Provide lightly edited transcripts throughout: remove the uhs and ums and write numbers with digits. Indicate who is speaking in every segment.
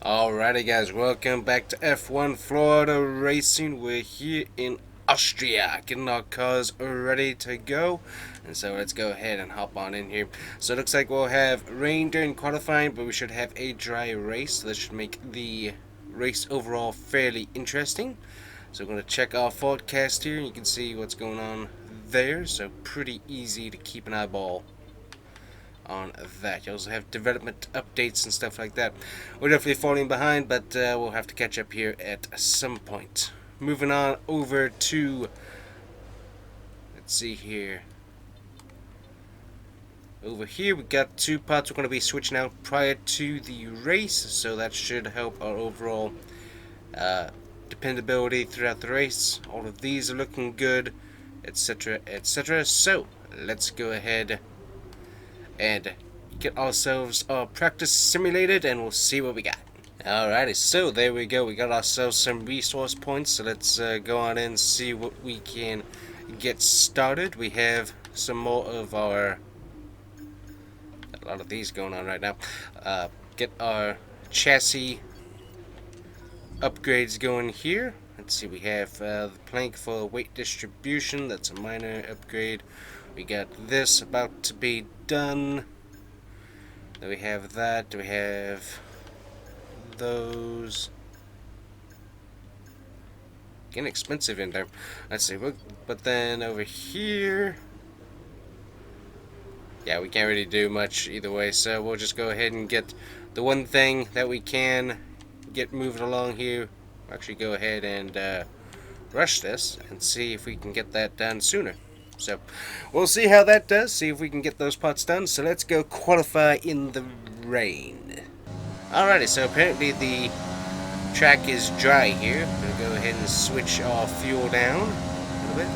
Speaker 1: Alrighty guys, welcome back to F1 Florida Racing. We're here in Austria, getting our cars ready to go. And so let's go ahead and hop on in here. So it looks like we'll have rain during qualifying, but we should have a dry race. So this should make the race overall fairly interesting. So we're going to check our forecast here. You can see what's going on there. So pretty easy to keep an eyeball on that. You also have development updates and stuff like that. We're definitely falling behind, but we'll have to catch up here at some point. Moving on over to, let's see here. Over here we got two pots we're going to be switching out prior to the race, so that should help our overall dependability throughout the race. All of these are looking good, etc, etc. So let's go ahead and get ourselves our practice simulated, and we'll see what we got. Alrighty, so there we go. We got ourselves some resource points, so let's go on in and see what we can get started. We have some more of our, a lot of these going on right now. Get our chassis upgrades going here. Let's see, we have the plank for weight distribution. That's a minor upgrade. We got this about to be done. Then we have that. We have those. Getting expensive in there. Let's see. But then over here, yeah, we can't really do much either way. So we'll just go ahead and get the one thing that we can get moving along here. We'll actually go ahead and rush this and see if we can get that done sooner. So we'll see how that does, see if we can get those pots done. So let's go qualify in the rain. Alrighty, so apparently the track is dry here. I'm going to go ahead and switch our fuel down a little bit.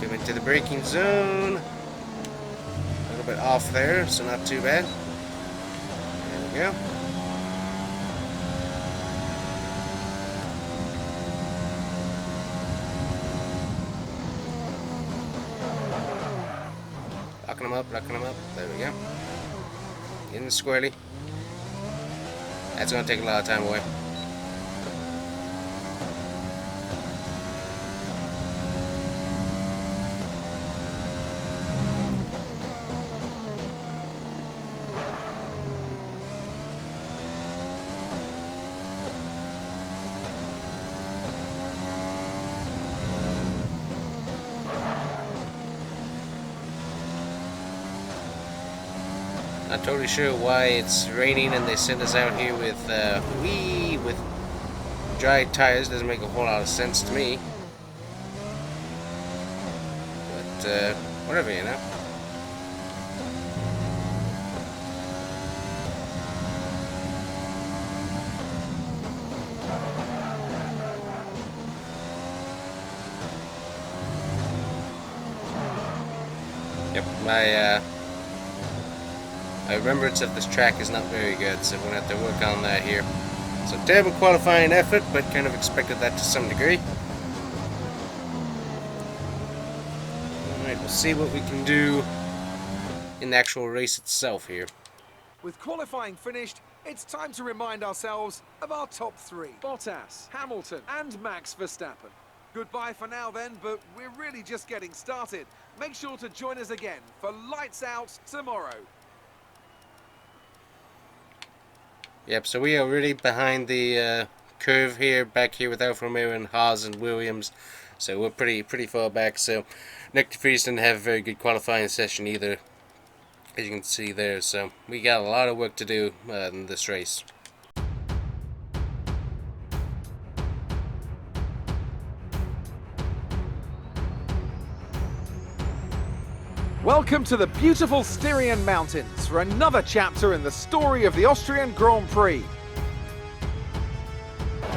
Speaker 1: Come into the braking zone. A little bit off there, so not too bad. There we go. Locking them up. There we go. Getting squarely. That's going to take a lot of time away. Not totally sure why it's raining and they sent us out here with with dry tires. Doesn't make a whole lot of sense to me. But whatever, you know. Yep, my remembrance of this track is not very good, so we're going to have to work on that here. So terrible qualifying effort, but kind of expected that to some degree. Alright, we'll see what we can do in the actual race itself here.
Speaker 2: With qualifying finished, it's time to remind ourselves of our top three. Bottas, Hamilton and Max Verstappen. Goodbye for now then, but we're really just getting started. Make sure to join us again for Lights Out tomorrow.
Speaker 1: Yep, so we are really behind the curve here, back here with Alfa Romeo and Haas and Williams. So we're pretty far back. So Nick de Vries didn't have a very good qualifying session either, as you can see there. So we got a lot of work to do in this race.
Speaker 2: Welcome to the beautiful Styrian Mountains for another chapter in the story of the Austrian Grand Prix.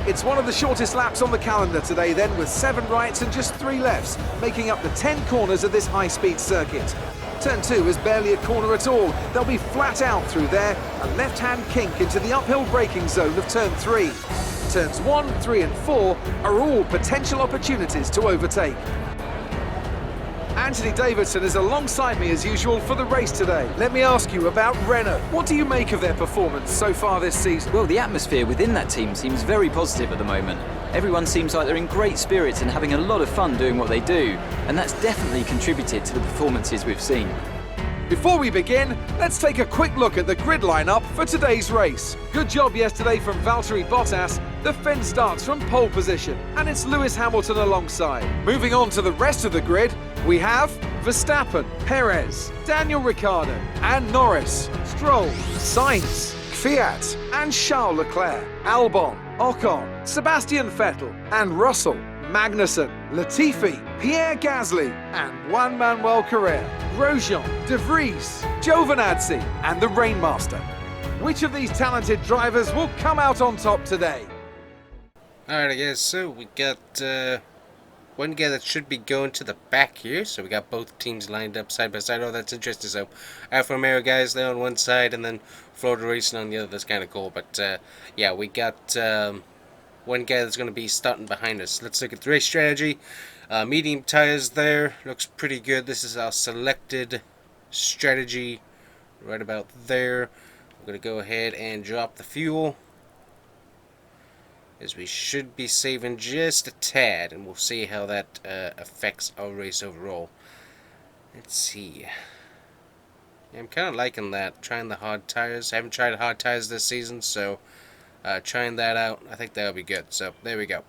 Speaker 2: It's one of the shortest laps on the calendar today then, with 7 rights and just 3 lefts, making up the 10 corners of this high-speed circuit. Turn 2 is barely a corner at all. They'll be flat out through there, a left-hand kink into the uphill braking zone of turn 3. Turns 1, 3 and 4 are all potential opportunities to overtake. Anthony Davidson is alongside me as usual for the race today. Let me ask you about Renault. What do you make of their performance so far this season?
Speaker 3: Well, the atmosphere within that team seems very positive at the moment. Everyone seems like they're in great spirits and having a lot of fun doing what they do, and that's definitely contributed to the performances we've seen.
Speaker 2: Before we begin, let's take a quick look at the grid lineup for today's race. Good job yesterday from Valtteri Bottas. The Finn starts from pole position, and it's Lewis Hamilton alongside. Moving on to the rest of the grid, we have Verstappen, Perez, Daniel Ricciardo, and Norris, Stroll, Sainz, Fiat, and Charles Leclerc, Albon, Ocon, Sebastian Vettel, and Russell, Magnussen, Latifi, Pierre Gasly, and Juan Manuel Correa, Grosjean, De Vries, Giovinazzi, and the Rainmaster. Which of these talented drivers will come out on top today?
Speaker 1: Alright guys, so we got one guy that should be going to the back here. So we got both teams lined up side by side. Oh, that's interesting. So Alfa Romeo guys there on one side and then Florida Racing on the other. That's kind of cool. But yeah, we got one guy that's going to be starting behind us. Let's look at the race strategy. Medium tires there. Looks pretty good. This is our selected strategy right about there. We're going to go ahead and drop the fuel, as we should be saving just a tad, and we'll see how that affects our race overall. Let's see. Yeah, I'm kind of liking that, trying the hard tires. I haven't tried hard tires this season, so trying that out, I think that'll be good. So there we go.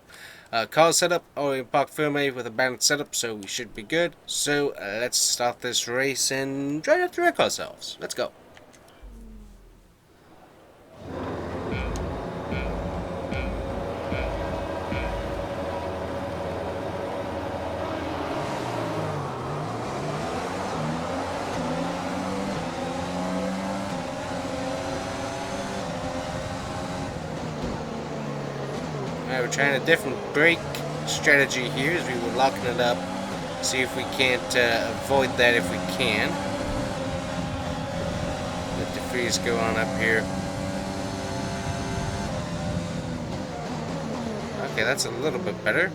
Speaker 1: Car setup, already parked firmly with a balanced setup, so we should be good. So let's start this race and try not to wreck ourselves. Let's go. Alright, we're trying a different brake strategy here as we were locking it up. See if we can't avoid that if we can. Let the freeze go on up here. Okay, that's a little bit better.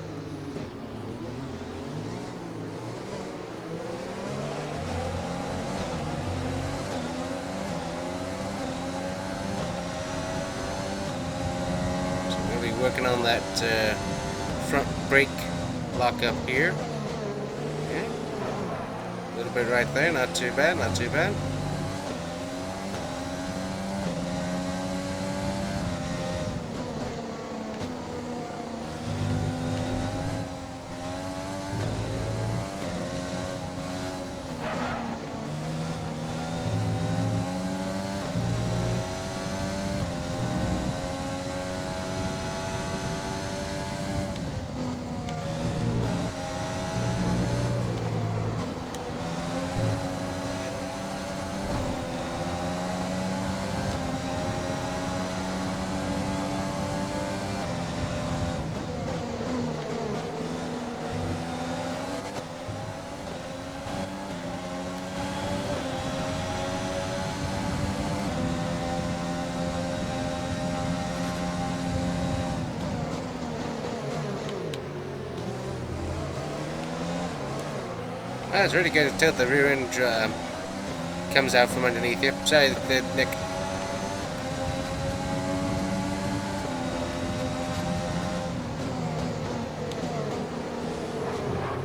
Speaker 1: Working on that front brake lock up here. Okay. A little bit right there, not too bad, not too bad. That's really good to tilt the rear end comes out from underneath you. Sorry, Nick.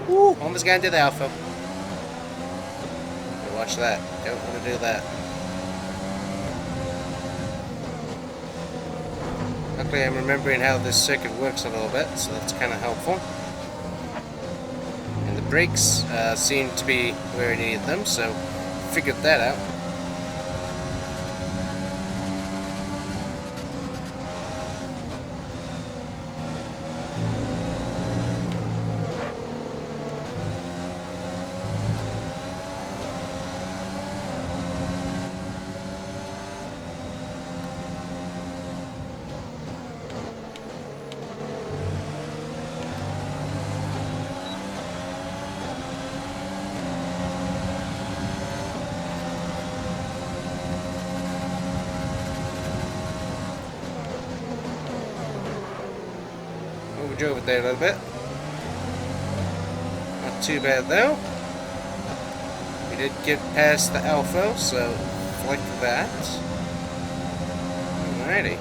Speaker 1: Woo! Almost got into the Alpha. Watch that. Don't want to do that. Luckily, I'm remembering how this circuit works a little bit, so that's kind of helpful. Brakes seem to be where I needed them, so figured that out. Drove it there a little bit. Not too bad though. did get past the Alpha, so flick that. Alrighty.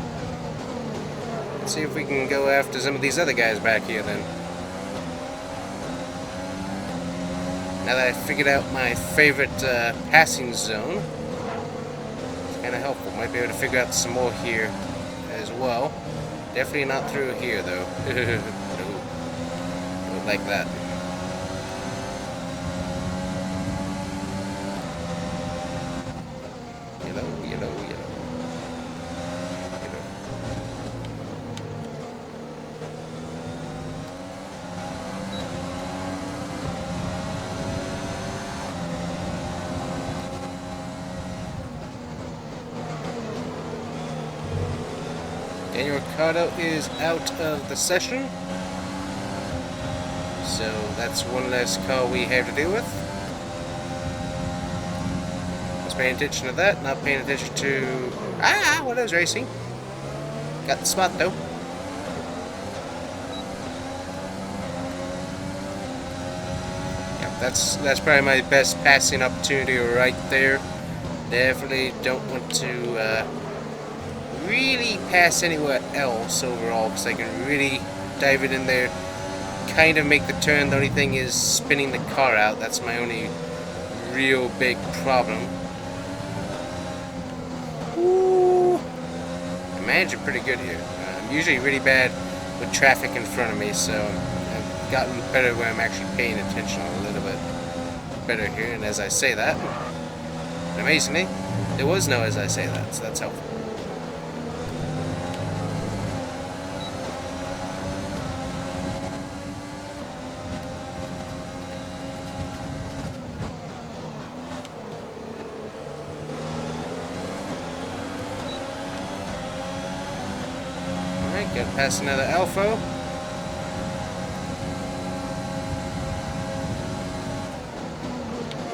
Speaker 1: Let's see if we can go after some of these other guys back here then. Now that I figured out my favorite passing zone, it's kind of helpful. Might be able to figure out some more here as well. Definitely not through here though. No. Would like that. Yellow, yellow, yellow. Yellow. Daniel Ricciardo is out of the session, so that's one less car we have to deal with. Was paying attention to that, not paying attention to what I was racing. Got the spot though. Yeah, that's probably my best passing opportunity right there. Definitely don't want to really pass anywhere else overall, because I can really dive it in there, kind of make the turn. The only thing is spinning the car out. That's my only real big problem. Ooh. I'm managing pretty good here. I'm usually really bad with traffic in front of me, so I've gotten better where I'm actually paying attention a little bit better here. And as I say that, amazingly, there was no as I say that, so that's helpful. Got past another Alpha.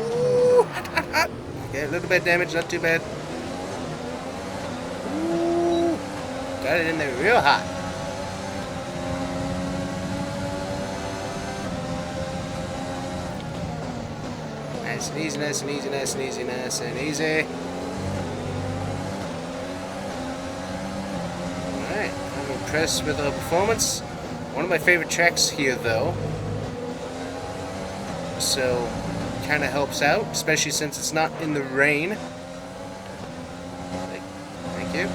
Speaker 1: Ooh, okay, a little bit of damage, not too bad. Ooh, got it in there real hot. Nice and easy, nice and easy, nice and easy, nice and easy. Impressed with the performance. One of my favorite tracks here though, so kind of helps out, especially since it's not in the rain. Thank you.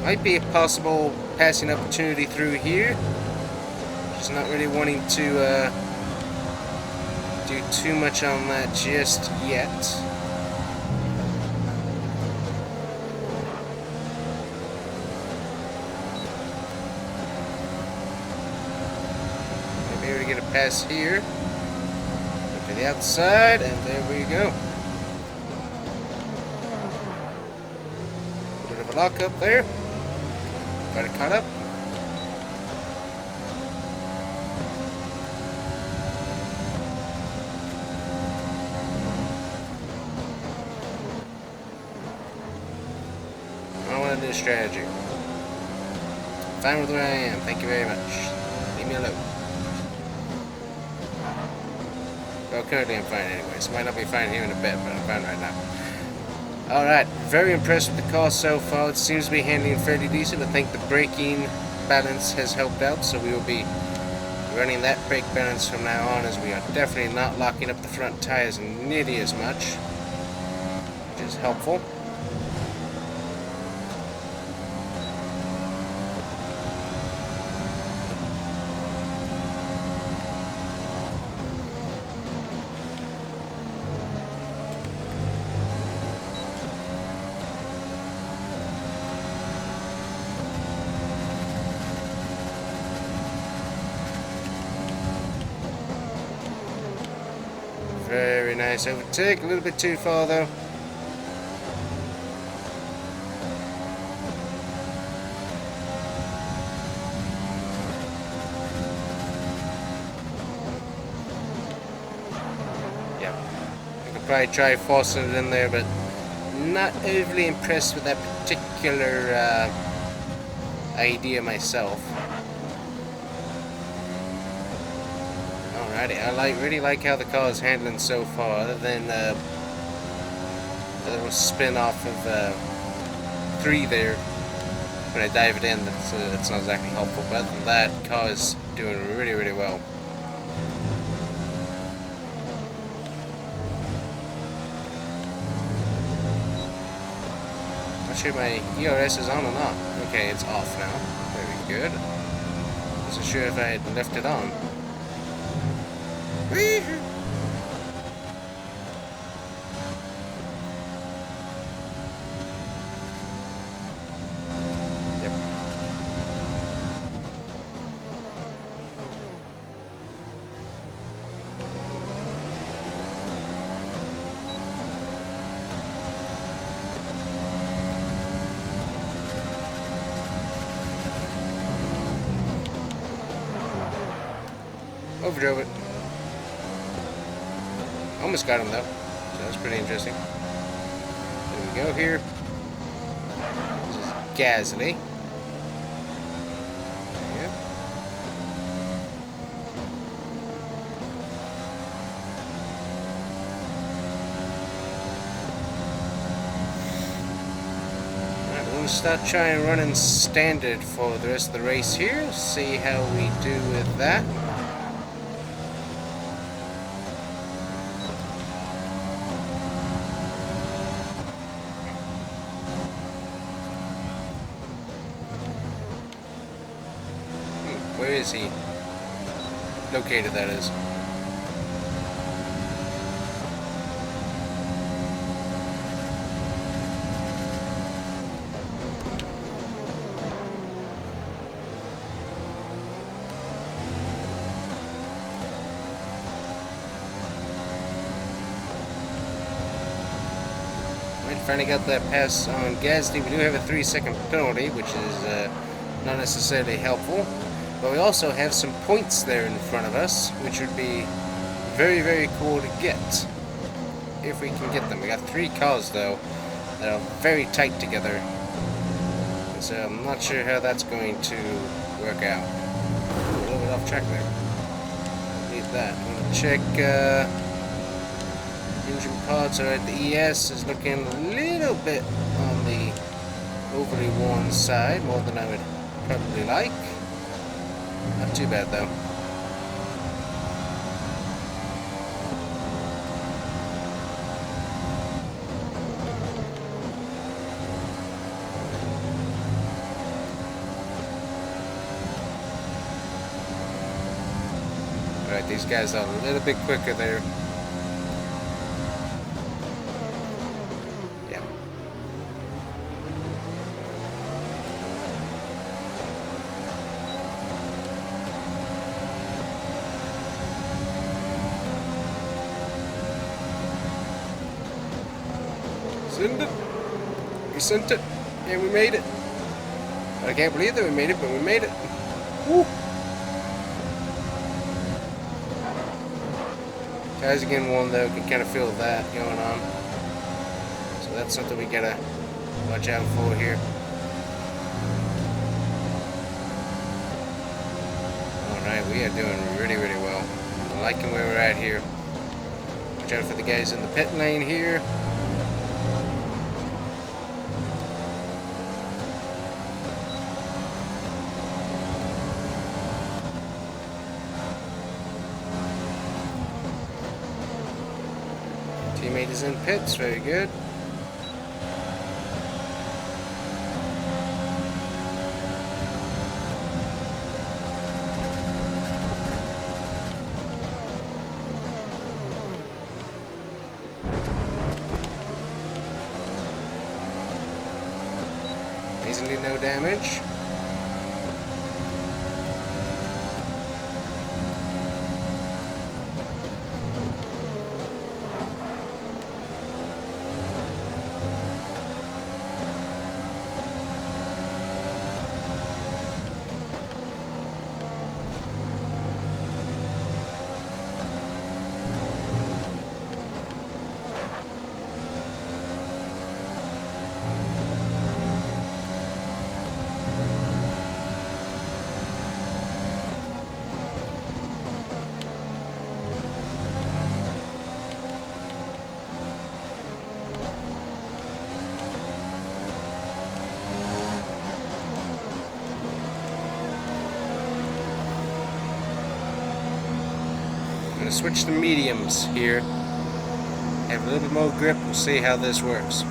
Speaker 1: Might be a possible passing opportunity through here. Just not really wanting to do too much on that just yet. Maybe able to get a pass here. Go to the outside, and there we go. Bit of a lock up there. Got it caught up. Strategy. Fine with where I am. Thank you very much. Leave me alone. Well, currently I'm fine anyway, so might not be fine here in a bit, but I'm fine right now. Alright, very impressed with the car so far. It seems to be handling fairly decent. I think the braking balance has helped out, so we will be running that brake balance from now on, as we are definitely not locking up the front tires nearly as much, which is helpful. Very nice overtake, a little bit too far though. Yeah, I could probably try forcing it in there, but not overly impressed with that particular idea myself. Alrighty, I really like how the car is handling so far, other than a little spin off of 3 there. When I dive it in, that's not exactly helpful, but other than that, the car is doing really well. Not sure my ERS is on or not. Okay, it's off now. Very good. Wasn't sure if I had left it on. Overdrove it. Almost got him though. So that's pretty interesting. There we go here. This is Gasly. Yep. Alright, we're going to start trying running standard for the rest of the race here. See how we do with that. Where is he? Located, that is. Finally got that pass on Gasly. We do have a 3-second penalty, which is not necessarily helpful. But we also have some points there in front of us, which would be very cool to get. If we can get them. We got 3 cars, though, that are very tight together. So I'm not sure how that's going to work out. A little bit off track there. Need that. I'm going to check... engine parts. Alright, the ES is looking a little bit on the overly worn side, more than I would probably like. Not too bad though. Alright, these guys are a little bit quicker there. Send it. We sent it. Yeah, we made it. I can't believe that we made it, but we made it. Woo! Guys again one though, can kind of feel that going on. So that's something we gotta watch out for here. Alright, we are doing really well. I'm liking where we're at here. Watch out for the guys in the pit lane here. Teammate is in pits, very good. Easily no damage. gonna switch to mediums here. Have a little bit more grip. We'll see how this works.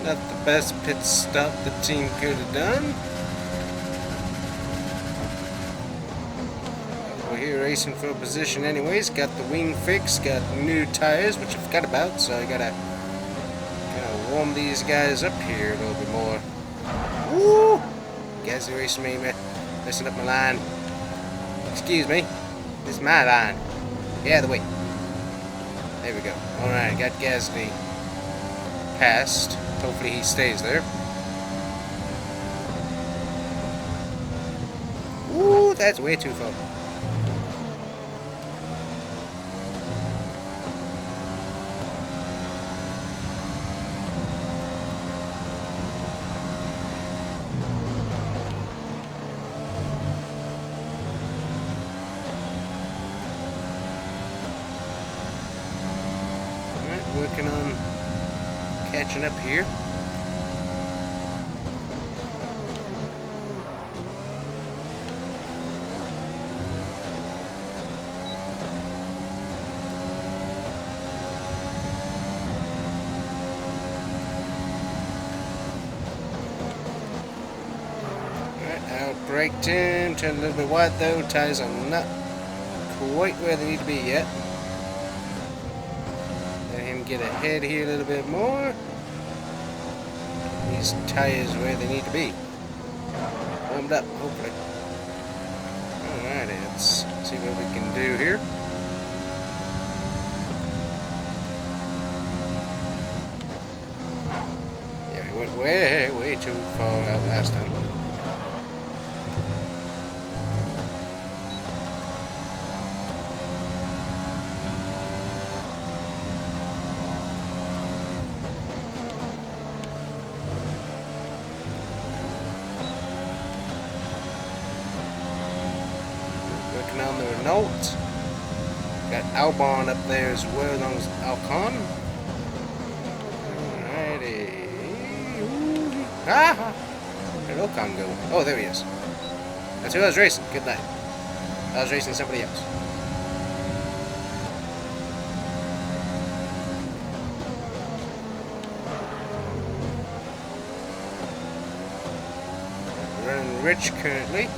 Speaker 1: Not the best pit stop the team could have done. We're here racing for a position anyways. Got the wing fixed, got new tires, which I forgot about, so I gotta warm these guys up here a little bit more. Woo! Guys are racing me, messing up my line. Excuse me. This is my line. Get out of the way. There we go. Alright, got Gasly passed. Hopefully he stays there. Ooh, that's way too far. Alright, working on catching up here. Braked in, turned a little bit wide though. Tires are not quite where they need to be yet. Let him get ahead here a little bit more. These tires where they need to be. Warmed up, hopefully. Alrighty, let's see what we can do here. Yeah, we went way too far out last time. On the Renault. Got Albon up there as well, along with Alcon. Alrighty. Ah! Where'd Alcon go? Oh, there he is. That's who I was racing. Good night. I was racing somebody else. Running Rich currently.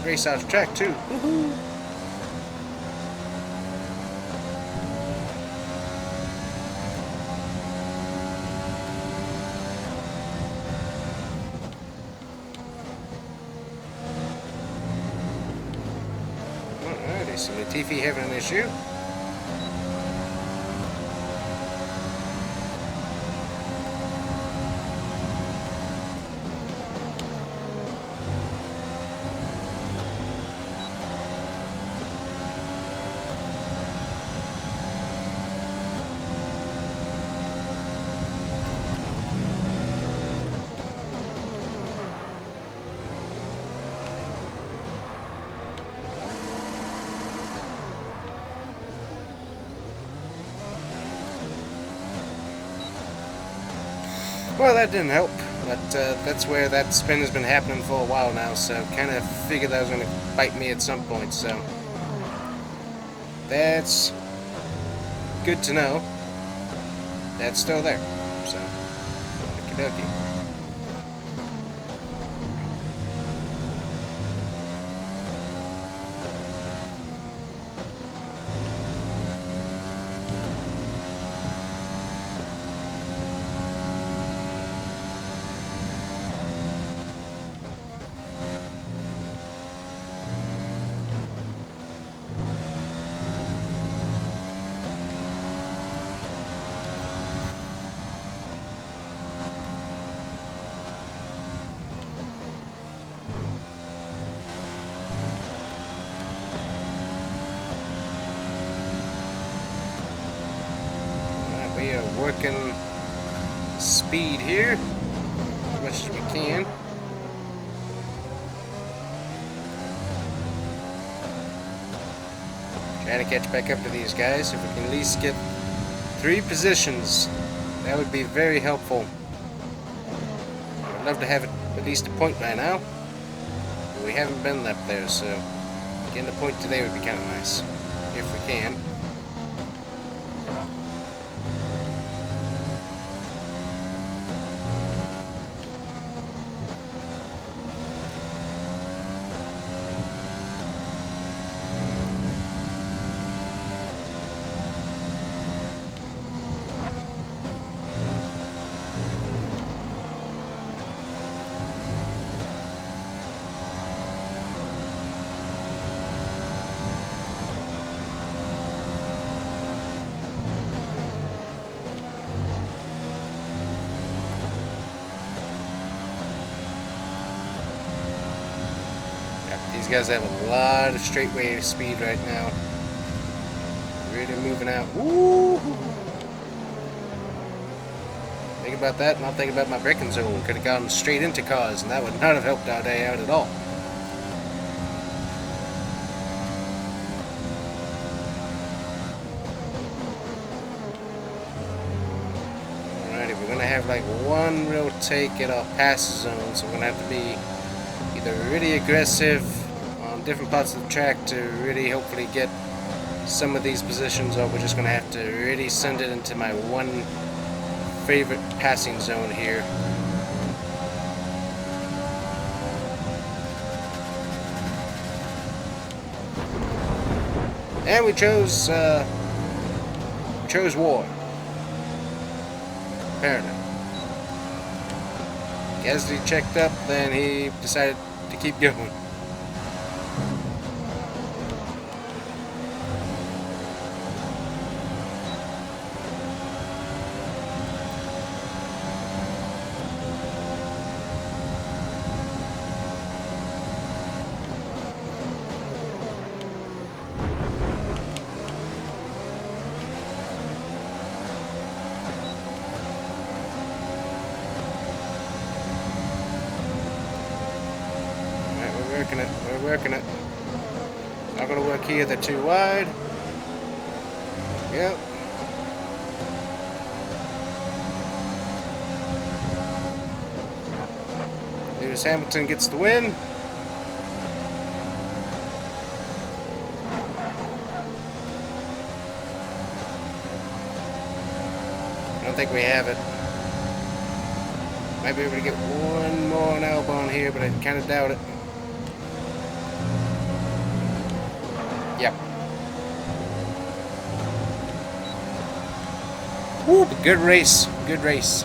Speaker 1: Race out of track too. Woohoo! Alrighty, so Latifi having an issue. Well, that didn't help, but that's where that spin has been happening for a while now, so kind of figured that was going to bite me at some point, so that's good to know. That's still there, so okie dokie. We are working speed here as much as we can. Trying to catch back up to these guys. If we can at least get 3 positions, that would be very helpful. I'd love to have it at least a point by now. But we haven't been up there, so getting a point today would be kind of nice. If we can. These guys have a lot of straightaway speed right now. Really moving out. Woo! Think about that, and I'll think about my braking zone. Could have gone straight into cars, and that would not have helped our day out at all. Alrighty, we're gonna have like one real take at our pass zone, so we're gonna have to be either really aggressive on different parts of the track to really hopefully get some of these positions, or we're just going to have to really send it into my one favorite passing zone here. And we chose war. Apparently. Gasly checked up, then he decided to keep going. We're working it. Not gonna work here, they're too wide. Yep. Lewis Hamilton gets the win. I don't think we have it. Might be able to get one more on Albon here, but I kind of doubt it. Yep. Woo, good race. Good race.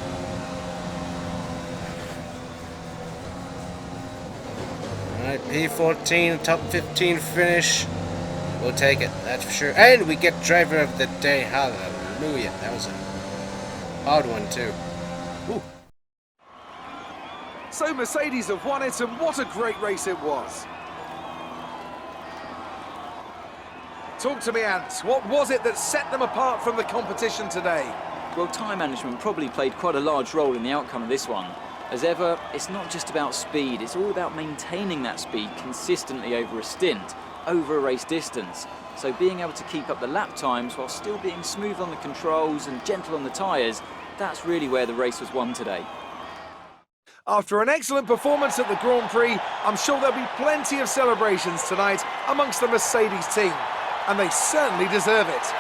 Speaker 1: Alright, P14, top 15 finish. We'll take it, that's for sure. And we get driver of the day. Hallelujah. That was a hard one, too. Woo.
Speaker 2: So Mercedes have won it, and what a great race it was. Talk to me, Ant. What was it that set them apart from the competition today?
Speaker 3: Well, time management probably played quite a large role in the outcome of this one. As ever, it's not just about speed, it's all about maintaining that speed consistently over a stint, over a race distance. So being able to keep up the lap times while still being smooth on the controls and gentle on the tyres, that's really where the race was won today.
Speaker 2: After an excellent performance at the Grand Prix, I'm sure there'll be plenty of celebrations tonight amongst the Mercedes team. And they certainly deserve it.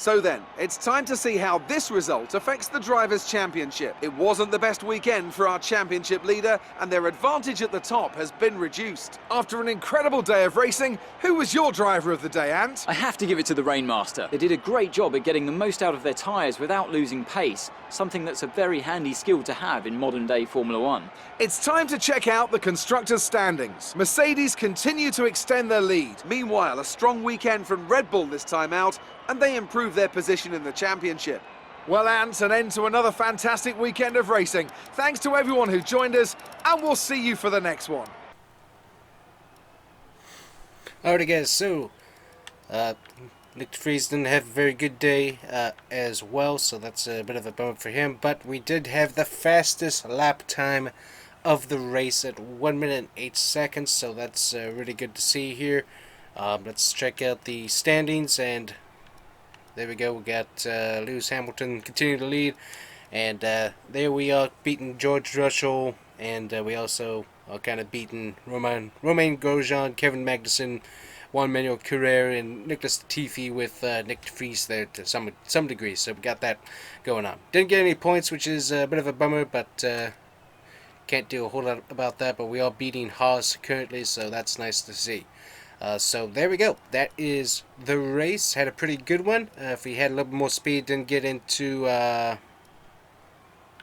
Speaker 2: So then, it's time to see how this result affects the Drivers' Championship. It wasn't the best weekend for our championship leader, and their advantage at the top has been reduced. After an incredible day of racing, who was your driver of the day, Ant?
Speaker 3: I have to give it to the Rainmaster. They did a great job at getting the most out of their tyres without losing pace, something that's a very handy skill to have in modern-day Formula One.
Speaker 2: It's time to check out the constructors' standings. Mercedes continue to extend their lead. Meanwhile, a strong weekend from Red Bull this time out, and they improve their position in the championship. Well, Ant, an end to another fantastic weekend of racing. Thanks to everyone who joined us, and we'll see you for the next one.
Speaker 1: Alright guys, so Nick DeVries didn't have a very good day as well, so that's a bit of a bummer for him, but we did have the fastest lap time of the race at 1 minute and 8 seconds, so that's really good to see here. Let's check out the standings, and there we go. We got Lewis Hamilton continue to lead, and there we are, beating George Russell, and we also are kind of beating Romain Grosjean, Kevin Magnussen, Juan Manuel Carrera, and Nicholas Latifi with Nick DeVries there to some degree. So we got that going on. Didn't get any points, which is a bit of a bummer, but can't do a whole lot about that. But we are beating Haas currently, so that's nice to see. So there we go. That is the race. Had a pretty good one. If we had a little bit more speed, didn't get into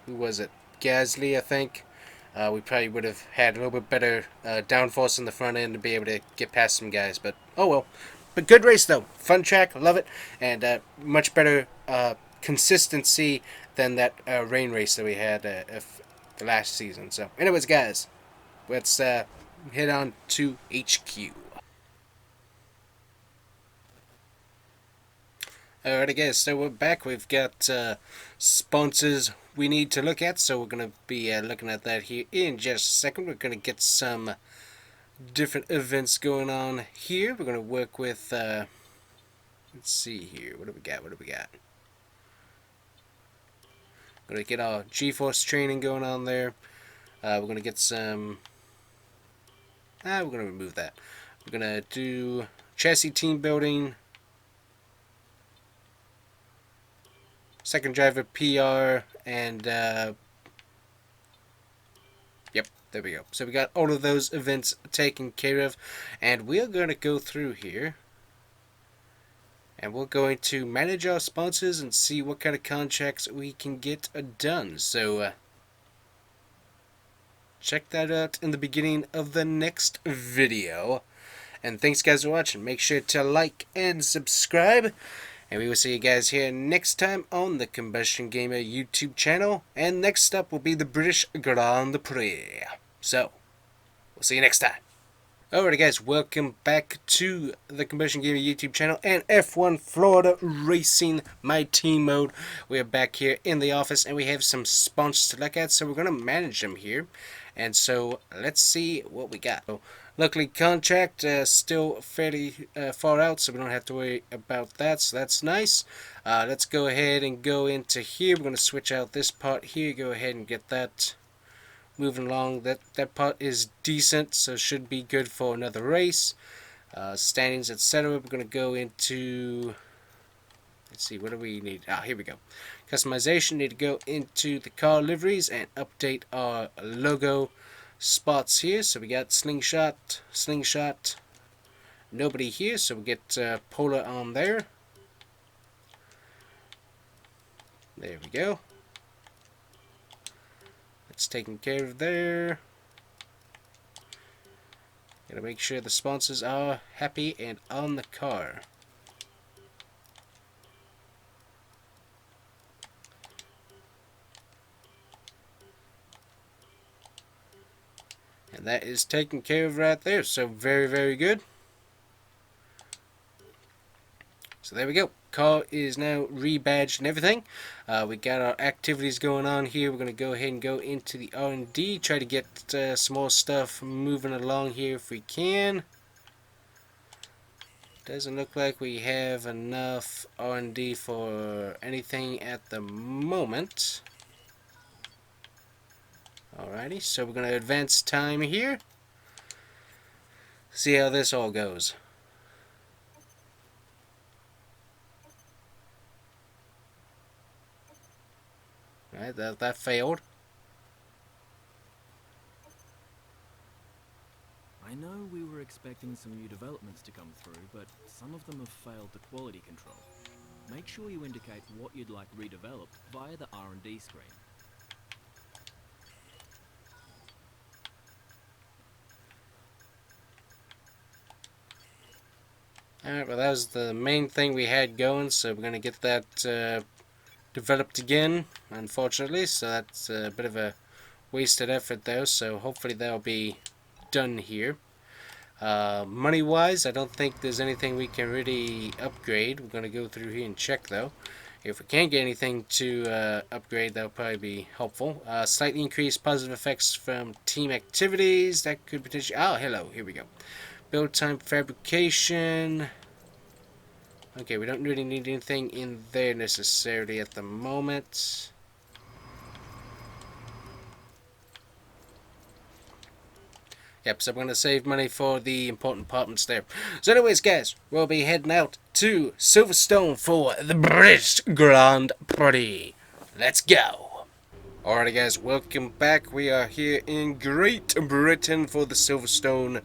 Speaker 1: who was it? Gasly, I think. We probably would have had a little bit better downforce in the front end to be able to get past some guys. But oh well. But good race though. Fun track. Love it. And much better consistency than that rain race that we had the last season. So anyways, guys, let's head on to HQ. Alright guys, so we're back. We've got sponsors we need to look at, so we're going to be looking at that here in just a second. We're going to get some different events going on here. We're going to work with, let's see here, what do we got? We're going to get our G-Force training going on there. We're going to get some, we're going to remove that. We're going to do chassis team building, second driver PR, and yep, there we go. So we got all of those events taken care of, and we're going to go through here, and we're going to manage our sponsors and see what kind of contracts we can get done. So check that out in the beginning of the next video. And thanks guys for watching. Make sure to like and subscribe. And we will see you guys here next time on the Combustion Gamer YouTube channel. And next up will be the British Grand Prix. So, we'll see you next time. Alright guys, welcome back to the Combustion Gamer YouTube channel and F1 Florida Racing, my team mode. We are back here in the office and we have some sponsors to look at, so we're going to manage them here. And so, let's see what we got. So, luckily, contract still fairly far out, so we don't have to worry about that, so that's nice. Let's go ahead and go into here. We're going to switch out this part here. Go ahead and get that moving along. That part is decent, so should be good for another race. Standings, etc. We're going to go into, let's see, what do we need? Here we go. Customization, need to go into the car liveries and update our logo spots here. So we got slingshot, nobody here, so we get Polar on there. There we go. That's taken care of there. Gotta make sure the sponsors are happy and on the car. And that is taken care of right there. So very, very good. So there we go. Car is now rebadged and everything. We got our activities going on here. We're going to go ahead and go into the R&D. Try to get some more stuff moving along here if we can. Doesn't look like we have enough R&D for anything at the moment. Alrighty, so we're going to advance time here. See how this all goes. Alright, that failed.
Speaker 4: I know we were expecting some new developments to come through, but some of them have failed the quality control. Make sure you indicate what you'd like redeveloped via the R&D screen.
Speaker 1: Alright, well that was the main thing we had going, so we're going to get that developed again, unfortunately, so that's a bit of a wasted effort though, so hopefully that'll be done here. Money wise, I don't think there's anything we can really upgrade. We're going to go through here and check though. If we can't get anything to upgrade, that'll probably be helpful. Slightly increased positive effects from team activities, that could potentially... oh, hello, here we go. Build time fabrication. Okay, we don't really need anything in there necessarily at the moment. Yep, so I'm going to save money for the important apartments there. So anyways, guys, we'll be heading out to Silverstone for the British Grand Prix. Let's go. Alrighty, guys, welcome back. We are here in Great Britain for the Silverstone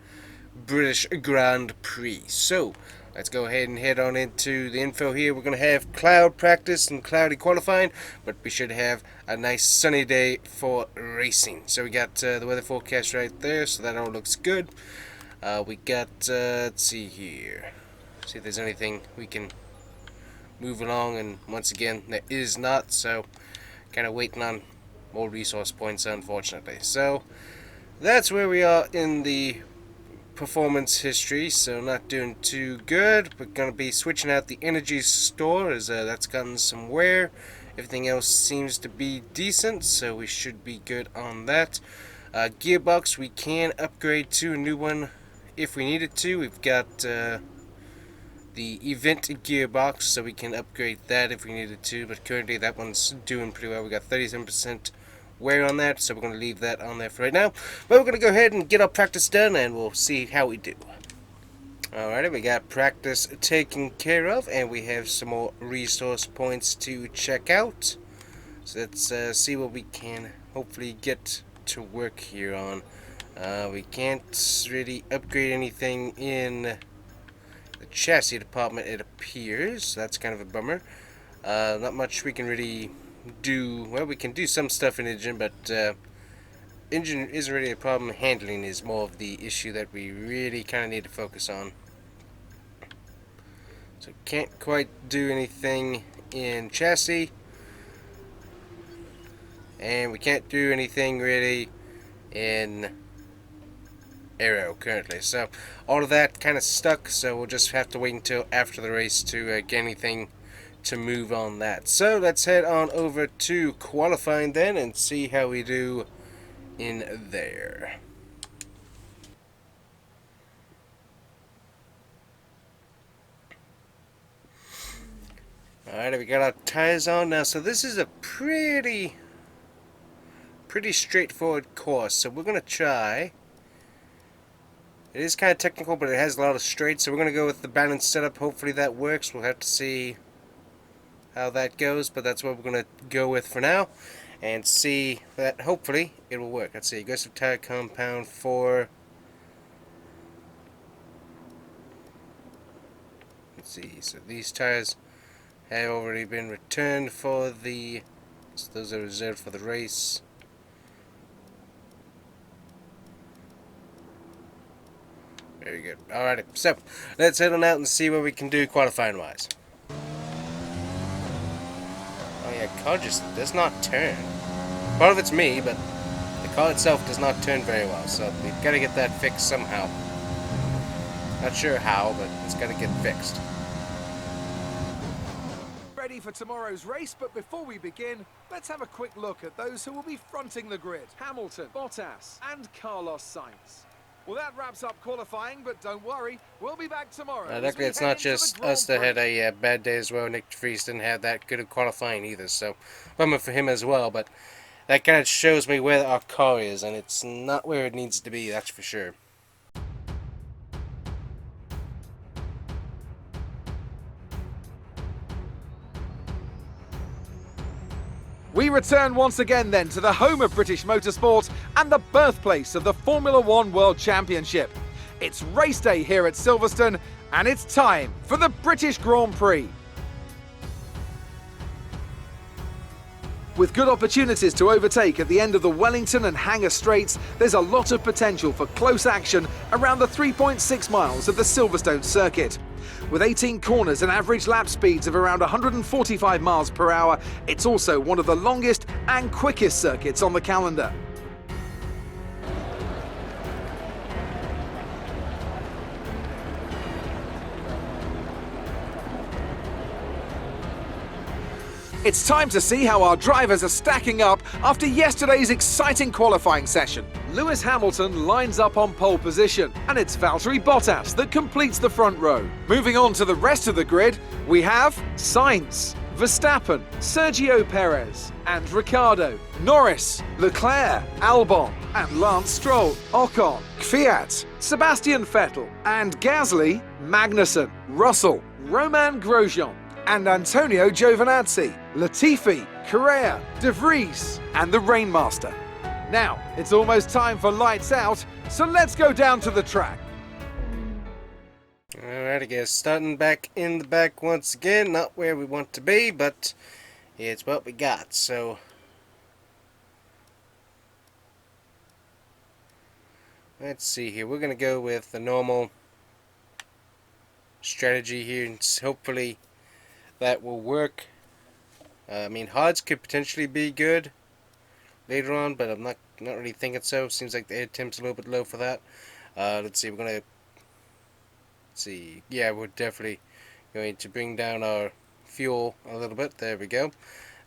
Speaker 1: British Grand Prix. So, let's go ahead and head on into the info here. We're going to have cloud practice and cloudy qualifying, but we should have a nice sunny day for racing. So we got the weather forecast right there, so that all looks good. We got, let's see here. See if there's anything we can move along, and once again, there is not, so kind of waiting on more resource points, unfortunately. So, that's where we are in the performance history, so not doing too good. We're going to be switching out the energy store as that's gotten some wear. Everything else seems to be decent, so we should be good on that. Gearbox, we can upgrade to a new one if we needed to. We've got the event gearbox, so we can upgrade that if we needed to, but currently that one's doing pretty well. We got 37% wear on that, so we're going to leave that on there for right now. But we're going to go ahead and get our practice done, and we'll see how we do. Alrighty, we got practice taken care of, and we have some more resource points to check out. So let's see what we can hopefully get to work here on. We can't really upgrade anything in the chassis department, it appears. That's kind of a bummer. Not much we can really do. Well, we can do some stuff in engine, but engine isn't really a problem. Handling is more of the issue that we really kind of need to focus on. So can't quite do anything in chassis, and we can't do anything really in aero currently. So all of that kind of stuck, so we'll just have to wait until after the race to get anything to move on that. So let's head on over to qualifying then and see how we do in there. Alright, we got our tires on now. So this is a pretty straightforward course. So we're going to try. It is kind of technical, but it has a lot of straights. So we're going to go with the balanced setup. Hopefully that works. We'll have to see how that goes, but that's what we're going to go with for now. And see that hopefully it will work. Let's see. Aggressive tire compound for... let's see. So these tires have already been returned for the... so those are reserved for the race. Very good. Alrighty, so let's head on out and see what we can do qualifying wise. Oh yeah, car just does not turn. Part of it's me, but the car itself does not turn very well, so we've got to get that fixed somehow. Not sure how, but it's got to get fixed.
Speaker 2: Ready for tomorrow's race, but before we begin, let's have a quick look at those who will be fronting the grid. Hamilton, Bottas, and Carlos Sainz. Well, that wraps up qualifying, but don't worry, we'll be back tomorrow.
Speaker 1: Luckily, it's not just us that had a bad day as well. Nick DeVries didn't have that good of qualifying either, so bummer for him as well. But that kind of shows me where our car is, and it's not where it needs to be, that's for sure.
Speaker 2: We We return once again then to the home of British motorsport and the birthplace of the Formula One World Championship. It's race day here at Silverstone and it's time for the British Grand Prix. With good opportunities to overtake at the end of the Wellington and Hangar Straights, there's a lot of potential for close action around the 3.6 miles of the Silverstone circuit. With 18 corners and average lap speeds of around 145 miles per hour, it's also one of the longest and quickest circuits on the calendar. It's time to see how our drivers are stacking up after yesterday's exciting qualifying session. Lewis Hamilton lines up on pole position, and it's Valtteri Bottas that completes the front row. Moving on to the rest of the grid, we have Sainz, Verstappen, Sergio Perez, and Ricciardo, Norris, Leclerc, Albon, and Lance Stroll, Ocon, Kvyat, Sebastian Vettel, and Gasly, Magnussen, Russell, Romain Grosjean, and Antonio Giovinazzi, Latifi, Correa, De Vries, and the Rainmaster. Now, it's almost time for lights out, so let's go down to the track.
Speaker 1: Alright, I guess starting back in the back once again, not where we want to be, but it's what we got, so let's see here. We're going to go with the normal strategy here, and hopefully that will work. I mean, hards could potentially be good later on, but I'm not really thinking so. Seems like the air temp's a little bit low for that. Let's see, we're gonna see. Yeah, we're definitely going to bring down our fuel a little bit. There we go.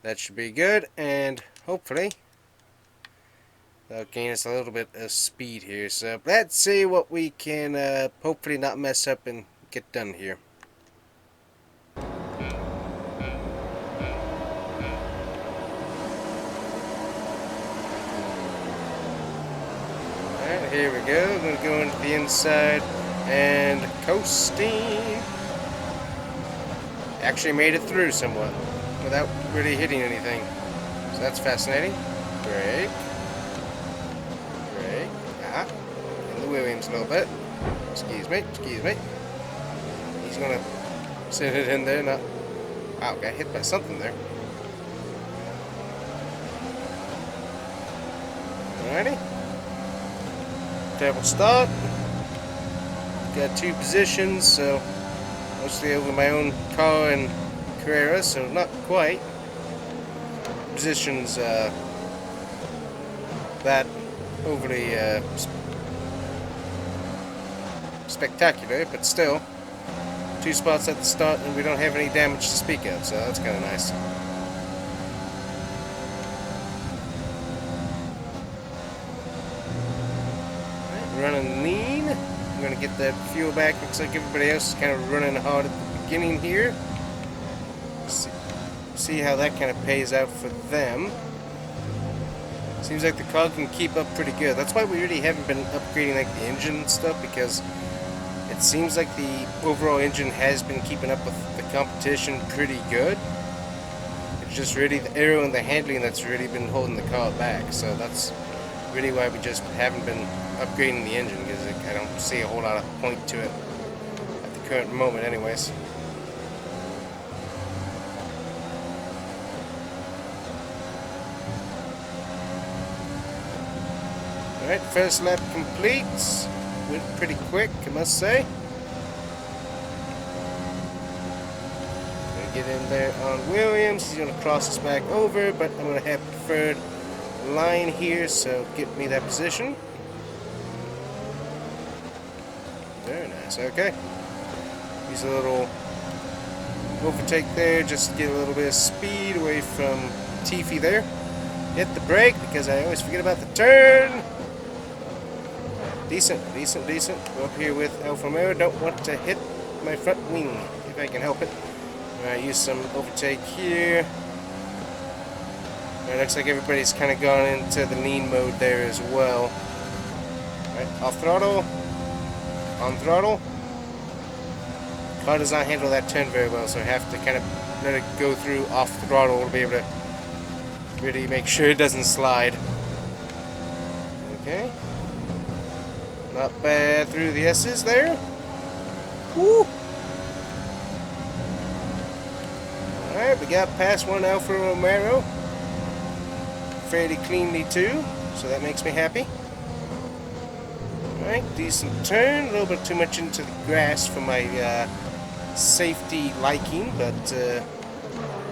Speaker 1: That should be good, and hopefully that'll gain us a little bit of speed here. So let's see what we can hopefully not mess up and get done here. Here we go. I'm going to go into the inside and coasting. Actually made it through somewhat without really hitting anything. So that's fascinating. Brake. Brake. Ah. In the Williams a little bit. Excuse me. Excuse me. He's going to send it in there. Not. Wow, got hit by something there. Alrighty. Double start. Got two positions, so mostly over my own car and Carrera, so not quite positions that overly spectacular, but still two spots at the start, and we don't have any damage to speak of, so that's kind of nice. Running lean. I'm going to get that fuel back. Looks like everybody else is kind of running hard at the beginning here. See how that kind of pays out for them. Seems like the car can keep up pretty good. That's why we really haven't been upgrading like the engine and stuff, because it seems like the overall engine has been keeping up with the competition pretty good. It's just really the aero and the handling that's really been holding the car back. So that's really why we just haven't been upgrading the engine, because I don't see a whole lot of point to it at the current moment anyways. Alright, first lap complete. Went pretty quick, I must say. Gonna get in there on Williams. He's gonna cross us back over, but I'm gonna have preferred line here, so get me that position. Very nice. Okay. Use a little overtake there, just to get a little bit of speed away from Tiffy there. Hit the brake because I always forget about the turn. Decent, decent, decent. Go up here with Alfa Romeo. Don't want to hit my front wing if I can help it. Alright, use some overtake here. It looks like everybody's kind of gone into the lean mode there as well. Alright, off throttle. On throttle. Car does not handle that turn very well, so I have to kind of let it go through off throttle to be able to Really make sure it doesn't slide. Okay. Not bad through the S's there. Woo! Alright, we got past one Alfa Romero fairly cleanly too, so that makes me happy. Alright, decent turn. A little bit too much into the grass for my safety liking, but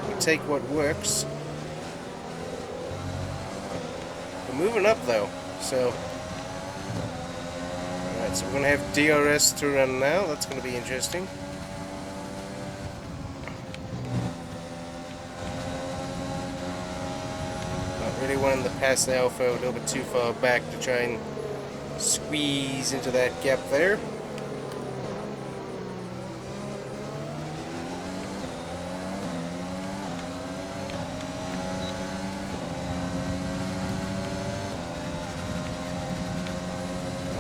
Speaker 1: we'll take what works. We're moving up though, so... Alright, so we're going to have DRS to run now. That's going to be interesting. Really wanted to pass the Alpha a little bit too far back to try and squeeze into that gap there.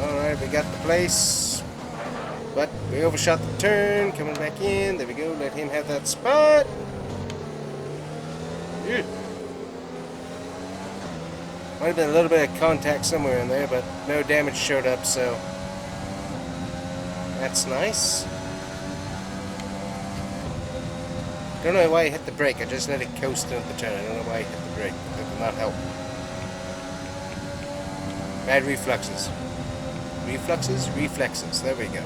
Speaker 1: Alright, we got the place, but we overshot the turn, coming back in. There we go, let him have that spot. Yeah. Might have been a little bit of contact somewhere in there, but no damage showed up, so that's nice. Don't know why I hit the brake. I just let it coast into the turn. I don't know why I hit the brake. That did not help. Bad reflexes. Reflexes? Reflexes. There we go.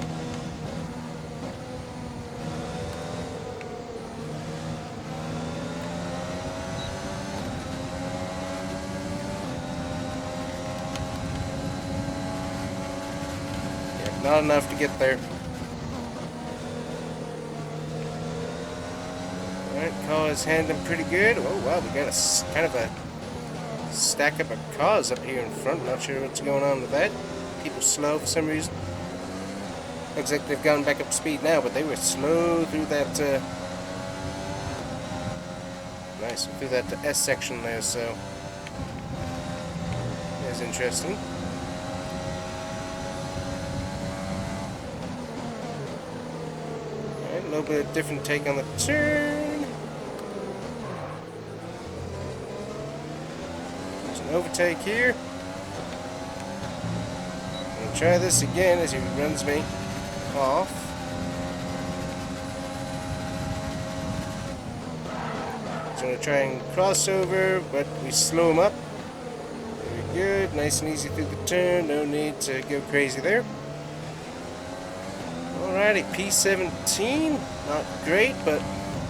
Speaker 1: Not enough to get there. Alright, car is handling pretty good. Oh wow, we got a kind of a stack up of cars up here in front. Not sure what's going on with that. People slow for some reason. Looks like they've gone back up speed now, but they were slow through that nice, through that S section there, so that's interesting. A little bit of different take on the turn. There's an overtake here. I'm going to try this again as he runs me off. So I'm going to try and cross over, but we slow him up. Very good. Nice and easy through the turn. No need to go crazy there. Alrighty, P17, not great, but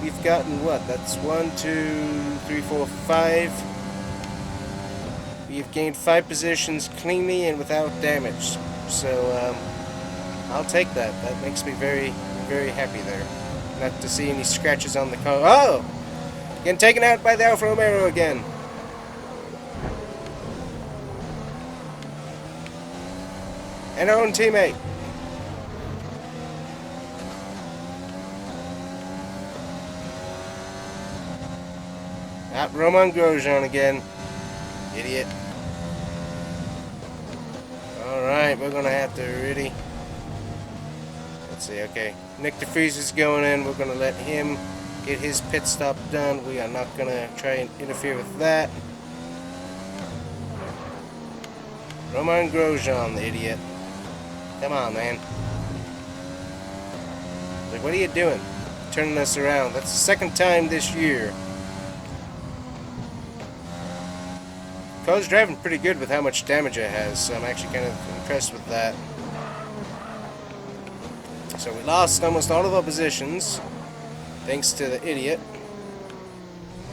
Speaker 1: we've gotten what? That's 1, 2, 3, 4, 5. We've gained 5 positions cleanly and without damage. So, I'll take that. That makes me very, very happy there. Not to see any scratches on the car. Oh! Getting taken out by the Alfa Romero again. And our own teammate. Roman Grosjean again. Idiot. Alright, we're gonna have to really... Let's see, okay. Nick DeFries is going in. We're gonna let him get his pit stop done. We are not gonna try and interfere with that. Roman Grosjean, the idiot. Come on, man. Like, what are you doing? Turning us around. That's the second time this year. Car's driving pretty good with how much damage it has, so I'm actually kind of impressed with that. So we lost almost all of our positions, thanks to the idiot.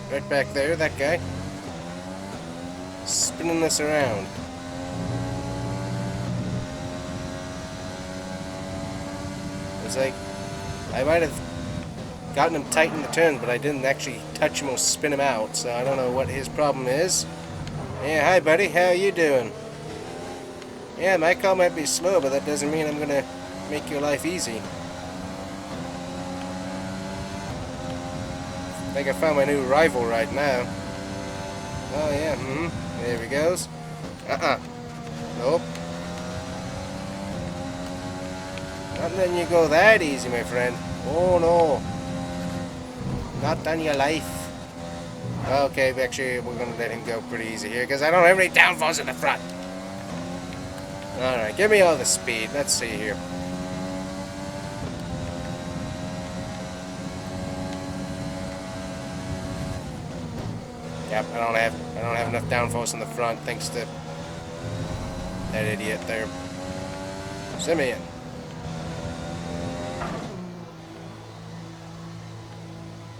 Speaker 1: Right back there, that guy. Spinning us around. It's like, I might have gotten him tight in the turn, but I didn't actually touch him or spin him out, so I don't know what his problem is. Yeah, hi buddy, how you doing? Yeah, my car might be slow, but that doesn't mean I'm gonna make your life easy. I think I found my new rival right now. Oh yeah, there he goes. Nope. Not letting you go that easy, my friend. Oh no. Not on your life. Okay, actually, we're going to let him go pretty easy here because I don't have any downforce in the front. Alright, give me all the speed. Let's see here. Yep, I don't have enough downforce in the front thanks to that idiot there. Simeon.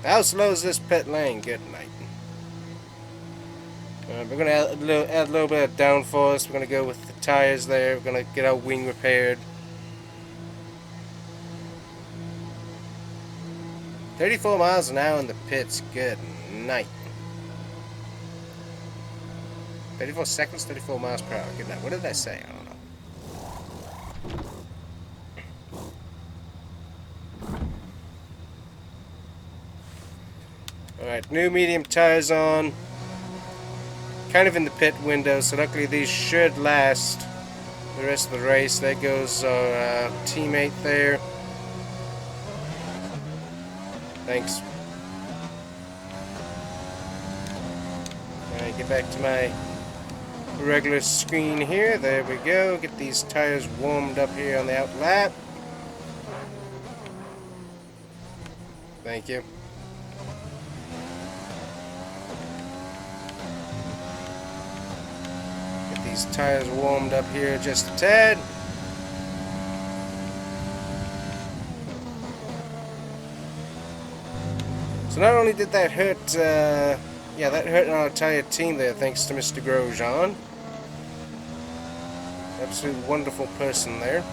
Speaker 1: How slow is this pit lane? Good night. We're going to add a little bit of downforce. We're going to go with the tires there. We're going to get our wing repaired. 34 miles an hour in the pits. Good night. 34 seconds, 34 miles per hour. Good night. What did I say? I don't know. Alright, new medium tires on. Kind of in the pit window, so luckily these should last the rest of the race. There goes our teammate there. Thanks. Alright, get back to my regular screen here. There we go. Get these tires warmed up here on the out lap. Thank you. Get these tires warmed up here just a tad. So not only did that hurt, yeah, that hurt our entire team there, thanks to Mr. Grosjean. Absolutely wonderful person there.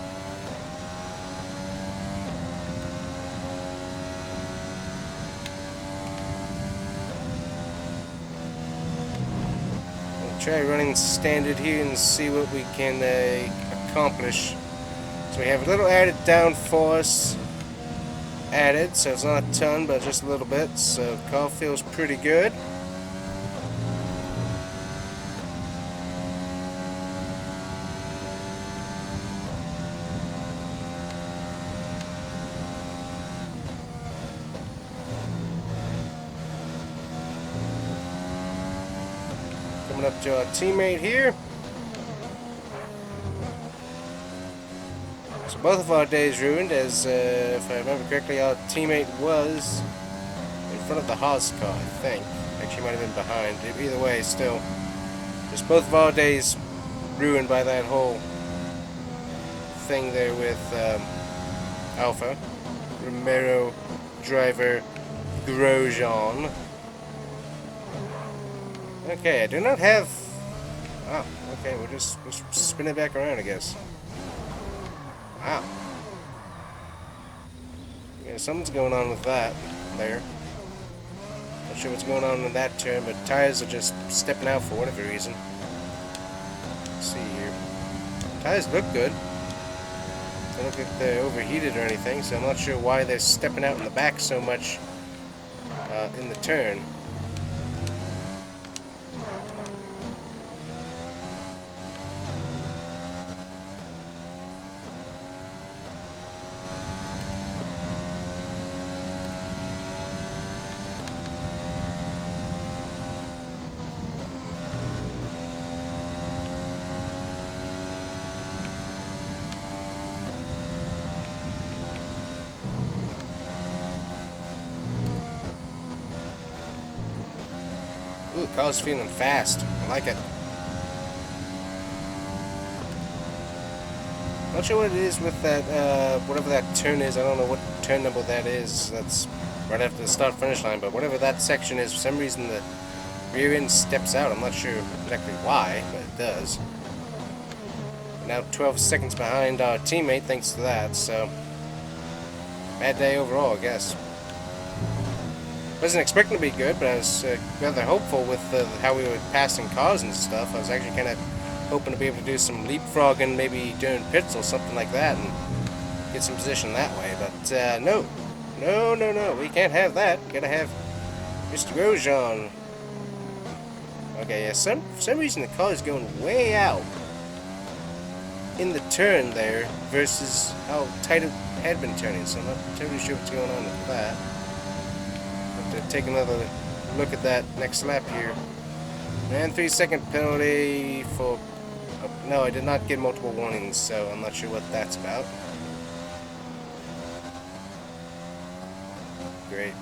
Speaker 1: We'll try running standard here and see what we can accomplish. So we have a little added downforce added, so it's not a ton, but just a little bit. So car feels pretty good. Coming up to our teammate here. So both of our days ruined, as if I remember correctly, our teammate was in front of the Haas car, I think. Actually, might have been behind. Either way, still, just both of our days ruined by that whole thing there with Alpha Romero driver Grosjean. Okay, I do not have. Oh, okay, we're just spinning back around, I guess. Wow. Yeah, something's going on with that there. Not sure what's going on in that turn, but tires are just stepping out for whatever reason. Let's see here. Tires look good. They look like they're overheated or anything, so I'm not sure why they're stepping out in the back so much in the turn. Ooh, car's feeling fast. I like it. Not sure what it is with that, whatever that turn is. I don't know what turn number that is. That's right after the start-finish line, but whatever that section is, for some reason the rear end steps out. I'm not sure exactly why, but it does. Now 12 seconds behind our teammate thanks to that, so bad day overall, I guess. Wasn't expecting to be good, but I was rather hopeful with how we were passing cars and stuff. I was actually kind of hoping to be able to do some leapfrogging, maybe during pits or something like that, and get some position that way. But no, we can't have that. Gotta have Mr. Grosjean. Okay, yeah, for some reason the car is going way out in the turn there versus how tight it had been turning, so I'm not totally sure what's going on with that. Have to take another look at that next lap here. And 3-second penalty for... no, I did not get multiple warnings, so I'm not sure what that's about. Great.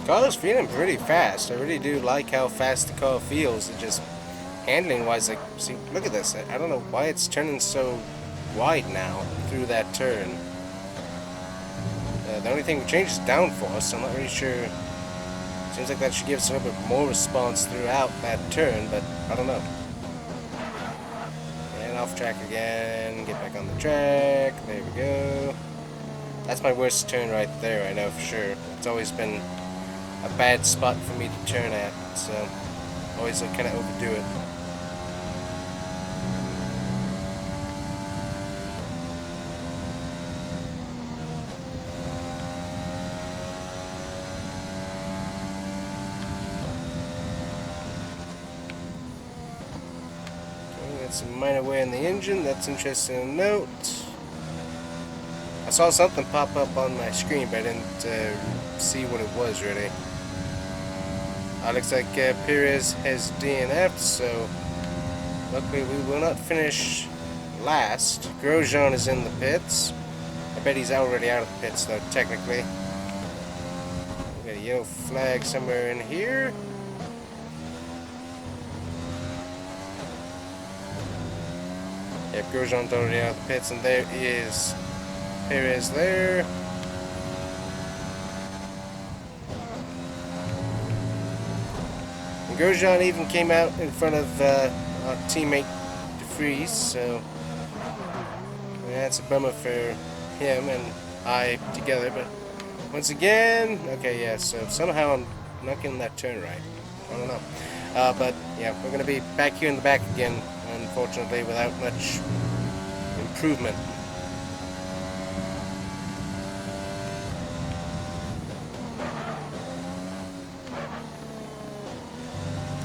Speaker 1: Car is feeling pretty fast. I really do like how fast the car feels. It just, handling wise, like, see, look at this. I don't know why it's turning so wide now through that turn. The only thing we changed is downforce, so I'm not really sure. Seems like that should give us a little bit more response throughout that turn, but I don't know. And off track again, get back on the track, there we go. That's my worst turn right there, I know for sure. It's always been a bad spot for me to turn at, so always kind of overdo it. Okay, got some minor wear in the engine, that's interesting to note. I saw something pop up on my screen, but I didn't see what it was really. Looks like Perez has DNF'd, so luckily we will not finish last. Grosjean is in the pits. I bet he's already out of the pits though, technically. We got a yellow flag somewhere in here. Yep, Grosjean's already out of the pits, and there is Perez there. And Grosjean even came out in front of our teammate De Vries, so yeah, that's a bummer for him and I together. But once again, okay, yeah, so somehow I'm not getting that turn right. I don't know. But yeah, we're going to be back here in the back again, unfortunately, without much improvement.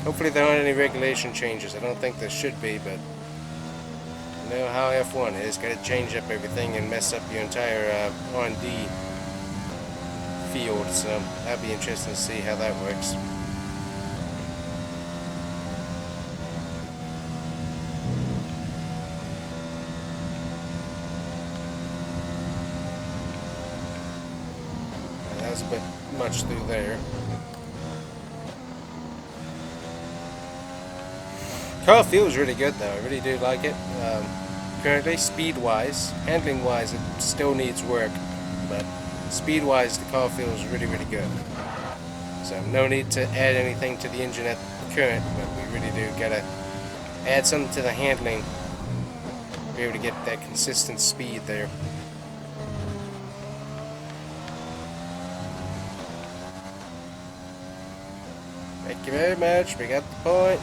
Speaker 1: Hopefully there aren't any regulation changes. I don't think there should be, but you know how F1 is. Got to change up everything and mess up your entire R&D field. So that'll be interesting to see how that works. That was a bit much through there. Car feels really good though, I really do like it. Currently, speed-wise, handling-wise, it still needs work, but speed-wise, the car feels really, really good. So no need to add anything to the engine at current, but we really do gotta add something to the handling to be able to get that consistent speed there. Thank you very much, we got the point.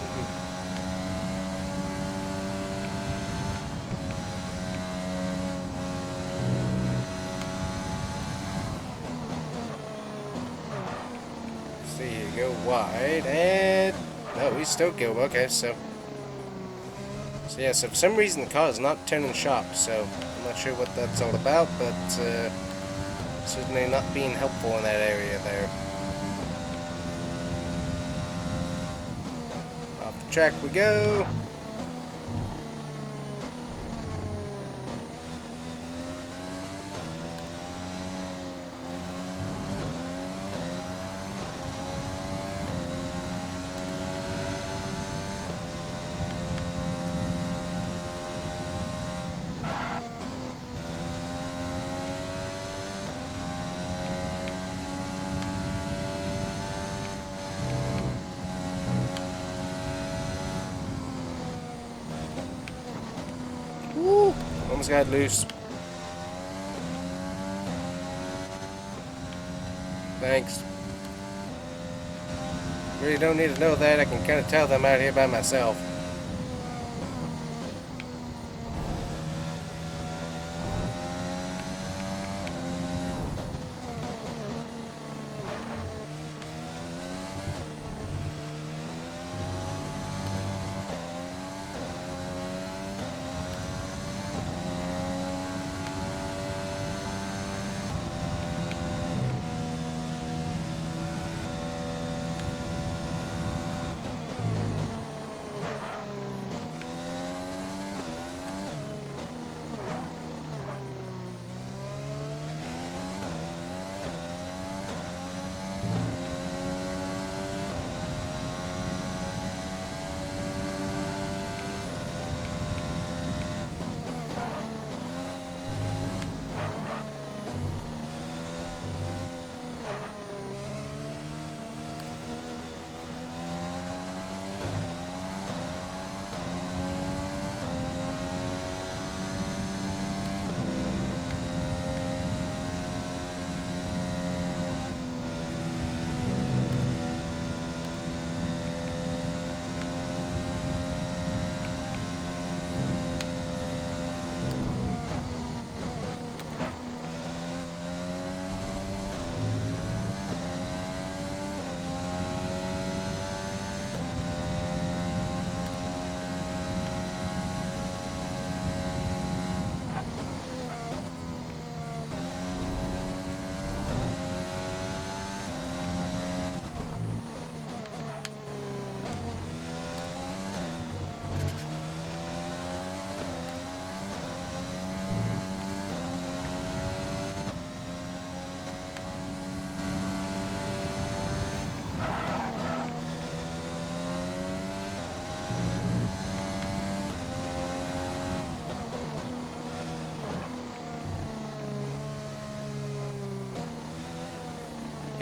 Speaker 1: Go wide, and no, we still go. Okay, so yeah, so for some reason the car is not turning sharp, so I'm not sure what that's all about, but certainly not being helpful in that area there. Off the track we go. Woo! Almost got loose. Thanks. Really don't need to know that. I can kind of tell them out here by myself.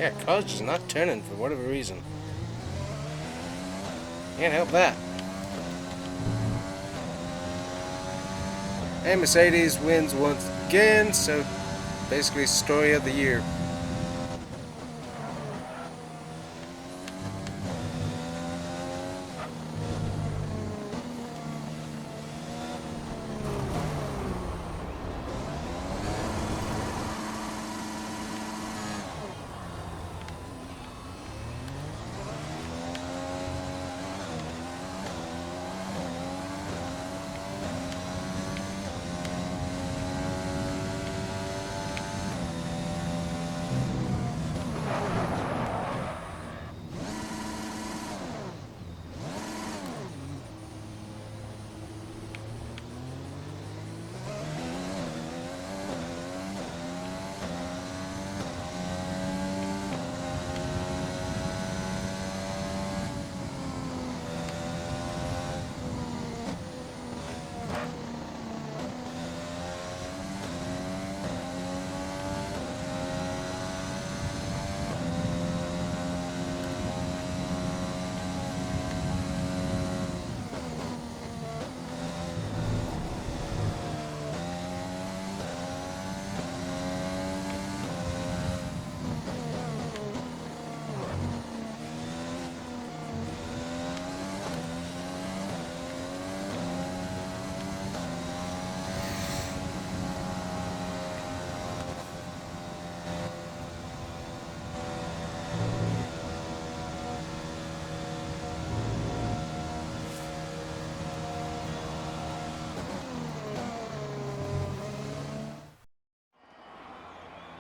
Speaker 1: Yeah, car's just not turning for whatever reason. Can't help that. And Mercedes wins once again, so basically story of the year.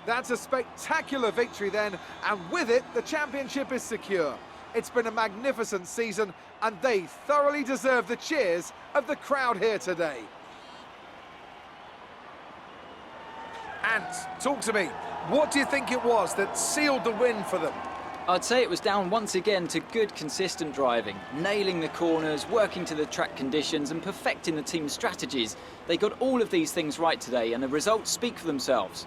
Speaker 2: That's a spectacular victory then, and with it, the championship is secure. It's been a magnificent season, and they thoroughly deserve the cheers of the crowd here today. Ant, talk to me. What do you think it was that sealed the win for them?
Speaker 3: I'd say it was down once again to good, consistent driving, nailing the corners, working to the track conditions and perfecting the team's strategies. They got all of these things right today, and the results speak for themselves.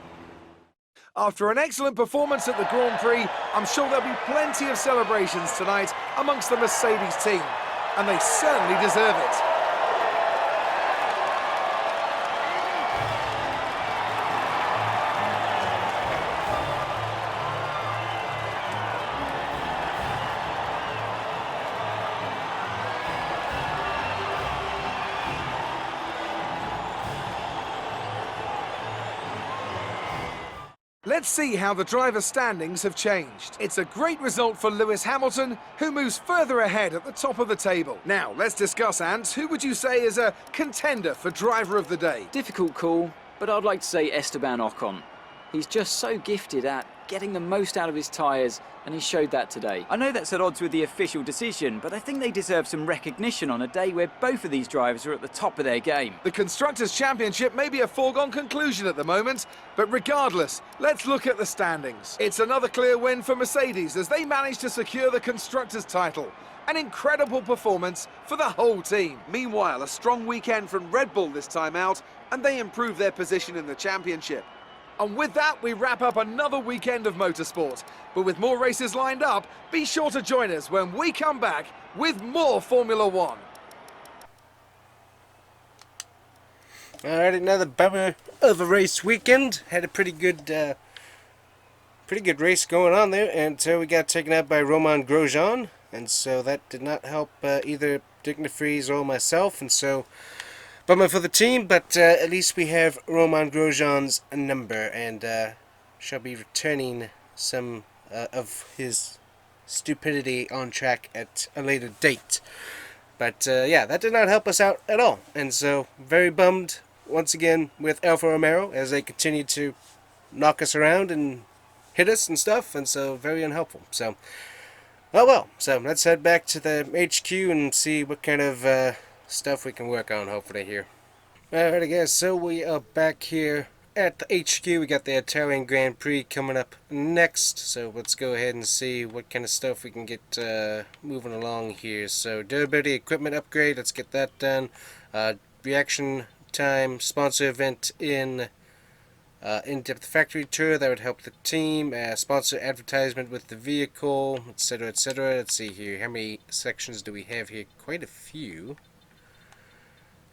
Speaker 2: After an excellent performance at the Grand Prix, I'm sure there'll be plenty of celebrations tonight amongst the Mercedes team, and they certainly deserve it. Let's see how the driver standings have changed. It's a great result for Lewis Hamilton, who moves further ahead at the top of the table. Now, let's discuss, Ant. Who would you say is a contender for driver of the day?
Speaker 3: Difficult call, but I'd like to say Esteban Ocon. He's just so gifted at getting the most out of his tyres, and he showed that today. I know that's at odds with the official decision, but I think they deserve some recognition on a day where both of these drivers are at the top of their game.
Speaker 2: The Constructors' Championship may be a foregone conclusion at the moment, but regardless, let's look at the standings. It's another clear win for Mercedes as they managed to secure the Constructors' title. An incredible performance for the whole team. Meanwhile, a strong weekend from Red Bull this time out, and they improve their position in the championship. And with that, we wrap up another weekend of motorsport. But with more races lined up, be sure to join us when we come back with more Formula One.
Speaker 1: Alright, another bummer of a race weekend. Had a pretty good race going on there, and so we got taken out by Romain Grosjean, and so that did not help either Dick DeFries or myself, and so bummer for the team, but at least we have Romain Grosjean's number, and shall be returning some of his stupidity on track at a later date. But yeah, that did not help us out at all, and so very bummed once again with Alfa Romeo as they continue to knock us around and hit us and stuff, and so very unhelpful. So, oh well, so let's head back to the HQ and see what kind of stuff we can work on hopefully here. Alright guys, so we are back here at the HQ. We got the Italian Grand Prix coming up next, so let's go ahead and see what kind of stuff we can get moving along here. So durability equipment upgrade, let's get that done. Reaction time sponsor event in in-depth factory tour, that would help the team. Sponsor advertisement with the vehicle, etc, etc. Let's see here, how many sections do we have here? Quite a few.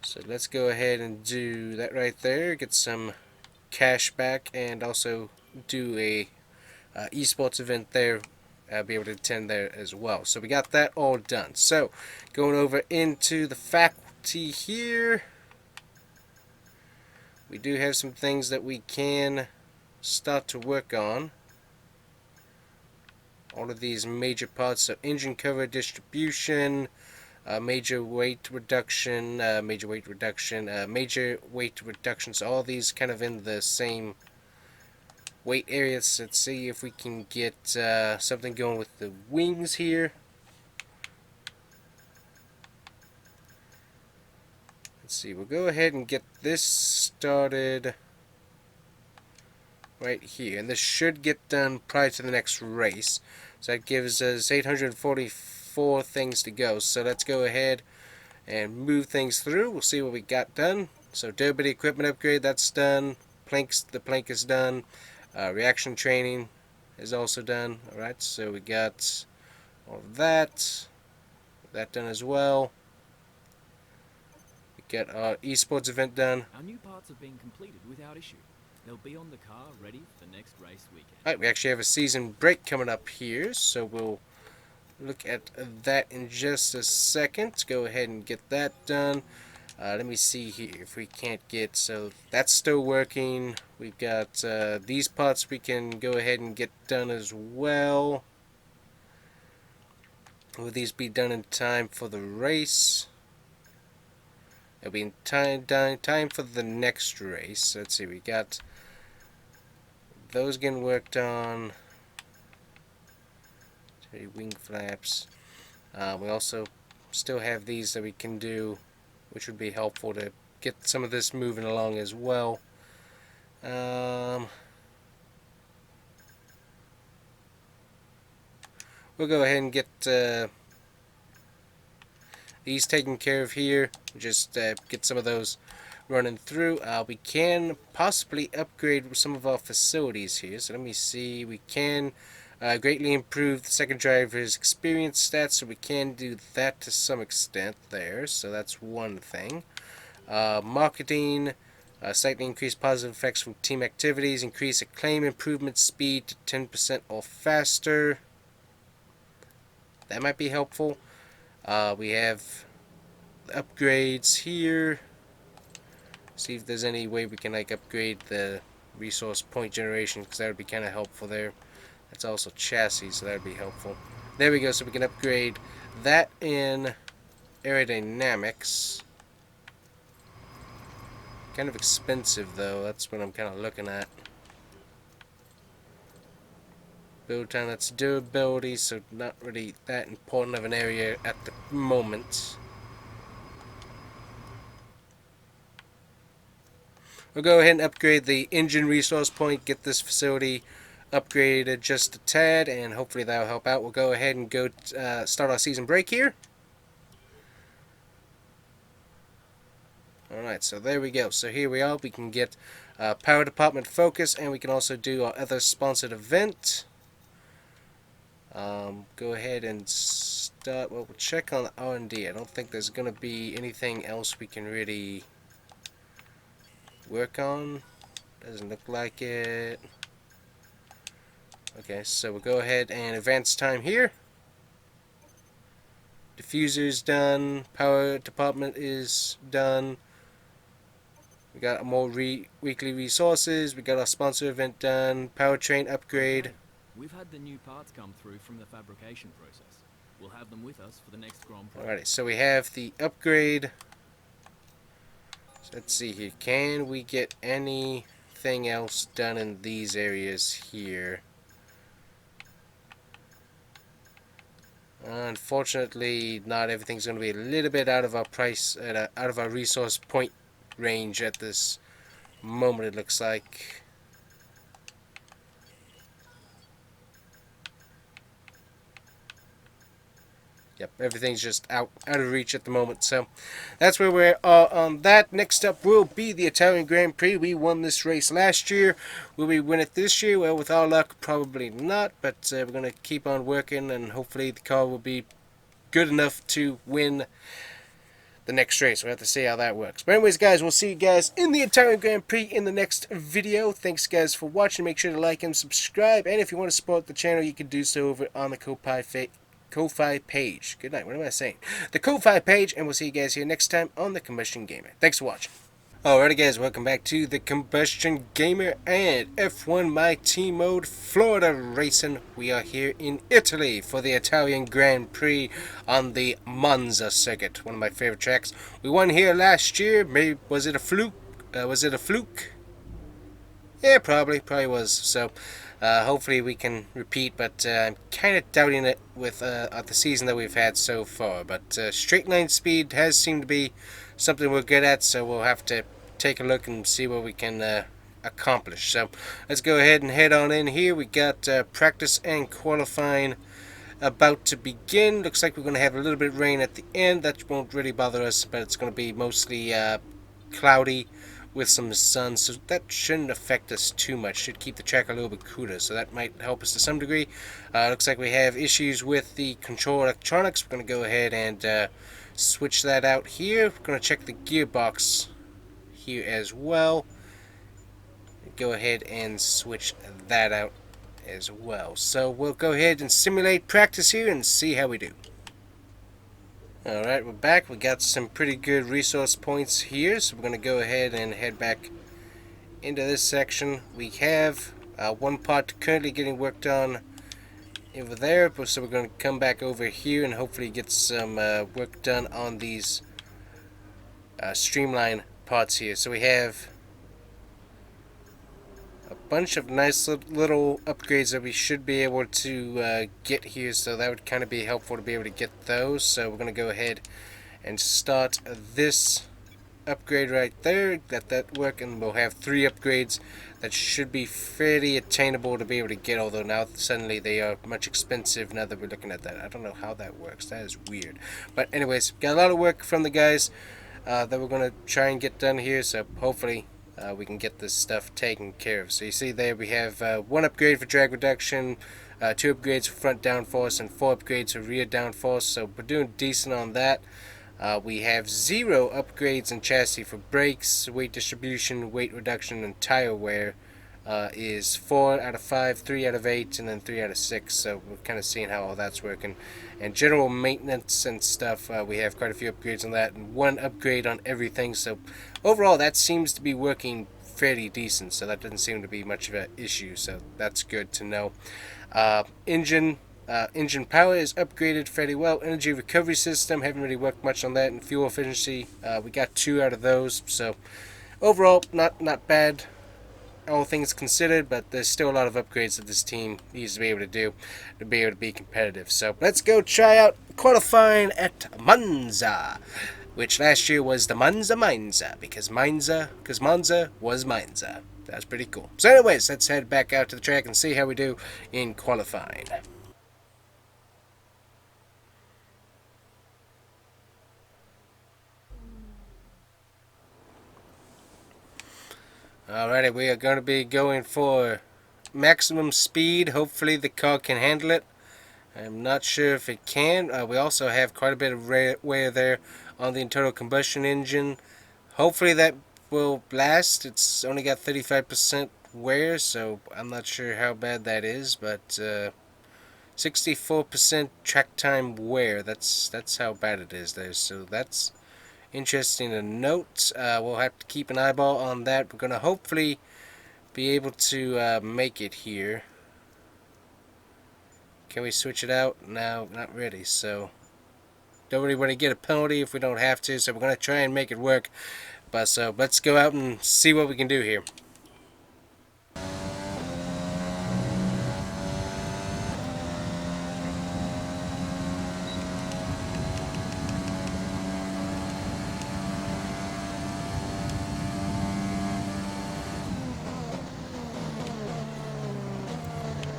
Speaker 1: So let's go ahead and do that right there, get some cash back, and also do a esports event there, be able to attend there as well. So we got that all done. So going over into the faculty here, we do have some things that we can start to work on. All of these major parts, so engine cover distribution, major weight reduction, major weight reduction, so all these kind of in the same weight areas. Let's see if we can get something going with the wings here. Let's see, we'll go ahead and get this started right here, and this should get done prior to the next race. So that gives us 844 things to go. So let's go ahead and move things through. We'll see what we got done. So durability equipment upgrade, that's done. The plank is done. Reaction training is also done. Alright, so we got all of that done as well. We got our esports event done.
Speaker 4: Our new parts have been completed without issue. They'll be on the car ready for the next race weekend.
Speaker 1: Alright, we actually have a season break coming up here, so we'll look at that in just a second. Go ahead and get that done. Let me see here if we can't get, so that's still working. We've got these parts we can go ahead and get done as well. Will these be done in time for the race? It'll be in time for the next race. Let's see, we got those getting worked on. Wing flaps. We also still have these that we can do, which would be helpful to get some of this moving along as well. We'll go ahead and get these taken care of here. Just get some of those running through. We can possibly upgrade some of our facilities here. So let me see. We can greatly improve the second driver's experience stats, so we can do that to some extent there. So that's one thing. Marketing, slightly increase positive effects from team activities, increase acclaim improvement speed to 10% or faster. That might be helpful. We have upgrades here. See if there's any way we can like upgrade the resource point generation, because that would be kind of helpful there. That's also chassis, so that would be helpful. There we go, so we can upgrade that in aerodynamics. Kind of expensive though, that's what I'm kind of looking at. Build time, that's durability, so not really that important of an area at the moment. We'll go ahead and upgrade the engine resource point, get this facility upgraded just a tad, and hopefully that'll help out. We'll go ahead and go start our season break here. Alright, so there we go. So here we are. We can get power department focus, and we can also do our other sponsored event. Go ahead and start. Well, we'll check on R&D. I don't think there's going to be anything else we can really work on. Doesn't look like it. Okay, so we'll go ahead and advance time here. Diffuser's done. Power department is done. We got more weekly resources. We got our sponsor event done. Powertrain upgrade.
Speaker 4: We've had the new parts come through from the fabrication process. We'll have them with us for the next Grand Prix.
Speaker 1: Alrighty, so we have the upgrade. So let's see here. Can we get anything else done in these areas here? Unfortunately, not everything's going to be a little bit out of our price, out of our resource point range at this moment, it looks like. Yep, everything's just out of reach at the moment, so that's where we're on that. Next up will be the Italian Grand Prix. We won this race last year. Will we win it this year? Well, with our luck, probably not, but we're going to keep on working, and hopefully the car will be good enough to win the next race. We'll have to see how that works. But anyways, guys, we'll see you guys in the Italian Grand Prix in the next video. Thanks, guys, for watching. Make sure to like and subscribe, and if you want to support the channel, you can do so over on the Ko-Fi page. Good night. What am I saying? The Ko-Fi page, and we'll see you guys here next time on the Combustion Gamer. Thanks for watching. Alrighty, guys, welcome back to the Combustion Gamer and F1 My Team Mode Florida Racing. We are here in Italy for the Italian Grand Prix on the Monza circuit, one of my favorite tracks. We won here last year. Maybe was it a fluke? Yeah, probably was. So hopefully we can repeat, but I'm kind of doubting it with the season that we've had so far. But straight line speed has seemed to be something we're good at, so we'll have to take a look and see what we can accomplish. So let's go ahead and head on in here. We got practice and qualifying about to begin. Looks like we're going to have a little bit of rain at the end. That won't really bother us, but it's going to be mostly cloudy with some sun, so that shouldn't affect us too much. Should keep the track a little bit cooler, so that might help us to some degree. Looks like we have issues with the control electronics. We're going to go ahead and switch that out here. We're going to check the gearbox here as well. Go ahead and switch that out as well. So we'll go ahead and simulate practice here and see how we do. Alright, we're back. We got some pretty good resource points here, so we're going to go ahead and head back into this section. We have one part currently getting worked on over there, so we're going to come back over here and hopefully get some work done on these streamline parts here. So we have a bunch of nice little upgrades that we should be able to get here, so that would kind of be helpful to be able to get those. So we're going to go ahead and start this upgrade right there, let that work, and we'll have 3 upgrades that should be fairly attainable to be able to get, although now suddenly they are much expensive now that we're looking at that. I don't know how that works. That is weird. But anyways, got a lot of work from the guys that we're going to try and get done here, so hopefully we can get this stuff taken care of. So you see there we have 1 upgrade for drag reduction, 2 upgrades for front downforce, and 4 upgrades for rear downforce, so we're doing decent on that. We have 0 upgrades in chassis for brakes, weight distribution, weight reduction, and tire wear is 4 out of 5, 3 out of 8, and then 3 out of 6, so we're kind of seeing how all that's working. And general maintenance and stuff, we have quite a few upgrades on that, and 1 upgrade on everything, so overall that seems to be working fairly decent, so that doesn't seem to be much of an issue, so that's good to know. Engine power is upgraded fairly well. Energy recovery system, haven't really worked much on that. And fuel efficiency, we got 2 out of those, so overall not bad, all things considered, but there's still a lot of upgrades that this team needs to be able to be competitive. So let's go try out qualifying at Monza, which last year was the Monza, because Monza was Monza. That's pretty cool. So anyways, let's head back out to the track and see how we do in qualifying. Alrighty, we are going to be going for maximum speed. Hopefully the car can handle it. I'm not sure if it can. We also have quite a bit of wear there on the internal combustion engine. Hopefully that will last. It's only got 35% wear, so I'm not sure how bad that is, but 64% track time wear. That's how bad it is there. So that's interesting to note. We'll have to keep an eyeball on that. We're going to hopefully be able to make it here. Can we switch it out? No, not really. So don't really want to get a penalty if we don't have to. So we're going to try and make it work. But so let's go out and see what we can do here.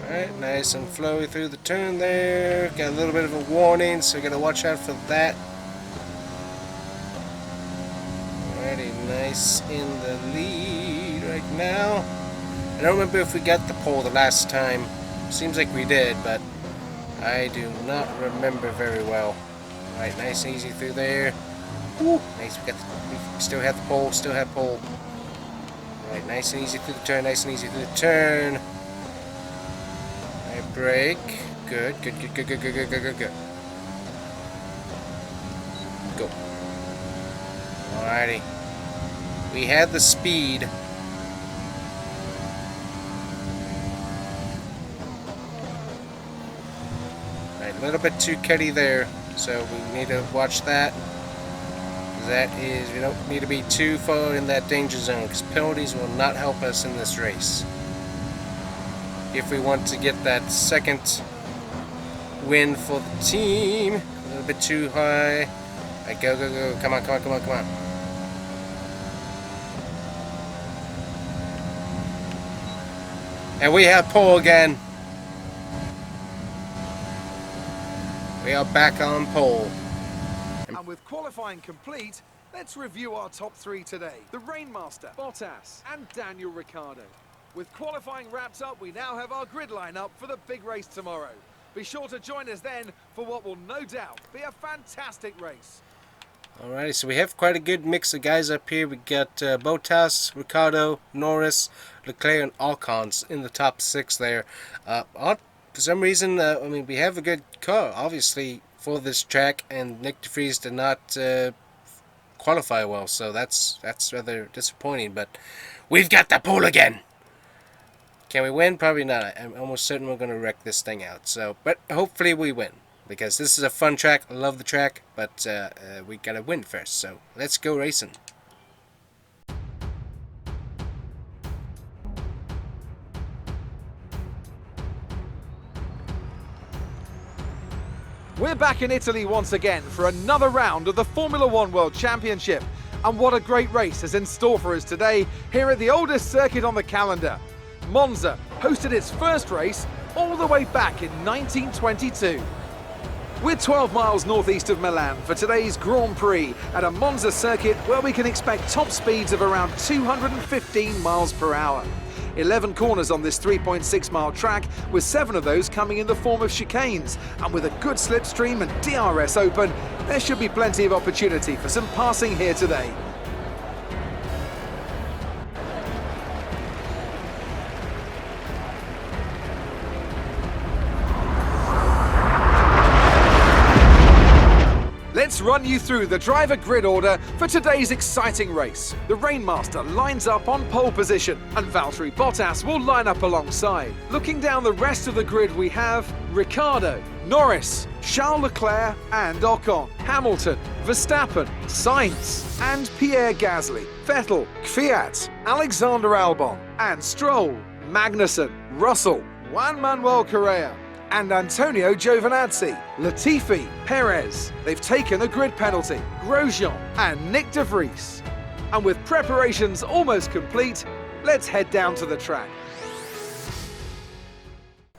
Speaker 1: Alright, nice and flowy through the turn there. Got a little bit of a warning, so we gotta watch out for that. Alrighty, nice in the lead right now. I don't remember if we got the pole the last time. Seems like we did, but I do not remember very well. Alright, nice and easy through there. Woo, nice, we still have the pole, Alright, nice and easy through the turn, Brake. Good. Go. Alrighty. We had the speed. Alright, a little bit too cutty there, so we need to watch that. That is, we don't need to be too far in that danger zone, because penalties will not help us in this race. If we want to get that second win for the team. A little bit too high. Alright, go. Come on. And we have pole again. We are back on pole.
Speaker 2: And with qualifying complete, let's review our top 3 today. The Rainmaster, Bottas, and Daniel Ricciardo. With qualifying wrapped up, we now have our grid lineup for the big race tomorrow. Be sure to join us then for what will no doubt be a fantastic race.
Speaker 1: Alright, so we have quite a good mix of guys up here. We got Bottas, Ricciardo, Norris, Leclerc, and Ocon in the top 6 there. For some reason, I mean, we have a good car, obviously, for this track, and Nick de Vries did not qualify well, so that's rather disappointing. But we've got the pole again. Can we win? Probably not. I'm almost certain we're going to wreck this thing out. So, but hopefully we win, because this is a fun track. I love the track, but we got to win first. So let's go racing.
Speaker 2: We're back in Italy once again for another round of the Formula One World Championship. And what a great race is in store for us today here at the oldest circuit on the calendar. Monza hosted its first race all the way back in 1922. We're 12 miles northeast of Milan for today's Grand Prix at a Monza circuit where we can expect top speeds of around 215 miles per hour. 11 corners on this 3.6 mile track, with 7 of those coming in the form of chicanes. And with a good slipstream and DRS open, there should be plenty of opportunity for some passing here today. Let's let's run you through the driver grid order for today's exciting race. The Rainmaster lines up on pole position, and Valtteri Bottas will line up alongside. Looking down the rest of the grid, we have Ricciardo, Norris, Charles Leclerc and Ocon, Hamilton, Verstappen, Sainz and Pierre Gasly, Vettel, Kvyat, Alexander Albon and Stroll, Magnussen, Russell, Juan Manuel Correa and Antonio Giovinazzi, Latifi, Perez. They've taken a grid penalty, Grosjean and Nick de Vries. And with preparations almost complete, let's head down to the track.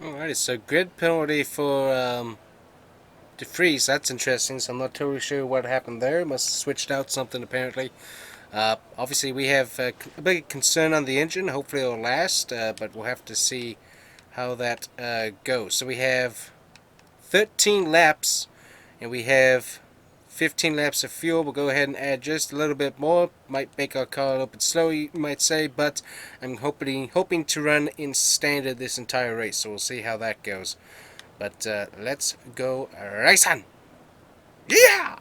Speaker 1: Alrighty, so grid penalty for de Vries. That's interesting, so I'm not totally sure what happened there. Must have switched out something apparently. Obviously we have a big concern on the engine. Hopefully it'll last, but we'll have to see how that goes. So we have 13 laps and we have 15 laps of fuel. We'll go ahead and add just a little bit more. Might make our car a little bit slow, you might say, but I'm hoping to run in standard this entire race, so we'll see how that goes. But let's go racing! Yeah!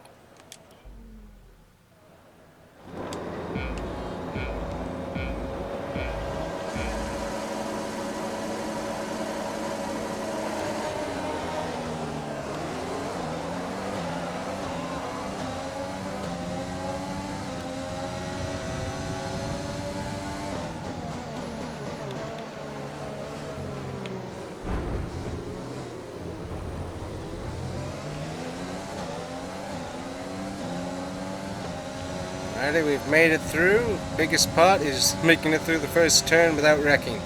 Speaker 1: Alrighty, we've made it through. Biggest part is making it through the first turn without wrecking.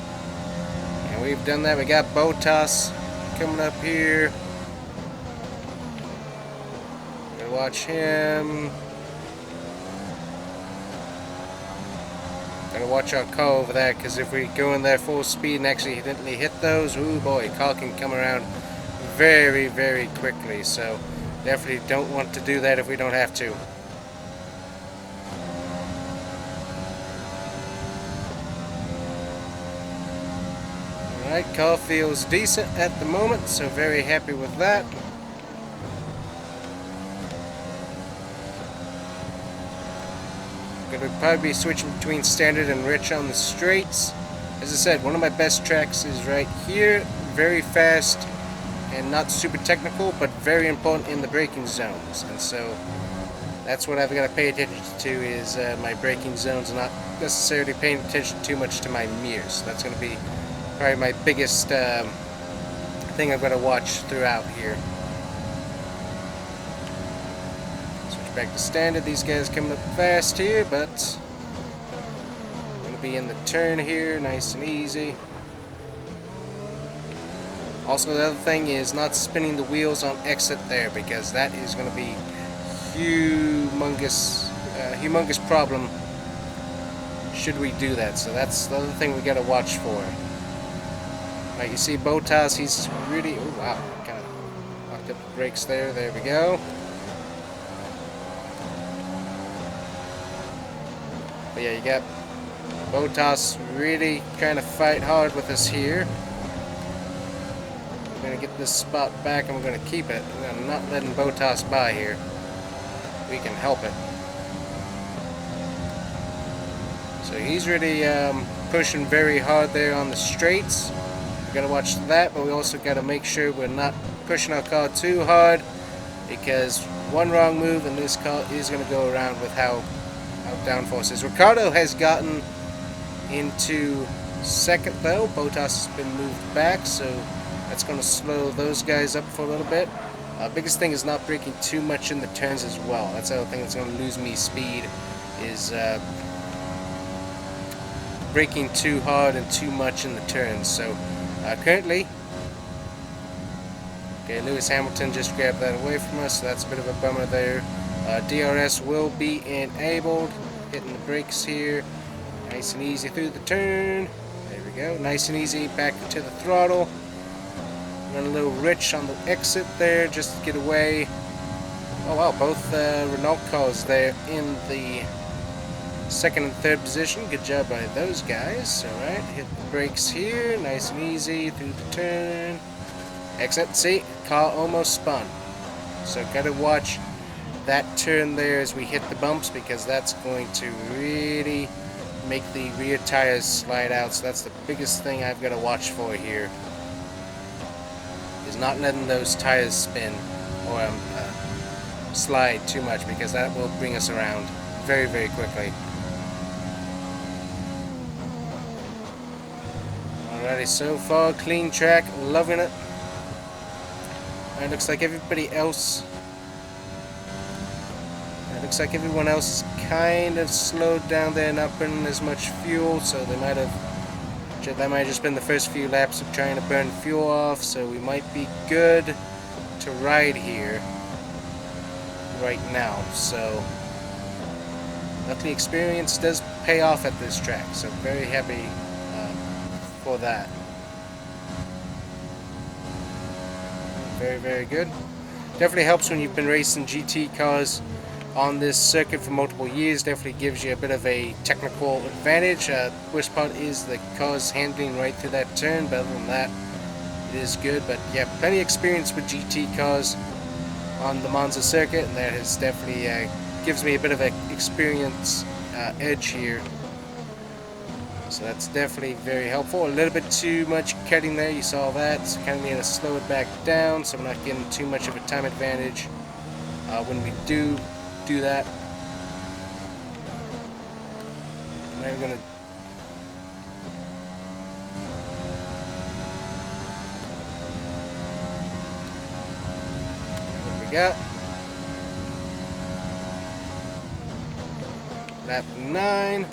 Speaker 1: And we've done that. We got Bottas coming up here. Gotta watch him. Gotta watch our car over there, because if we go in there full speed and accidentally hit those, ooh boy, car can come around very, very quickly. So definitely don't want to do that if we don't have to. Alright, car feels decent at the moment, so very happy with that. Gonna probably be switching between standard and rich on the straights. As I said, one of my best tracks is right here. Very fast and not super technical, but very important in the braking zones. And so that's what I've got to pay attention to, is my braking zones, not necessarily paying attention too much to my mirrors. That's going to be probably my biggest thing I've got to watch throughout here. Switch back to standard. These guys coming up fast here, but I'm going to be in the turn here, nice and easy. Also, the other thing is not spinning the wheels on exit there, because that is going to be humongous problem should we do that. So that's the other thing we got to watch for. Right, you see Bottas, he's really, oh wow, kind of locked up the brakes there. There we go. But yeah, you got Bottas really trying to fight hard with us here. We're going to get this spot back and we're going to keep it. I'm not letting Bottas by here. We can help it. So he's really pushing very hard there on the straights. Gotta watch that, but we also gotta make sure we're not pushing our car too hard, because one wrong move and this car is gonna go around with how downforce is. Ricciardo has gotten into second though. Bottas has been moved back, so that's gonna slow those guys up for a little bit. Biggest thing is not braking too much in the turns as well. That's the other thing that's gonna lose me speed, is braking too hard and too much in the turns. So currently, okay, Lewis Hamilton just grabbed that away from us, so that's a bit of a bummer there. DRS will be enabled. Hitting the brakes here, nice and easy through the turn. There we go, nice and easy back into the throttle. Run a little rich on the exit there, just to get away. Oh wow, both Renault cars there in the second and third position. Good job by those guys. Alright, hit the brakes here, nice and easy through the turn. Exit, see, car almost spun. So gotta watch that turn there as we hit the bumps, because that's going to really make the rear tires slide out. So that's the biggest thing I've got to watch for here, is not letting those tires spin or slide too much, because that will bring us around very, very quickly. Alrighty, so far clean track, loving it. It looks like everybody else, it looks like everyone else is kind of slowed down there, not burning as much fuel, so that might have just been the first few laps of trying to burn fuel off, so we might be good to ride here right now. So luckily experience does pay off at this track, so very happy for that. Very, very good. Definitely helps when you've been racing GT cars on this circuit for multiple years. Definitely gives you a bit of a technical advantage. Worst part is the car's handling right through that turn, but other than that, it is good. But yeah, plenty of experience with GT cars on the Monza circuit, and that has definitely gives me a bit of an experience edge here. So that's definitely very helpful. A little bit too much cutting there, you saw that. So kind of need to slow it back down so we're not getting too much of a time advantage when we do that. I'm even gonna what we got. Lap 9.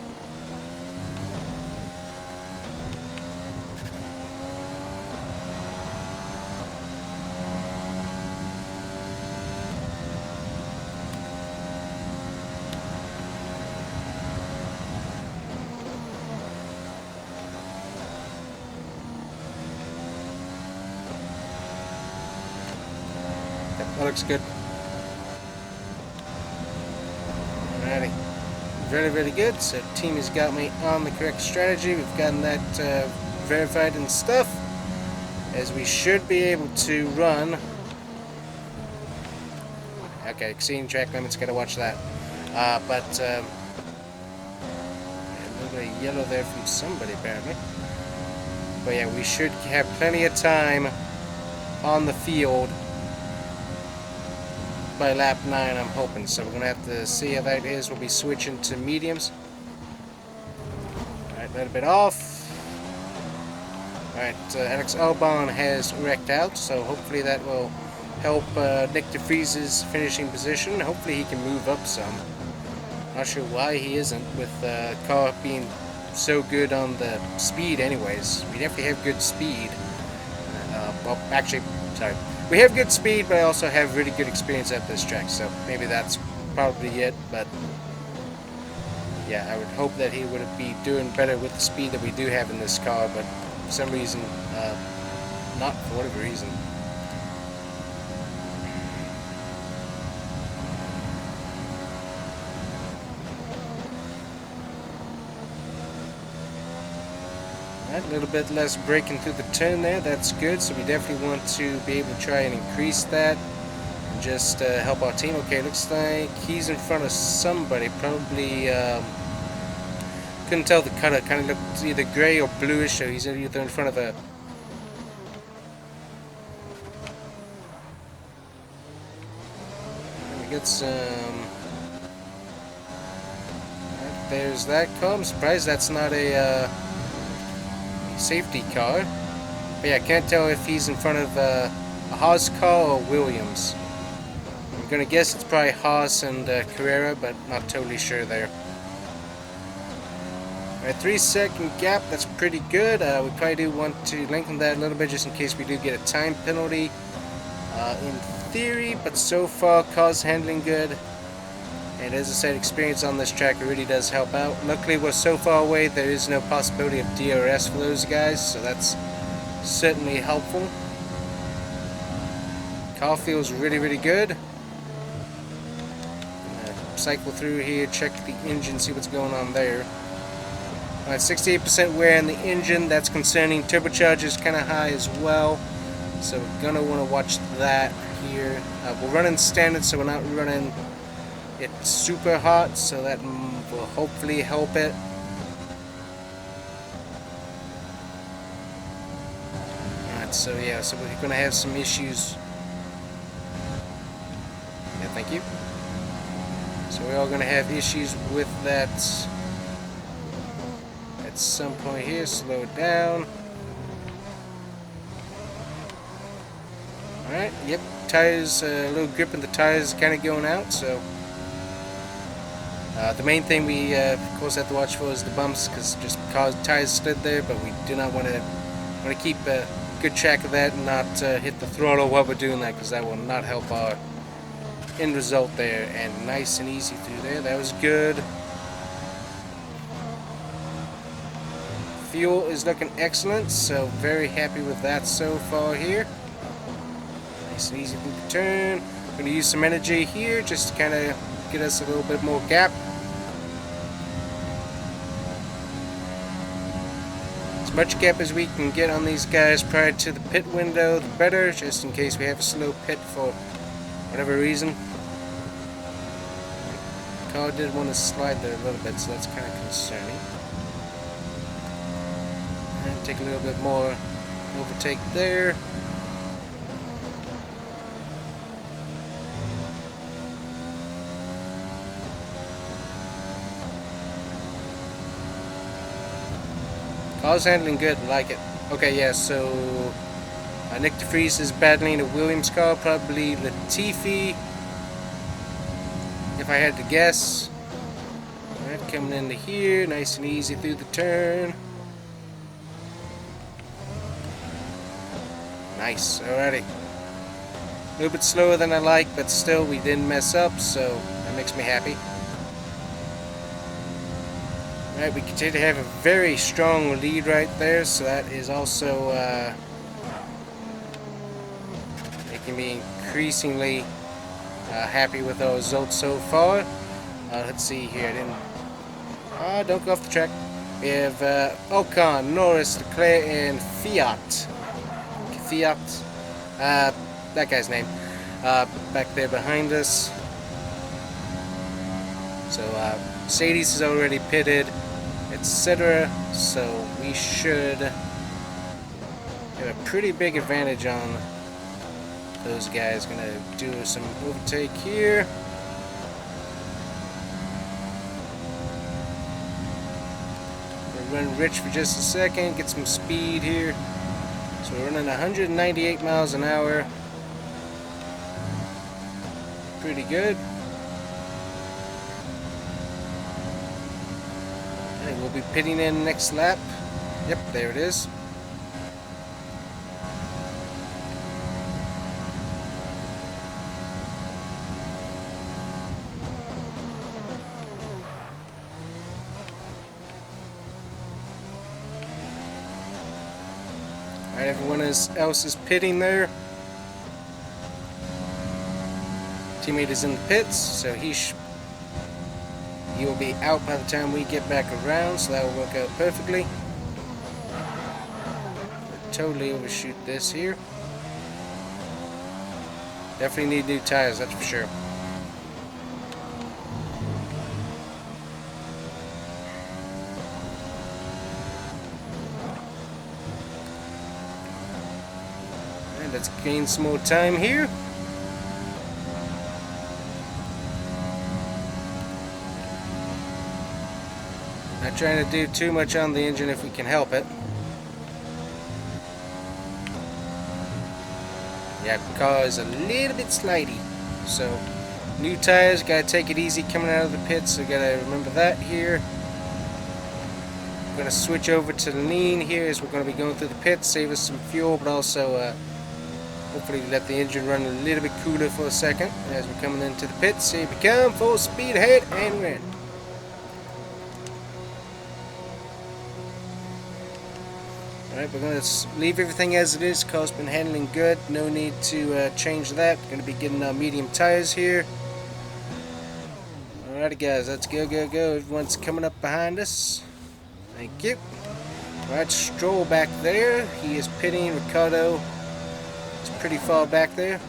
Speaker 1: That looks good. Alrighty. Very, very good. So team has got me on the correct strategy. We've gotten that verified and stuff, as we should be able to run. Okay, exceeding track limits, gotta watch that. But a little bit of yellow there from somebody apparently. But yeah, we should have plenty of time on the field by lap 9, I'm hoping. So we're gonna have to see how that is. We'll be switching to mediums. Alright, a little bit off. Alright, Alex Albon has wrecked out, so hopefully that will help Nick DeFries's finishing position. Hopefully he can move up some. Not sure why he isn't, with the car being so good on the speed anyways. We definitely have good speed. Well, actually, sorry. We have good speed, but I also have really good experience at this track, so maybe that's probably it. But yeah, I would hope that he would be doing better with the speed that we do have in this car, but for some reason, not for whatever reason. A little bit less braking through the turn there, that's good. So we definitely want to be able to try and increase that and just help our team. Okay, looks like he's in front of somebody, probably couldn't tell the color, kind of looked either gray or bluish, so he's either in front of a we get some. There's that car. I'm surprised that's not a safety car. But yeah, I can't tell if he's in front of a Haas car or Williams. I'm gonna guess it's probably Haas and Carrera, but not totally sure there. Alright, 3-second gap, that's pretty good. We probably do want to lengthen that a little bit just in case we do get a time penalty in theory, but so far car's handling good. And as I said, experience on this track really does help out. Luckily, we're so far away, there is no possibility of DRS for those guys, so that's certainly helpful. Car feels really, really good. Cycle through here, check the engine, see what's going on there. Alright, 68% wear in the engine, that's concerning. Turbocharger's kind of high as well, so we're going to want to watch that here. We're running standard, so we're not running it's super hot, so that will hopefully help it. Alright, so yeah, so we're gonna have some issues. Yeah, thank you. So we're all gonna have issues with that at some point here. Slow it down. Alright, yep, tires, a little grip in the tires kind of going out, so the main thing we of course have to watch for is the bumps, because just because tires slid there, but we do not want to keep good track of that and not hit the throttle while we're doing that, because that will not help our end result there. And nice and easy through there, that was good. Fuel is looking excellent, so very happy with that so far here. Nice and easy through the turn. I'm going to use some energy here just to kind of get us a little bit more gap. As much gap as we can get on these guys prior to the pit window, the better, just in case we have a slow pit for whatever reason. The car did want to slide there a little bit, so that's kind of concerning. And take a little bit more overtake there. Car's handling good, like it. Okay, yeah, so Nick DeFries is battling a Williams car, probably Latifi, if I had to guess. Alright, coming into here, nice and easy through the turn. Nice, alrighty. A little bit slower than I like, but still we didn't mess up, so that makes me happy. Alright, we continue to have a very strong lead right there, so that is also making me increasingly happy with our results so far. Let's see here, don't go off the track. We have Ocon, Norris, Leclerc, and Fiat, that guy's name, back there behind us. So Mercedes is already pitted, etc. So we should have a pretty big advantage on those guys. Gonna do some overtake here. We'll run rich for just a second, get some speed here. So we're running 198 miles an hour. Pretty good. And we'll be pitting in next lap. Yep, there it is. Alright, everyone else is pitting there. Teammate is in the pits, so he will be out by the time we get back around, so that will work out perfectly. Totally overshoot this here. Definitely need new tires, that's for sure. And let's gain some more time here. Not trying to do too much on the engine if we can help it. Yeah, the car is a little bit slidey. So, new tires, gotta take it easy coming out of the pits, so gotta remember that here. We're gonna switch over to lean here as we're gonna be going through the pits, save us some fuel, but also hopefully let the engine run a little bit cooler for a second as we're coming into the pits. Here we come, full speed ahead, and we're in. Alright, we're going to leave everything as it is. Car's been handling good. No need to change that. Going to be getting our medium tires here. Alrighty guys, let's go, go, go. Everyone's coming up behind us. Thank you. Alright, Stroll back there. He is pitting. Ricardo is pretty far back there.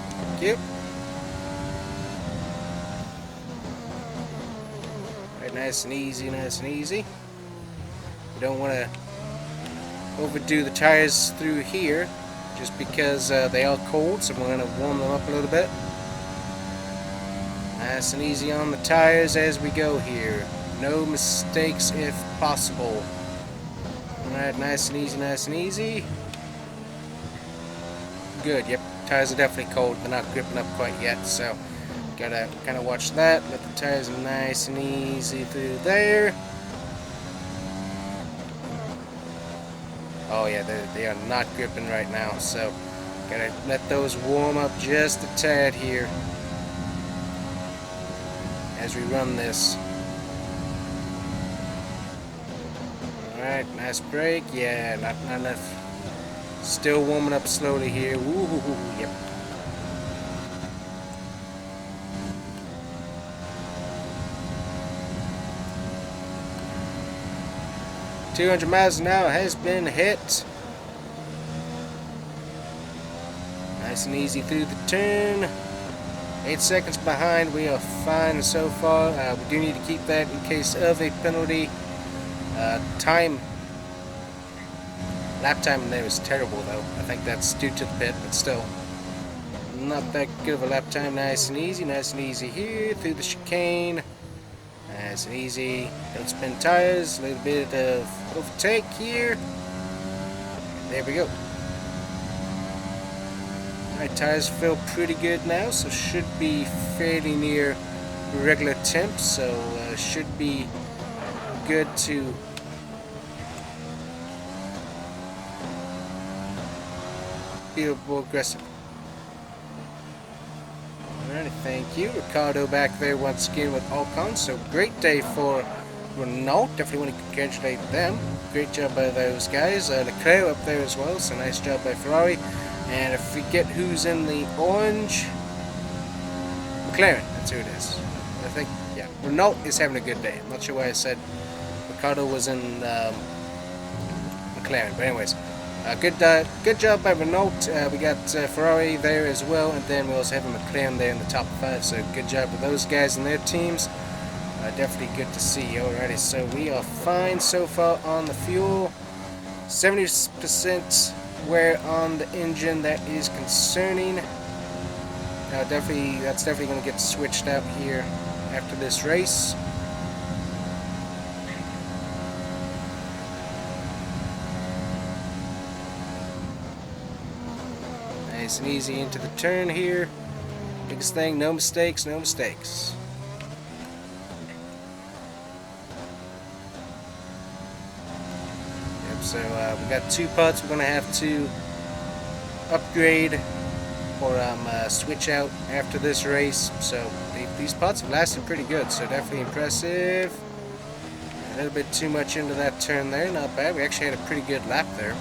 Speaker 1: Thank you. nice and easy, nice and easy. We don't want to overdo the tires through here, just because they are cold, so we're going to warm them up a little bit. Nice and easy on the tires as we go here. No mistakes if possible. Alright, nice and easy, nice and easy. Good, yep, tires are definitely cold. They're not gripping up quite yet, so gotta kind of watch that. Let the tires nice and easy through there. Oh yeah, they are not gripping right now, so gotta let those warm up just a tad here as we run this. Alright, nice brake. Yeah, not enough. Still warming up slowly here. Woo, yep. $200 miles an hour has been hit. Nice and easy through the turn. 8 seconds behind. We are fine so far. We do need to keep that in case of a penalty. Lap time in there is terrible though. I think that's due to the pit, but still not that good of a lap time. Nice and easy here through the chicane. Nice and easy. Don't spin tires. A little bit of overtake here. There we go. Alright, tires feel pretty good now, so should be fairly near regular temp, so should be good to be a little more aggressive. Alright, thank you. Ricardo back there once again with Ocon, so great day for Renault. Definitely want to congratulate them. Great job by those guys. Leclerc up there as well, so nice job by Ferrari. And if we get who's in the orange, McLaren, that's who it is. I think, yeah, Renault is having a good day. I'm not sure why I said Ricardo was in McLaren, but anyways, good job by Renault. We got Ferrari there as well, and then we also have a McLaren there in the top 5, so good job with those guys and their teams. Definitely good to see. Alrighty, so we are fine so far on the fuel. 70% wear on the engine. That is concerning. Now that's definitely going to get switched out here after this race. Nice and easy into the turn here. Biggest thing, no mistakes, no mistakes. So we got 2 pots we're going to have to upgrade or switch out after this race. So these pots have lasted pretty good, so definitely impressive. A little bit too much into that turn there, not bad. We actually had a pretty good lap there.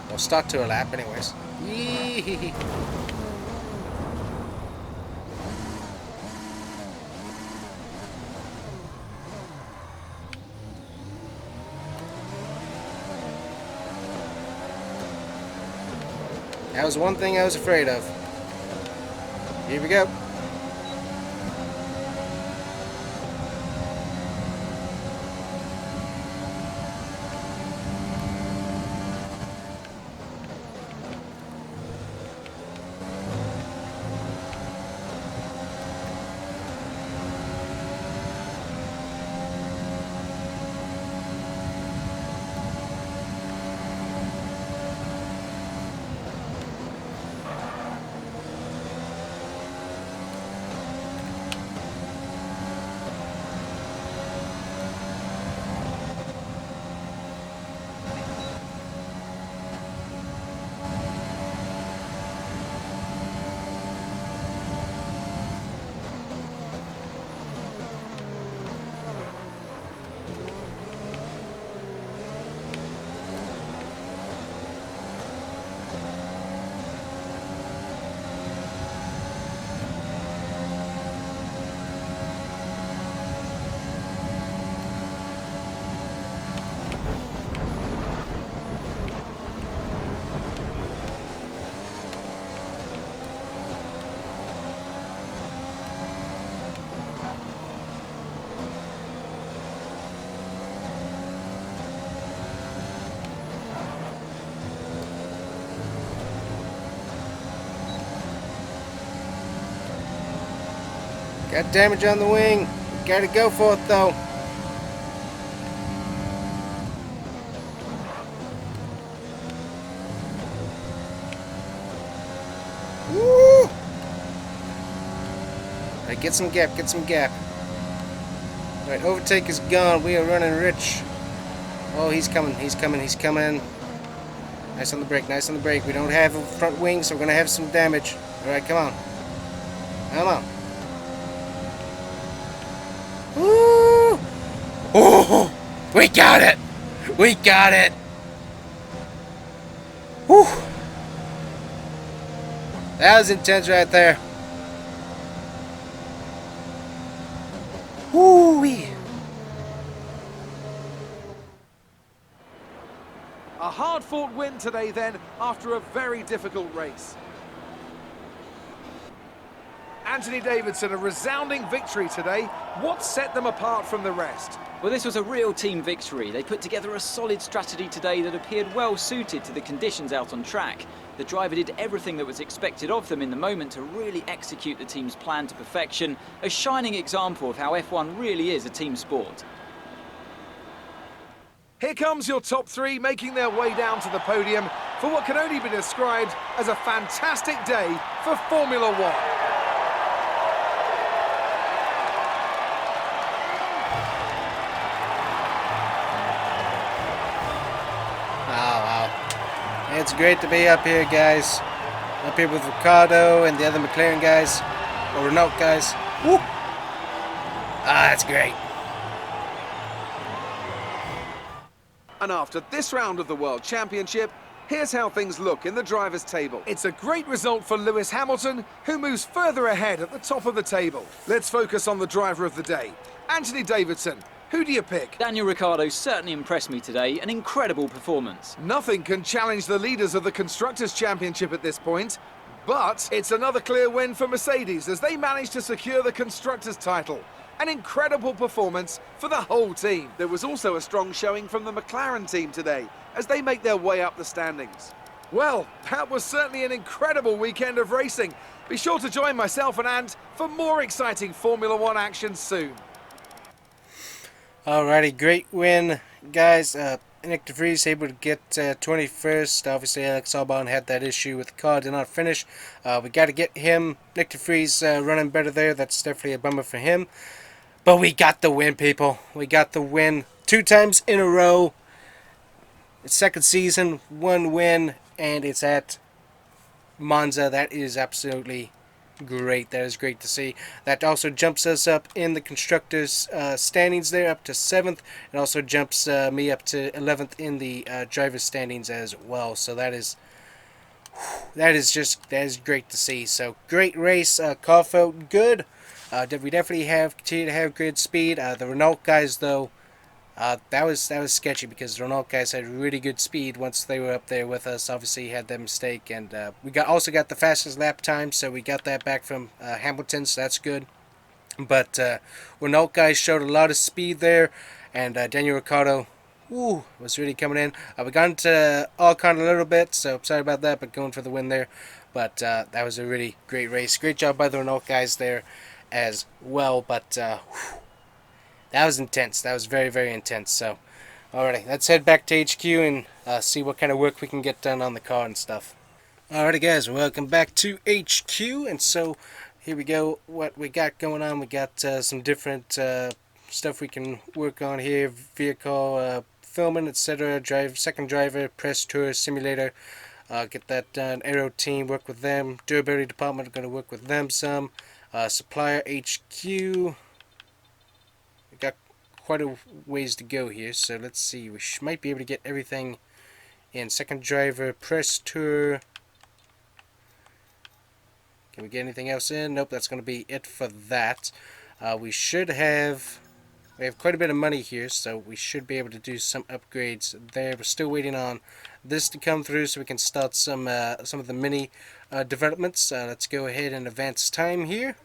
Speaker 1: Well, start to a lap anyways. Yee-hee-hee. That was one thing I was afraid of. Here we go. Got damage on the wing. Gotta go for it though. Woo! Alright, get some gap, get some gap. Alright, overtake is gone. We are running rich. Oh, he's coming, he's coming, he's coming. Nice on the brake, nice on the brake. We don't have a front wing, so we're gonna have some damage. Alright, come on. Come on. Woo! Oh! We got it! We got it! Woo! That was intense right there. Woo-wee!
Speaker 2: A hard-fought win today then, after a very difficult race. Anthony Davidson, a resounding victory today. What set them apart from the rest?
Speaker 3: Well, this was a real team victory. They put together a solid strategy today that appeared well suited to the conditions out on track. The driver did everything that was expected of them in the moment to really execute the team's plan to perfection, a shining example of how F1 really is a team sport.
Speaker 2: Here comes your top three making their way down to the podium for what can only be described as a fantastic day for Formula One.
Speaker 1: It's great to be up here, guys. Up here with Ricardo and the other McLaren guys, or Renault guys. Woo! Ah, that's great.
Speaker 2: And after this round of the World Championship, here's how things look in the drivers' table. It's a great result for Lewis Hamilton, who moves further ahead at the top of the table. Let's focus on the driver of the day, Anthony Davidson. Who do you pick?
Speaker 3: Daniel Ricciardo certainly impressed me today, an incredible performance.
Speaker 2: Nothing can challenge the leaders of the Constructors' Championship at this point, but it's another clear win for Mercedes as they managed to secure the Constructors' title. An incredible performance for the whole team. There was also a strong showing from the McLaren team today as they make their way up the standings. Well, that was certainly an incredible weekend of racing. Be sure to join myself and Ant for more exciting Formula One action soon.
Speaker 1: Alrighty, great win, guys. Nick de Vries able to get 21st. Obviously, Alex Albon had that issue with the car, did not finish. We got to get him, Nick de Vries, running better there. That's definitely a bummer for him. But we got the win, people. We got the win 2 times in a row. It's second season, 1 win, and it's at Monza. That is absolutely great. That is great to see. That also jumps us up in the constructors standings there up to 7th, and also jumps me up to 11th in the drivers standings as well. So that is great to see. So great race. Car felt good. We definitely continue to have good speed. The Renault guys though, that was sketchy because the Renault guys had really good speed once they were up there with us. Obviously had that mistake, and we also got the fastest lap time, so we got that back from Hamilton, so that's good. But Renault guys showed a lot of speed there, and Daniel Ricciardo was really coming in. We got into Ocon a little bit, so sorry about that, but going for the win there. But that was a really great race. Great job by the Renault guys there as well, but that was intense. That was very, very intense. So, alrighty, let's head back to HQ and see what kind of work we can get done on the car and stuff. Alrighty, guys, welcome back to HQ. And so, here we go. What we got going on? We got some different stuff we can work on here. Vehicle filming, etc. Second driver, press tour, simulator. Get that done. Aero team, work with them. Durability department, going to work with them some. Supplier HQ. We got quite a ways to go here, so let's see. We might be able to get everything in. Second driver, press tour. Can we get anything else in? Nope, that's going to be it for that. We have quite a bit of money here, so we should be able to do some upgrades there. We're still waiting on this to come through so we can start some of the mini developments. Let's go ahead and advance time here.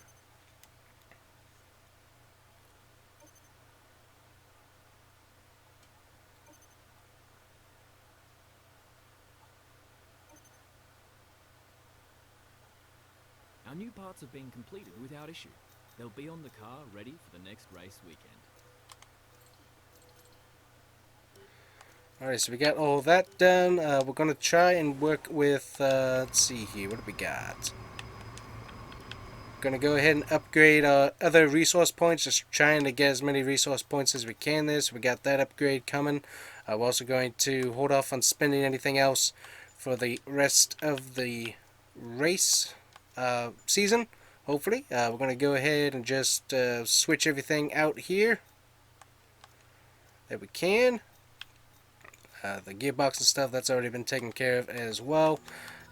Speaker 4: Our new parts have been completed without issue. They'll be on the car ready for the next race weekend.
Speaker 1: Alright, so we got all that done. We're going to try and work with, let's see here, what do we got? Going to go ahead and upgrade other resource points, just trying to get as many resource points as we can there. So we got that upgrade coming. We're also going to hold off on spending anything else for the rest of the race season, hopefully. We're going to go ahead and just switch everything out here that we can. The gearbox and stuff, that's already been taken care of as well.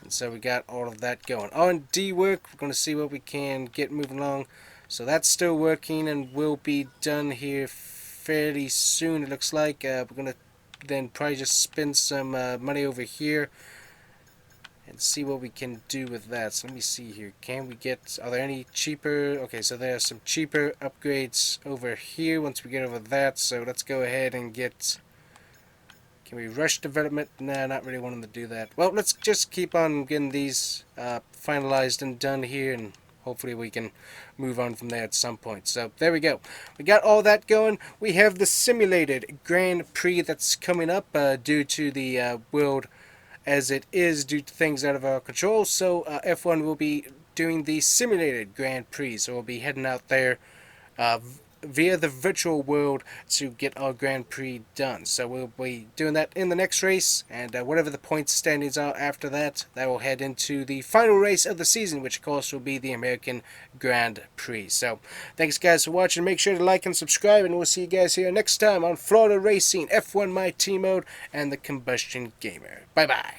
Speaker 1: And so we got all of that going. R&D work, we're going to see what we can get moving along. So that's still working and will be done here fairly soon, it looks like. We're going to then probably just spend some money over here and see what we can do with that. So let me see here. Can we get, are there any cheaper? Okay, so there are some cheaper upgrades over here once we get over that. So let's go ahead and get... Can we rush development? Nah, not really wanting to do that. Well, let's just keep on getting these finalized and done here, and hopefully we can move on from there at some point. So there we go. We got all that going. We have the simulated Grand Prix that's coming up due to the world as it is, due to things out of our control. So F1 will be doing the simulated Grand Prix. So we'll be heading out there via the virtual world to get our Grand Prix done. So we'll be doing that in the next race, and whatever the points standings are after that, that will head into the final race of the season, which of course will be the American Grand Prix. So thanks guys for watching. Make sure to like and subscribe, and we'll see you guys here next time on Florida Racing, F1 My Team Mode, and the Combustion Gamer. Bye bye.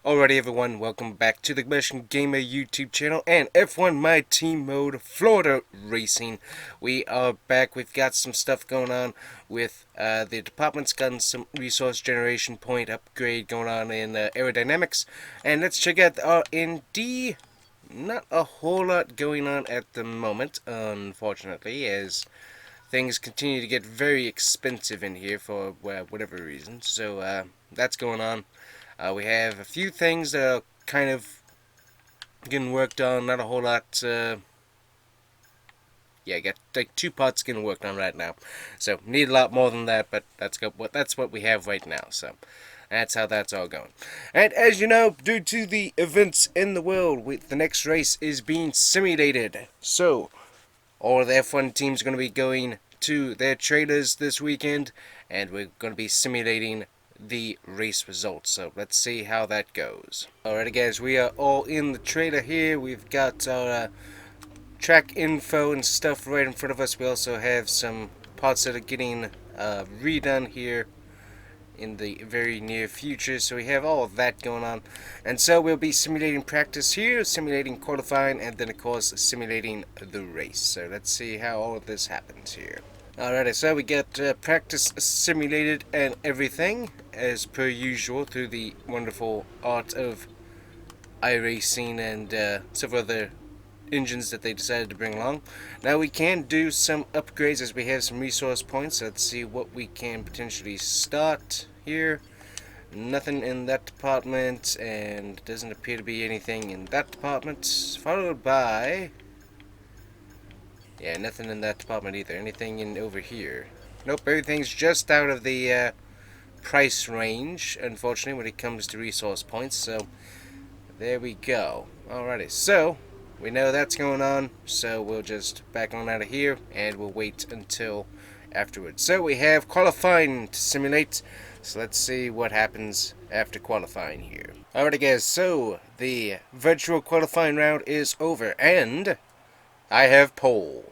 Speaker 1: Alrighty everyone, welcome back to the Combustion Gamer YouTube channel and F1 My Team Mode Florida Racing. We are back. We've got some stuff going on with the department's gotten some resource generation point upgrade going on in aerodynamics. And let's check out the R&D. Not a whole lot going on at the moment, unfortunately, as things continue to get very expensive in here for whatever reason. So that's going on. We have a few things that are kind of getting worked on, not a whole lot. Yeah, I got like 2 parts getting worked on right now. So need a lot more than that, but that's what we have right now. So that's how that's all going. And as you know, due to the events in the world, the next race is being simulated. So all of the F1 teams are going to be going to their trailers this weekend, and we're going to be simulating the race results. So let's see how that goes. Alrighty guys, we are all in the trailer here. We've got our track info and stuff right in front of us. We also have some parts that are getting redone here in the very near future. So we have all of that going on. And so we'll be simulating practice here, simulating qualifying, and then of course simulating the race. So let's see how all of this happens here. Alrighty, so we get practice simulated and everything as per usual through the wonderful art of iRacing and several other engines that they decided to bring along. Now we can do some upgrades as we have some resource points. Let's see what we can potentially start here. Nothing in that department, and doesn't appear to be anything in that department, followed by... yeah, nothing in that department either. Anything in over here? Nope, everything's just out of the price range, unfortunately, when it comes to resource points. So, there we go. Alrighty, so, we know that's going on, so we'll just back on out of here, and we'll wait until afterwards. So, we have qualifying to simulate, so let's see what happens after qualifying here. Alrighty guys, so, the virtual qualifying round is over, and I have pole.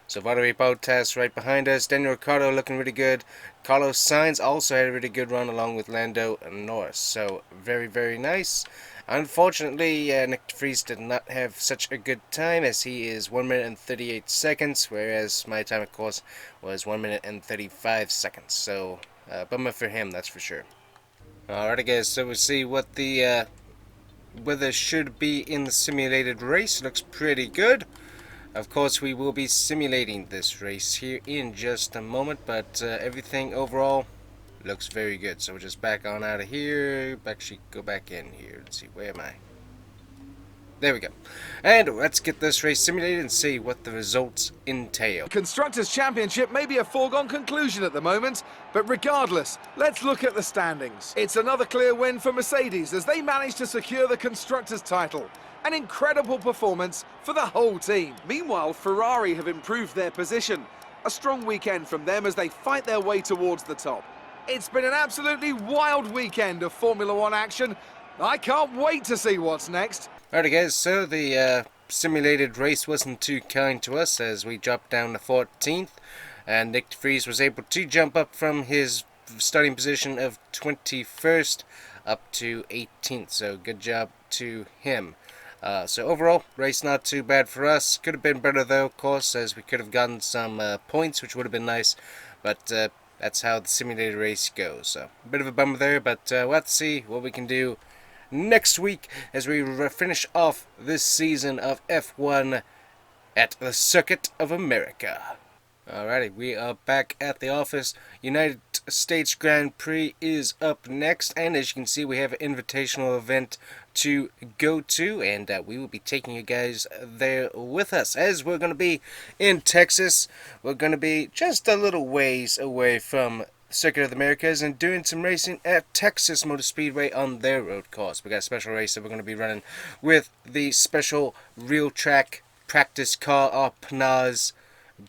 Speaker 1: So Valtteri Bottas right behind us. Daniel Ricciardo looking really good. Carlos Sainz also had a really good run along with Lando Norris. So very, very nice. Unfortunately, Nick de Vries did not have such a good time, as he is 1 minute and 38 seconds, whereas my time, of course, was 1 minute and 35 seconds. So bummer for him, that's for sure. Alrighty guys, so we'll see what the weather should be in the simulated race. Looks pretty good. Of course, we will be simulating this race here in just a moment, but everything overall looks very good. So we'll just back on out of here. Actually, go back in here. Let's see, where am I? There we go. And let's get this race simulated and see what the results entail.
Speaker 2: Constructors' Championship may be a foregone conclusion at the moment, but regardless, let's look at the standings. It's another clear win for Mercedes as they managed to secure the Constructors' title. An incredible performance for the whole team. Meanwhile, Ferrari have improved their position. A strong weekend from them as they fight their way towards the top. It's been an absolutely wild weekend of Formula One action. I can't wait to see what's next.
Speaker 1: Alright guys, so the simulated race wasn't too kind to us as we dropped down to 14th, and Nick de Vries was able to jump up from his starting position of 21st up to 18th, so good job to him. So overall, race not too bad for us. Could have been better though, of course, as we could have gotten some points, which would have been nice, but that's how the simulated race goes. So a bit of a bummer there, but we'll have to see what we can do next week as we finish off this season of F1 at the Circuit of America. Alrighty, we are back at the office. United States Grand Prix is up next, and as you can see, we have an invitational event to go to, and we will be taking you guys there with us. As we're going to be in Texas, we're going to be just a little ways away from Circuit of the Americas and doing some racing at Texas Motor Speedway on their road course. We got a special race that we're going to be running with the special real track practice car Arpnaz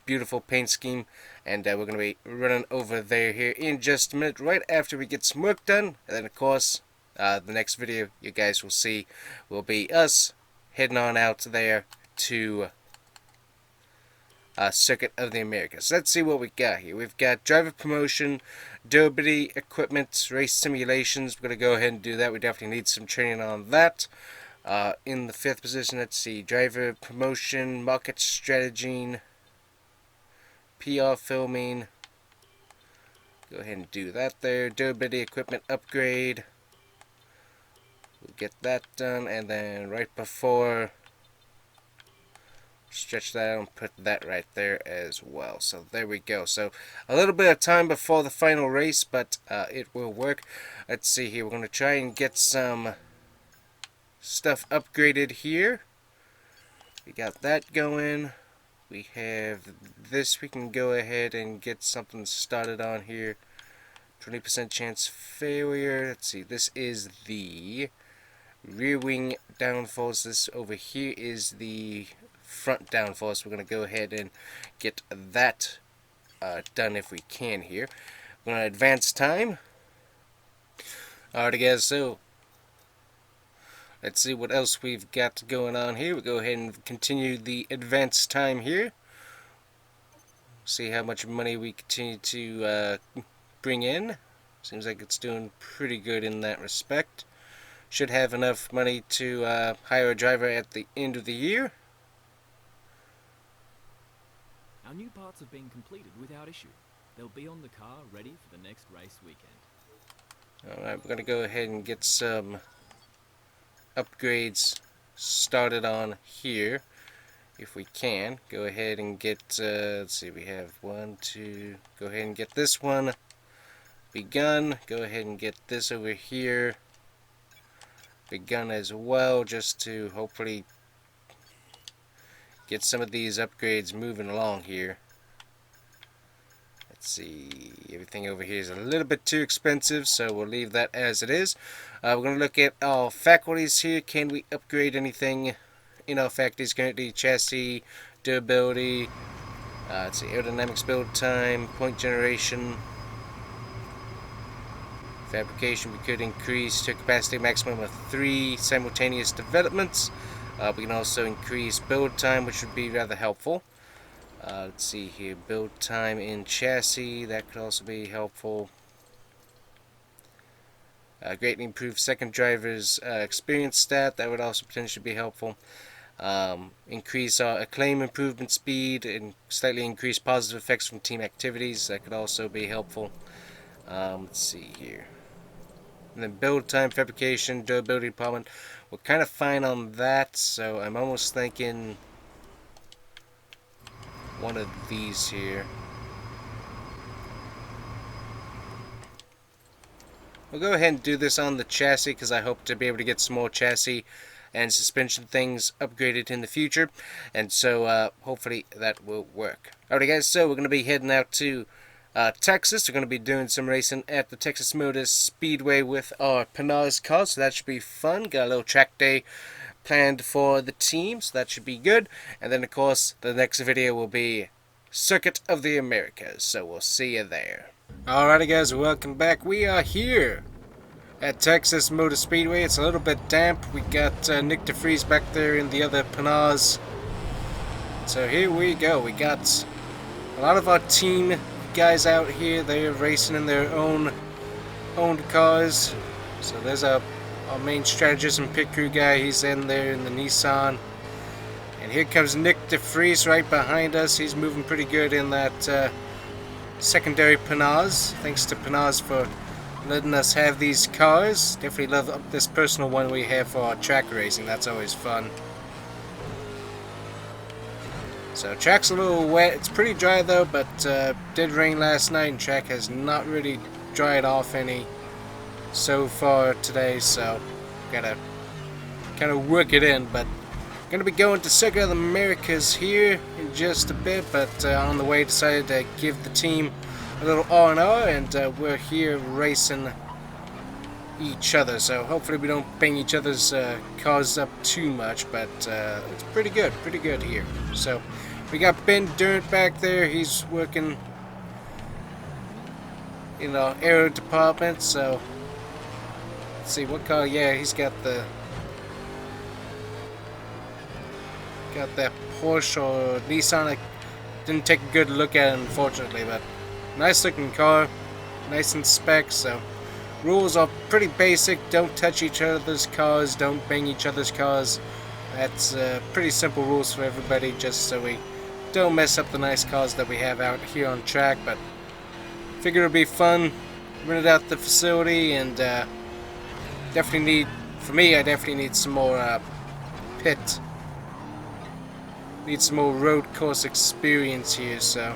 Speaker 1: beautiful paint scheme, and we're going to be running over there here in just a minute right after we get some work done. And then of course the next video you guys will see will be us heading on out there to Circuit of the Americas. Let's see what we got here. We've got driver promotion, durability equipment, race simulations. We're going to go ahead and do that. We definitely need some training on that. In the 5th position, let's see, driver promotion, market strategy, PR filming. Go ahead and do that there. Durability equipment upgrade. We'll get that done, and then right before, stretch that out and put that right there as well. So there we go. So a little bit of time before the final race, but it will work. Let's see here. We're going to try and get some stuff upgraded here. We got that going. We have this. We can go ahead and get something started on here. 20% chance failure. Let's see. This is the rear wing downforce. This over here is the front downforce. We're going to go ahead and get that done if we can here. We're going to advance time. Alright guys, so let's see what else we've got going on here. We'll go ahead and continue the advance time here. See how much money we continue to bring in. Seems like it's doing pretty good in that respect. Should have enough money to hire a driver at the end of the year.
Speaker 4: Our new parts have been completed without issue. They'll be on the car ready for the next race weekend.
Speaker 1: Alright, we're going to go ahead and get some upgrades started on here. If we can, go ahead and get, let's see, we have 1, 2, go ahead and get this one begun. Go ahead and get this over here begun as well, just to hopefully get some of these upgrades moving along here. Let's see, everything over here is a little bit too expensive, so we'll leave that as it is. We're going to look at our faculties here. Can we upgrade anything in our faculties currently? Chassis, durability, let's see, aerodynamics, build time, point generation, fabrication. We could increase to a capacity maximum of 3 simultaneous developments. We can also increase build time, which would be rather helpful. Let's see here, build time in chassis, that could also be helpful. Greatly improve second driver's experience stat, that would also potentially be helpful. Increase our acclaim improvement speed and slightly increase positive effects from team activities, that could also be helpful. Let's see here. And then build time, fabrication, durability department, we're kind of fine on that, so I'm almost thinking one of these here. We'll go ahead and do this on the chassis because I hope to be able to get some more chassis and suspension things upgraded in the future, and so hopefully that will work. Alright guys, so we're going to be heading out to Texas. We're going to be doing some racing at the Texas Motor Speedway with our Panars cars, so that should be fun. Got a little track day planned for the team, so that should be good. And then of course the next video will be Circuit of the Americas, so we'll see you there. Alrighty guys, welcome back. We are here at Texas Motor Speedway. It's a little bit damp. We got Nick DeFries back there in the other Panars. So here we go. We got a lot of our team guys out here. They're racing in their owned cars. So there's our main strategist and pit crew guy. He's in there in the Nissan. And here comes Nick DeFries right behind us. He's moving pretty good in that secondary Panars. Thanks to Panars for letting us have these cars. Definitely love this personal one we have for our track racing. That's always fun. So track's a little wet. It's pretty dry though, but did rain last night and track has not really dried off any so far today, so gotta kind of work it in. But gonna be going to Circuit of the Americas here in just a bit, but on the way decided to give the team a little R&R, and we're here racing each other, so hopefully we don't bang each other's cars up too much, but it's pretty good here. So we got Ben Durant back there. He's working in our aero department, so let's see what car. Yeah, he's got that Porsche or Nissan. I didn't take a good look at it unfortunately, but nice looking car, nice in spec. So rules are pretty basic. Don't touch each other's cars, don't bang each other's cars. That's pretty simple rules for everybody, just so we don't mess up the nice cars that we have out here on track. But figured it'd be fun. Rented out the facility, and definitely need, for me, I definitely need some more need some more road course experience here. So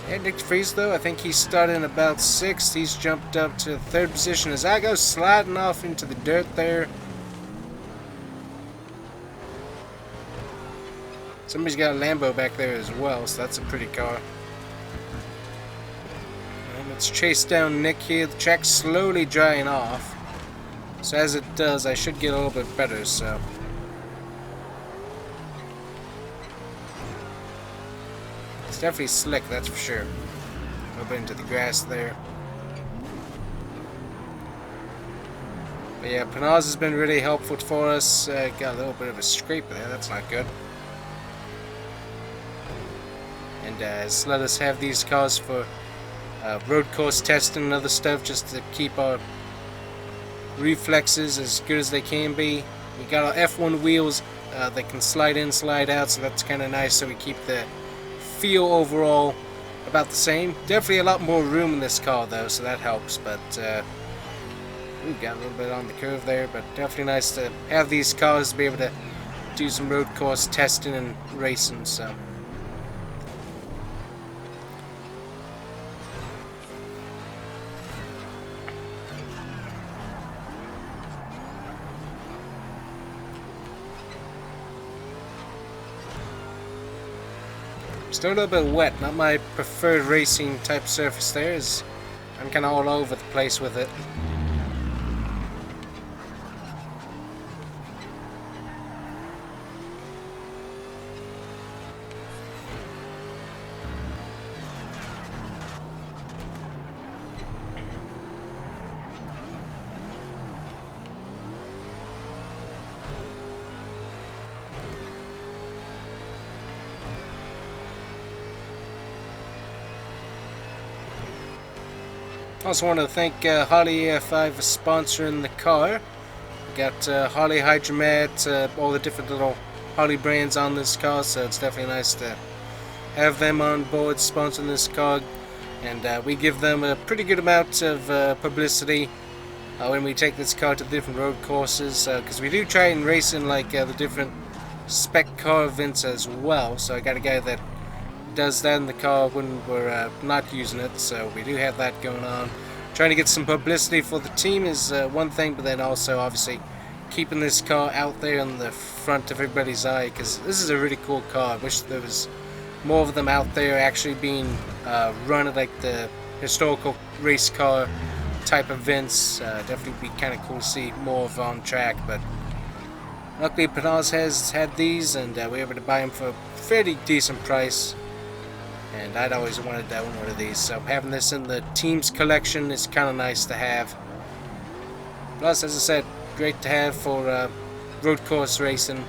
Speaker 1: yeah, Nick DeFries though, I think he started in about 6th. He's jumped up to 3rd position as I go sliding off into the dirt there. Somebody's got a Lambo back there as well, so that's a pretty car. And let's chase down Nick here. The track's slowly drying off, so as it does, I should get a little bit better. So it's definitely slick, that's for sure. Up into the grass there. But yeah, Panars has been really helpful for us. Got a little bit of a scrape there, that's not good. And has let us have these cars for road course testing and other stuff, just to keep our reflexes as good as they can be. We got our F1 wheels that can slide in, slide out, so that's kind of nice, so we keep the feel overall about the same. Definitely a lot more room in this car though, so that helps. But we got a little bit on the curve there, but definitely nice to have these cars to be able to do some road course testing and racing. So still a little bit wet, not my preferred racing type surface there, as I'm kind of all over the place with it. Also want to thank Harley AF5 for sponsoring the car. We got Harley Hydromat, all the different little Harley brands on this car, so it's definitely nice to have them on board sponsoring this car. And we give them a pretty good amount of publicity when we take this car to different road courses, because we do try and race in like the different spec car events as well. So I got a guy that does that in the car when we're not using it, so we do have that going on. Trying to get some publicity for the team is one thing, but then also obviously keeping this car out there in the front of everybody's eye, because this is a really cool car. I wish there was more of them out there actually being run at like the historical race car type events. Definitely be kind of cool to see more of on track, but luckily Panaz has had these, and we were able to buy them for a fairly decent price, and I'd always wanted that one of these, so having this in the team's collection is kind of nice to have. Plus, as I said, great to have for road course racing,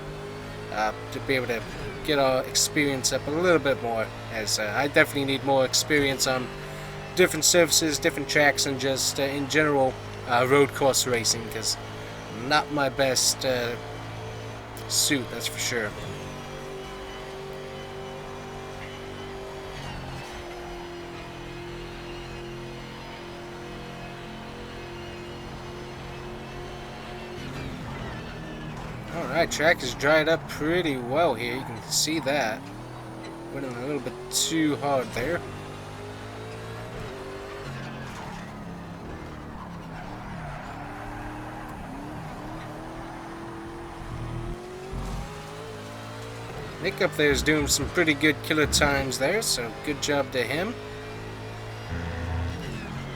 Speaker 1: to be able to get our experience up a little bit more, as I definitely need more experience on different surfaces, different tracks, and just in general road course racing, because not my best suit, that's for sure. Alright, track is dried up pretty well here, you can see that. Went in a little bit too hard there. Nick up there is doing some pretty good killer times there, so good job to him.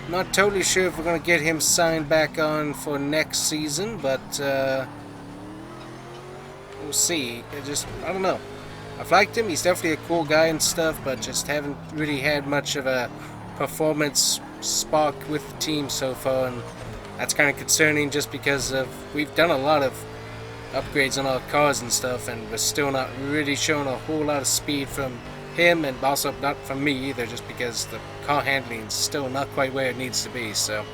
Speaker 1: Not totally sure if we're going to get him signed back on for next season, but we'll see. I don't know. I've liked him, he's definitely a cool guy and stuff, but just haven't really had much of a performance spark with the team so far, and that's kind of concerning just because we've done a lot of upgrades on our cars and stuff, and we're still not really showing a whole lot of speed from him, and also not from me either, just because the car handling is still not quite where it needs to be. So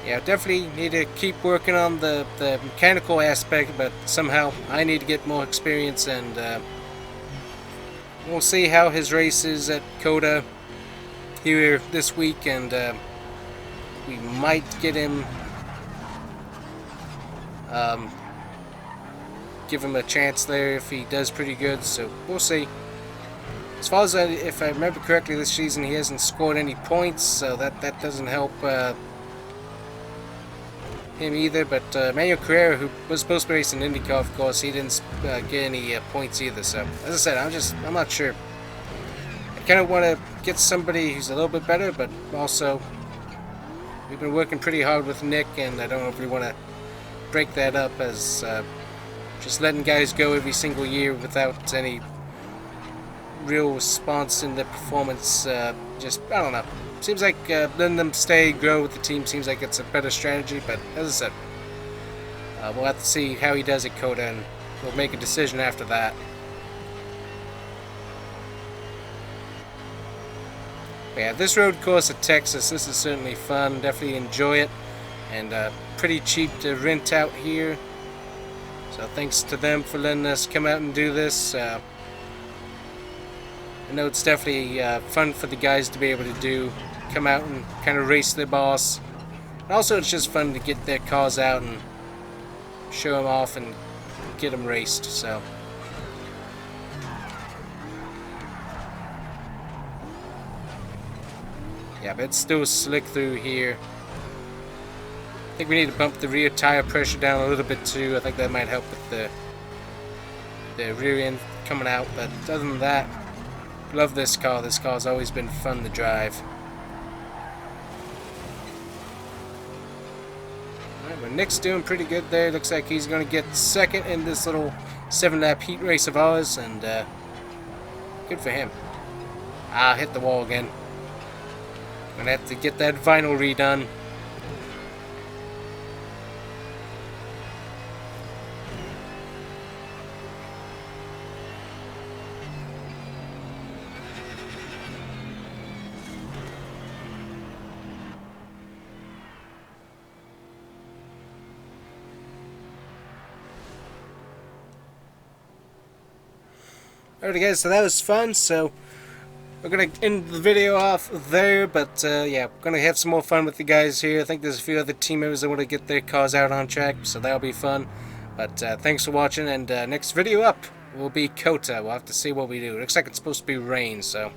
Speaker 1: yeah, definitely need to keep working on the mechanical aspect, but somehow I need to get more experience, and we'll see how his race is at COTA here this week, and we might get him give him a chance there if he does pretty good, so we'll see. As far as if I remember correctly, this season he hasn't scored any points, so that doesn't help him either. But Manuel Carrera, who was supposed to be racing IndyCar, of course, he didn't get any points either. So as I said, I'm not sure. I kind of want to get somebody who's a little bit better, but also we've been working pretty hard with Nick, and I don't know if we want to break that up as just letting guys go every single year without any real response in their performance. Just, I don't know. Seems like letting them stay, grow with the team seems like it's a better strategy, but as I said, we'll have to see how he does at COTA, and we'll make a decision after that. But yeah, this road course at Texas, this is certainly fun. Definitely enjoy it, and pretty cheap to rent out here. So thanks to them for letting us come out and do this. I know it's definitely fun for the guys to be able to come out and kind of race their boss. And also it's just fun to get their cars out and show them off and get them raced. So yeah, but it's still slick through here. I think we need to bump the rear tire pressure down a little bit too. I think that might help with the rear end coming out. But other than that, love this car. This car's always been fun to drive. Alright, but Nick's doing pretty good there. Looks like he's going to get second in this little 7-lap heat race of ours, and good for him. Hit the wall again. Gonna have to get that vinyl redone. Alright guys, so that was fun, so we're going to end the video off there, but yeah, we're going to have some more fun with the guys here. I think there's a few other team members that want to get their cars out on track, so that'll be fun. But thanks for watching, and next video up will be COTA. We'll have to see what we do. It looks like it's supposed to be rain, so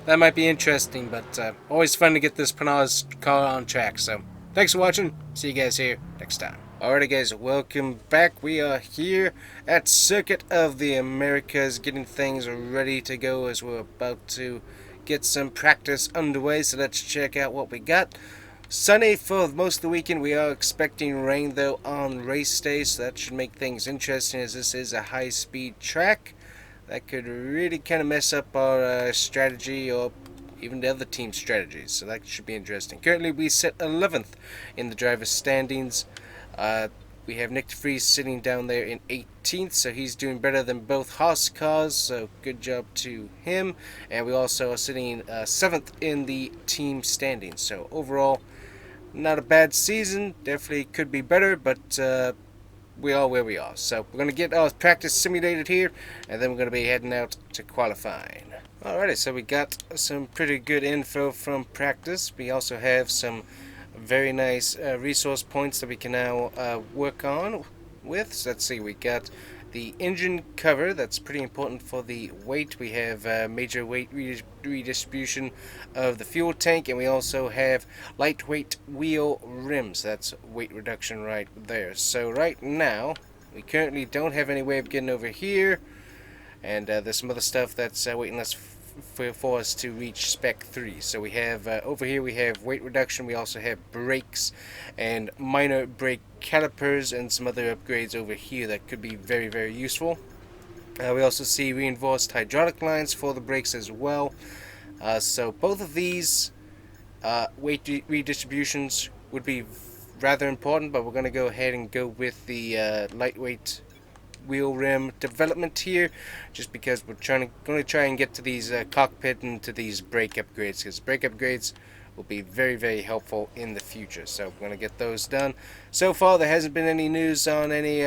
Speaker 1: that might be interesting, but always fun to get this Panaz car on track. So thanks for watching. See you guys here next time. Alrighty guys, welcome back. We are here at Circuit of the Americas, getting things ready to go as we're about to get some practice underway. So let's check out what we got. Sunny for most of the weekend. We are expecting rain though on race day, so that should make things interesting, as this is a high-speed track. That could really kind of mess up our strategy, or even the other team's strategies, so that should be interesting. Currently we sit 11th in the driver's standings. We have Nick DeVries sitting down there in 18th, so he's doing better than both Haas cars, so good job to him. And we also are sitting 7th in the team standings, so overall not a bad season. Definitely could be better, but we are where we are. So we're going to get our practice simulated here, and then we're going to be heading out to qualifying. Alrighty, so we got some pretty good info from practice. We also have some very nice resource points that we can now work on with. So let's see, we got the engine cover. That's pretty important for the weight. We have major weight redistribution of the fuel tank, and we also have lightweight wheel rims. That's weight reduction right there. So right now we currently don't have any way of getting over here, and there's some other stuff that's waiting us for us to reach spec 3. So we have over here we have weight reduction, we also have brakes and minor brake calipers, and some other upgrades over here that could be very, very useful. We also see reinforced hydraulic lines for the brakes as well. So both of these weight redistributions would be rather important, but we're going to go ahead and go with the lightweight wheel rim development here, just because we're going to try and get to these cockpit and to these brake upgrades, because brake upgrades will be very, very helpful in the future. So we're going to get those done. So far there hasn't been any news on any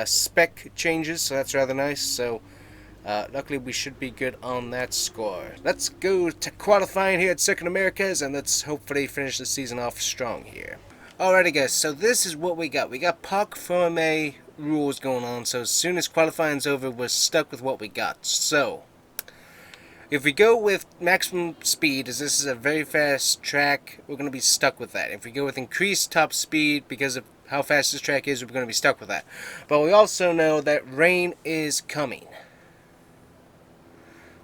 Speaker 1: spec changes, so that's rather nice. So luckily we should be good on that score. Let's go to qualifying here at Circuit Americas, and let's hopefully finish the season off strong here. Alrighty guys, so this is what we got. We got Parc Fermé rules going on, so as soon as qualifying's over, we're stuck with what we got. So if we go with maximum speed, as this is a very fast track, we're going to be stuck with that. If we go with increased top speed, because of how fast this track is, we're going to be stuck with that. But we also know that rain is coming,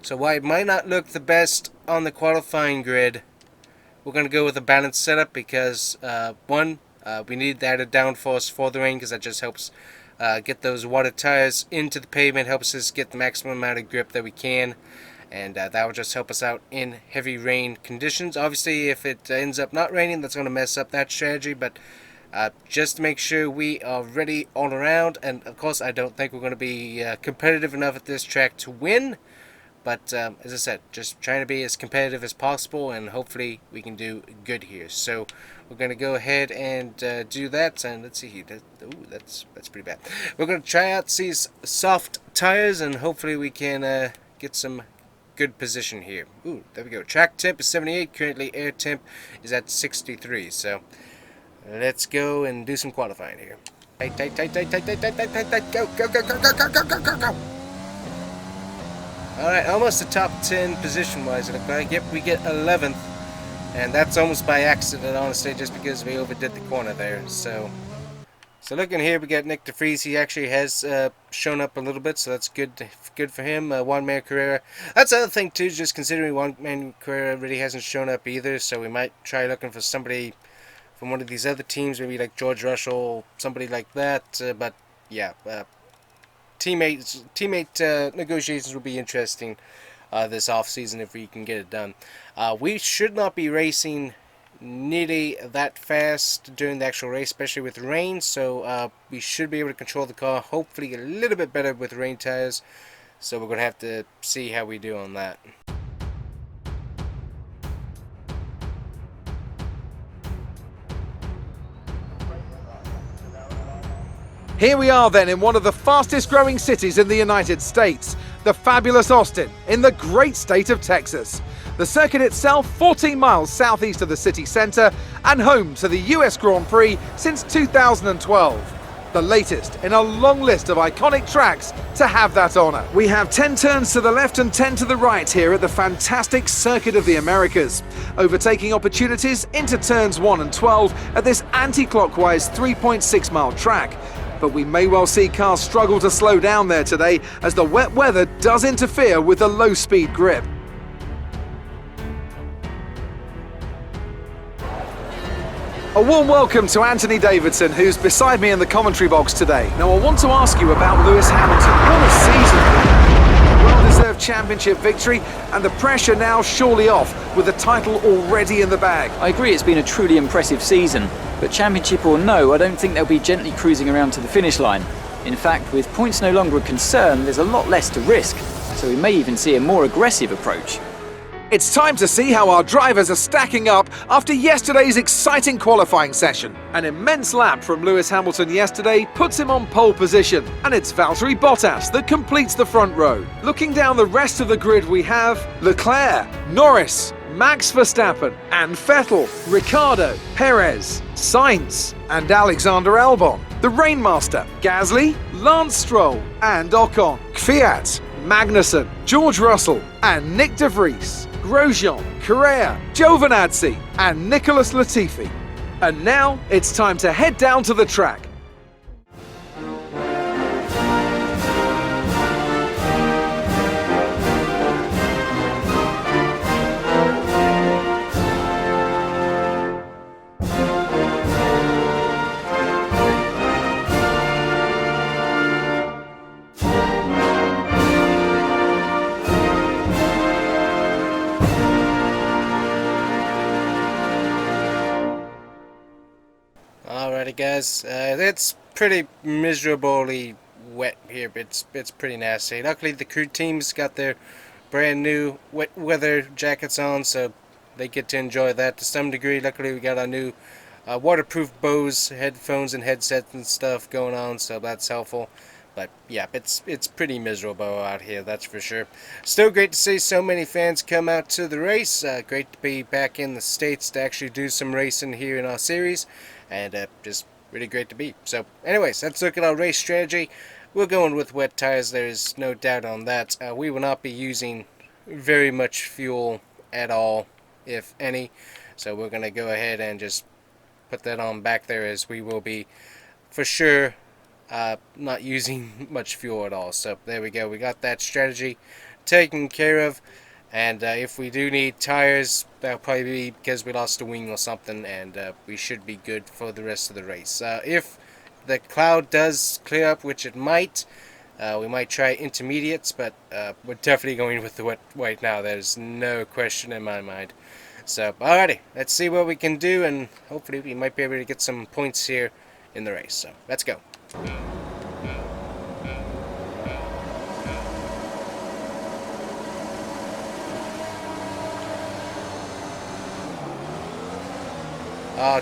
Speaker 1: so while it might not look the best on the qualifying grid, we're going to go with a balanced setup, because one, we need the added downforce for the rain, because that just helps get those water tires into the pavement, helps us get the maximum amount of grip that we can, and that will just help us out in heavy rain conditions. Obviously, if it ends up not raining, that's going to mess up that strategy, but just to make sure we are ready all around. And of course, I don't think we're going to be competitive enough at this track to win, but as I said, just trying to be as competitive as possible, and hopefully we can do good here. So we're going to go ahead and do that, and let's see here. Ooh, that's pretty bad. We're going to try out these soft tires, and hopefully we can get some good position here. Ooh, there we go. Track temp is 78. Currently air temp is at 63. So let's go and do some qualifying here. Tight, tight, tight, tight, tight, tight, tight, tight, tight, tight. Go, go, go, go, go, go, go, go, go, go. Alright, almost the top 10 position-wise, it looks like. Yep, we get 11th, and that's almost by accident, honestly, just because we overdid the corner there. So looking here, we got Nick DeVries. He actually has shown up a little bit, so that's good for him. Juan Manuel Carrera. That's the other thing, too, just considering Juan Manuel Carrera really hasn't shown up either, so we might try looking for somebody from one of these other teams, maybe like George Russell, somebody like that, but yeah, teammate negotiations will be interesting this off season if we can get it done. We should not be racing nearly that fast during the actual race, especially with rain, so we should be able to control the car hopefully a little bit better with rain tires, so we're going to have to see how we do on that.
Speaker 2: Here we are then in one of the fastest growing cities in the United States, the fabulous Austin, in the great state of Texas. The circuit itself 14 miles southeast of the city centre and home to the US Grand Prix since 2012. the latest in a long list of iconic tracks to have that honour. We have 10 turns to the left and 10 to the right here at the fantastic Circuit of the Americas. Overtaking opportunities into turns 1 and 12 at this anti-clockwise 3.6 mile track. But we may well see cars struggle to slow down there today as the wet weather does interfere with the low-speed grip. A warm welcome to Anthony Davidson, who's beside me in the commentary box today. Now, I want to ask you about Lewis Hamilton. What a season! Well-deserved championship victory, and the pressure now surely off, with the title already in the bag.
Speaker 3: I agree it's been a truly impressive season, but championship or no, I don't think they'll be gently cruising around to the finish line. In fact, with points no longer a concern, there's a lot less to risk, so we may even see a more aggressive approach.
Speaker 2: It's time to see how our drivers are stacking up after yesterday's exciting qualifying session. An immense lap from Lewis Hamilton yesterday puts him on pole position, and it's Valtteri Bottas that completes the front row. Looking down the rest of the grid, we have Leclerc, Norris, Max Verstappen and Vettel, Ricciardo, Perez, Sainz and Alexander Albon. The Rainmaster, Gasly, Lance Stroll and Ocon. Kvyat, Magnussen, George Russell and Nick de Vries. Grosjean, Correa, Giovinazzi and Nicholas Latifi. And now it's time to head down to the track.
Speaker 1: Alrighty guys, it's pretty miserably wet here. It's pretty nasty. Luckily the crew teams got their brand new wet weather jackets on, so they get to enjoy that to some degree. Luckily we got our new waterproof Bose headphones and headsets and stuff going on, so that's helpful. But yeah, it's pretty miserable out here, that's for sure. Still great to see so many fans come out to the race. Great to be back in the States to actually do some racing here in our series. And just really great to be. So anyways, let's look at our race strategy. We're going with wet tires, there's no doubt on that. We will not be using very much fuel at all, if any. So we're going to go ahead and just put that on back there, as we will be for sure not using much fuel at all. So there we go, we got that strategy taken care of. And if we do need tires, that'll probably be because we lost a wing or something, and we should be good for the rest of the race. If the cloud does clear up, which it might, we might try intermediates, but we're definitely going with the wet white now. There's no question in my mind. So, alrighty, let's see what we can do, and hopefully we might be able to get some points here in the race. So, let's go.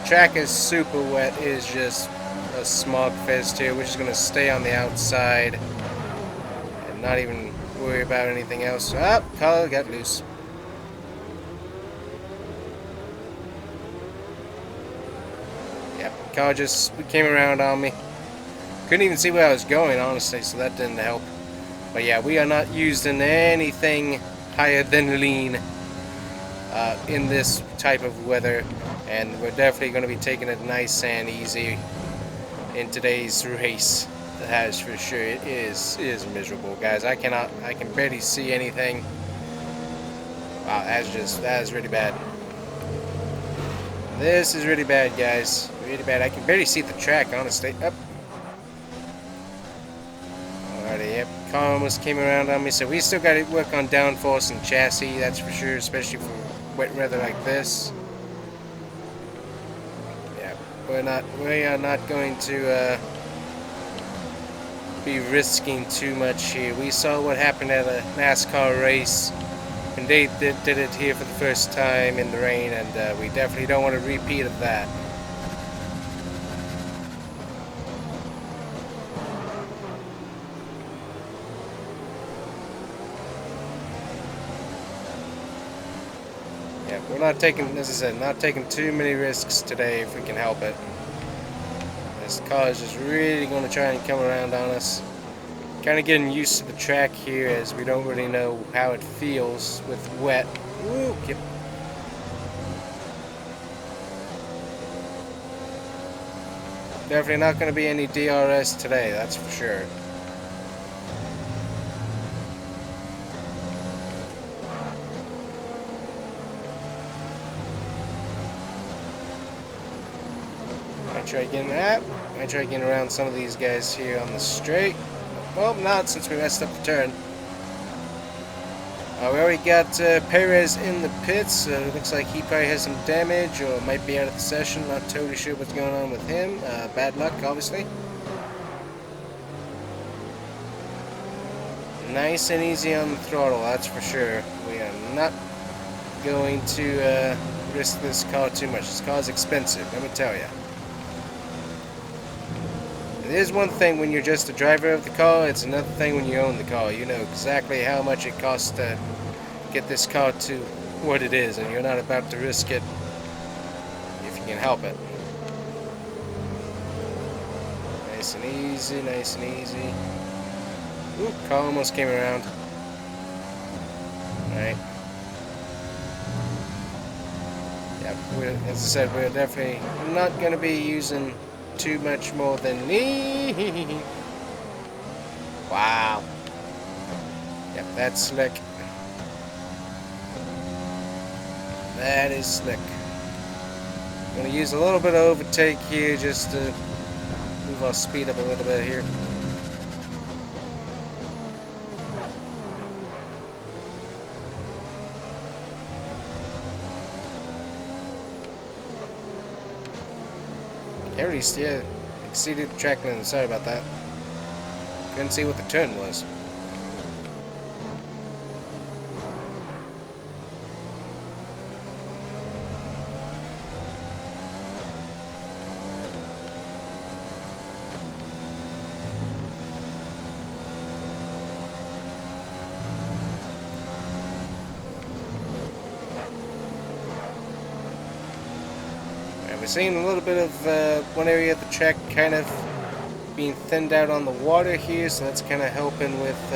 Speaker 1: Track is super wet. It is just a smog fest here. We're just going to stay on the outside and not even worry about anything else. Ah, collar got loose. Yep, car just came around on me. Couldn't even see where I was going, honestly, so that didn't help. But yeah, we are not using anything higher than lean in this type of weather. And we're definitely going to be taking it nice and easy in today's race. That is for sure. It is miserable, guys. I can barely see anything. Wow, that is really bad. This is really bad, guys. Really bad. I can barely see the track, honestly. Up. Alrighty, yep. Car almost came around on me, so we still got to work on downforce and chassis. That's for sure, especially for wet weather like this. We are not going to be risking too much here. We saw what happened at a NASCAR race, and they did it here for the first time in the rain, and we definitely don't want a repeat of that. Yeah, we're not taking, as I said, not taking too many risks today if we can help it. This car is just really going to try and come around on us. Kind of getting used to the track here as we don't really know how it feels with wet. Ooh, yep. Definitely not going to be any DRS today, that's for sure. I try getting around some of these guys here on the straight. Well, not since we messed up the turn. We already got Perez in the pits, so it looks like he probably has some damage or might be out of the session. Not totally sure what's going on with him. Bad luck, obviously. Nice and easy on the throttle, that's for sure. We are not going to risk this car too much. This car is expensive, let me tell you. It is one thing when you're just a driver of the car, it's another thing when you own the car. You know exactly how much it costs to get this car to what it is, and you're not about to risk it if you can help it. Nice and easy, nice and easy. Ooh, car almost came around. Alright. Yeah, as I said, we're definitely not going to be using too much more than me. Wow. Yep, that's slick. That is slick. I'm going to use a little bit of overtake here just to move our speed up a little bit here. Yeah, exceeded the track limit. Sorry about that. Couldn't see what the turn was. We're seeing a little bit of one area of the track kind of being thinned out on the water here, so that's kind of helping with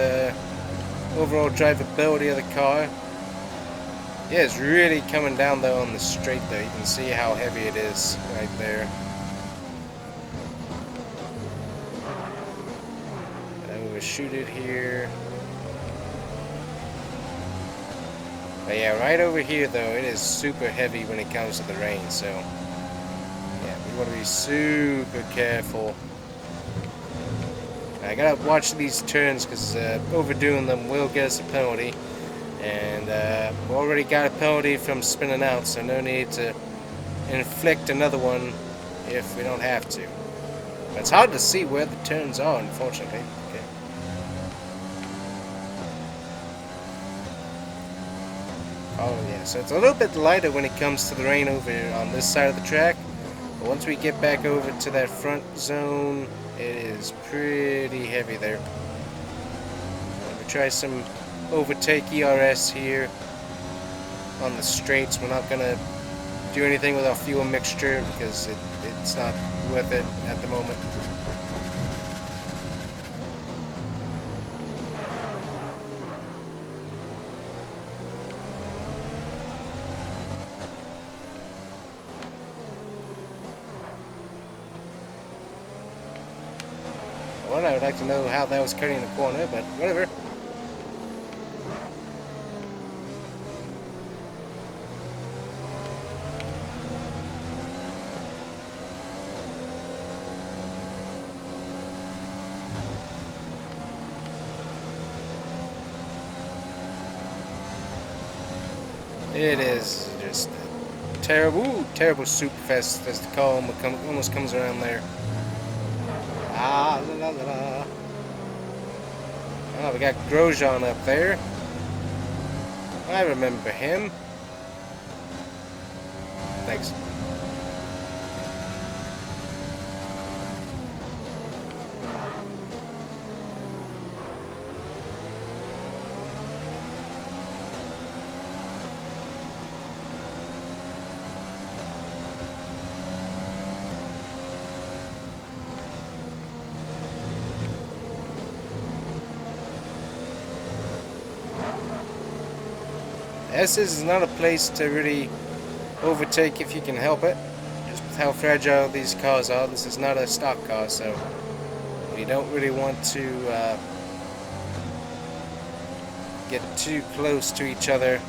Speaker 1: overall drivability of the car. Yeah, it's really coming down though on the straight though. You can see how heavy it is right there. And we'll shoot it here. But yeah, right over here though, it is super heavy when it comes to the rain, so you want to be super careful. I gotta watch these turns because overdoing them will get us a penalty, and we already got a penalty from spinning out, so no need to inflict another one if we don't have to. But it's hard to see where the turns are, unfortunately. Okay. Oh yeah, so it's a little bit lighter when it comes to the rain over on this side of the track. But once we get back over to that front zone, it is pretty heavy there. We try some overtake ERS here on the straights. We're not going to do anything with our fuel mixture because it's not worth it at the moment. Well, I would like to know how that was cutting the corner, but whatever. It is just terrible, terrible soup fest as the car almost comes around there. Ah, la la la la. Oh, we got Grosjean up there. I remember him. Thanks. S's is not a place to really overtake if you can help it. Just with how fragile these cars are. This is not a stock car, so you don't really want to get too close to each other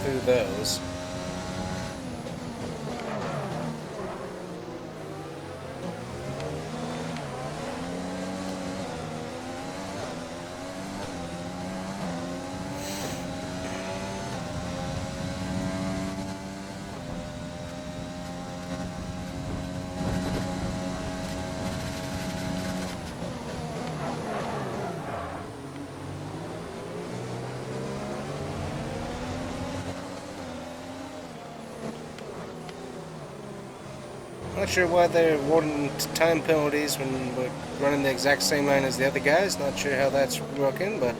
Speaker 1: through those. Not sure why they're awarding time penalties when we're running the exact same line as the other guys. Not sure how that's working, but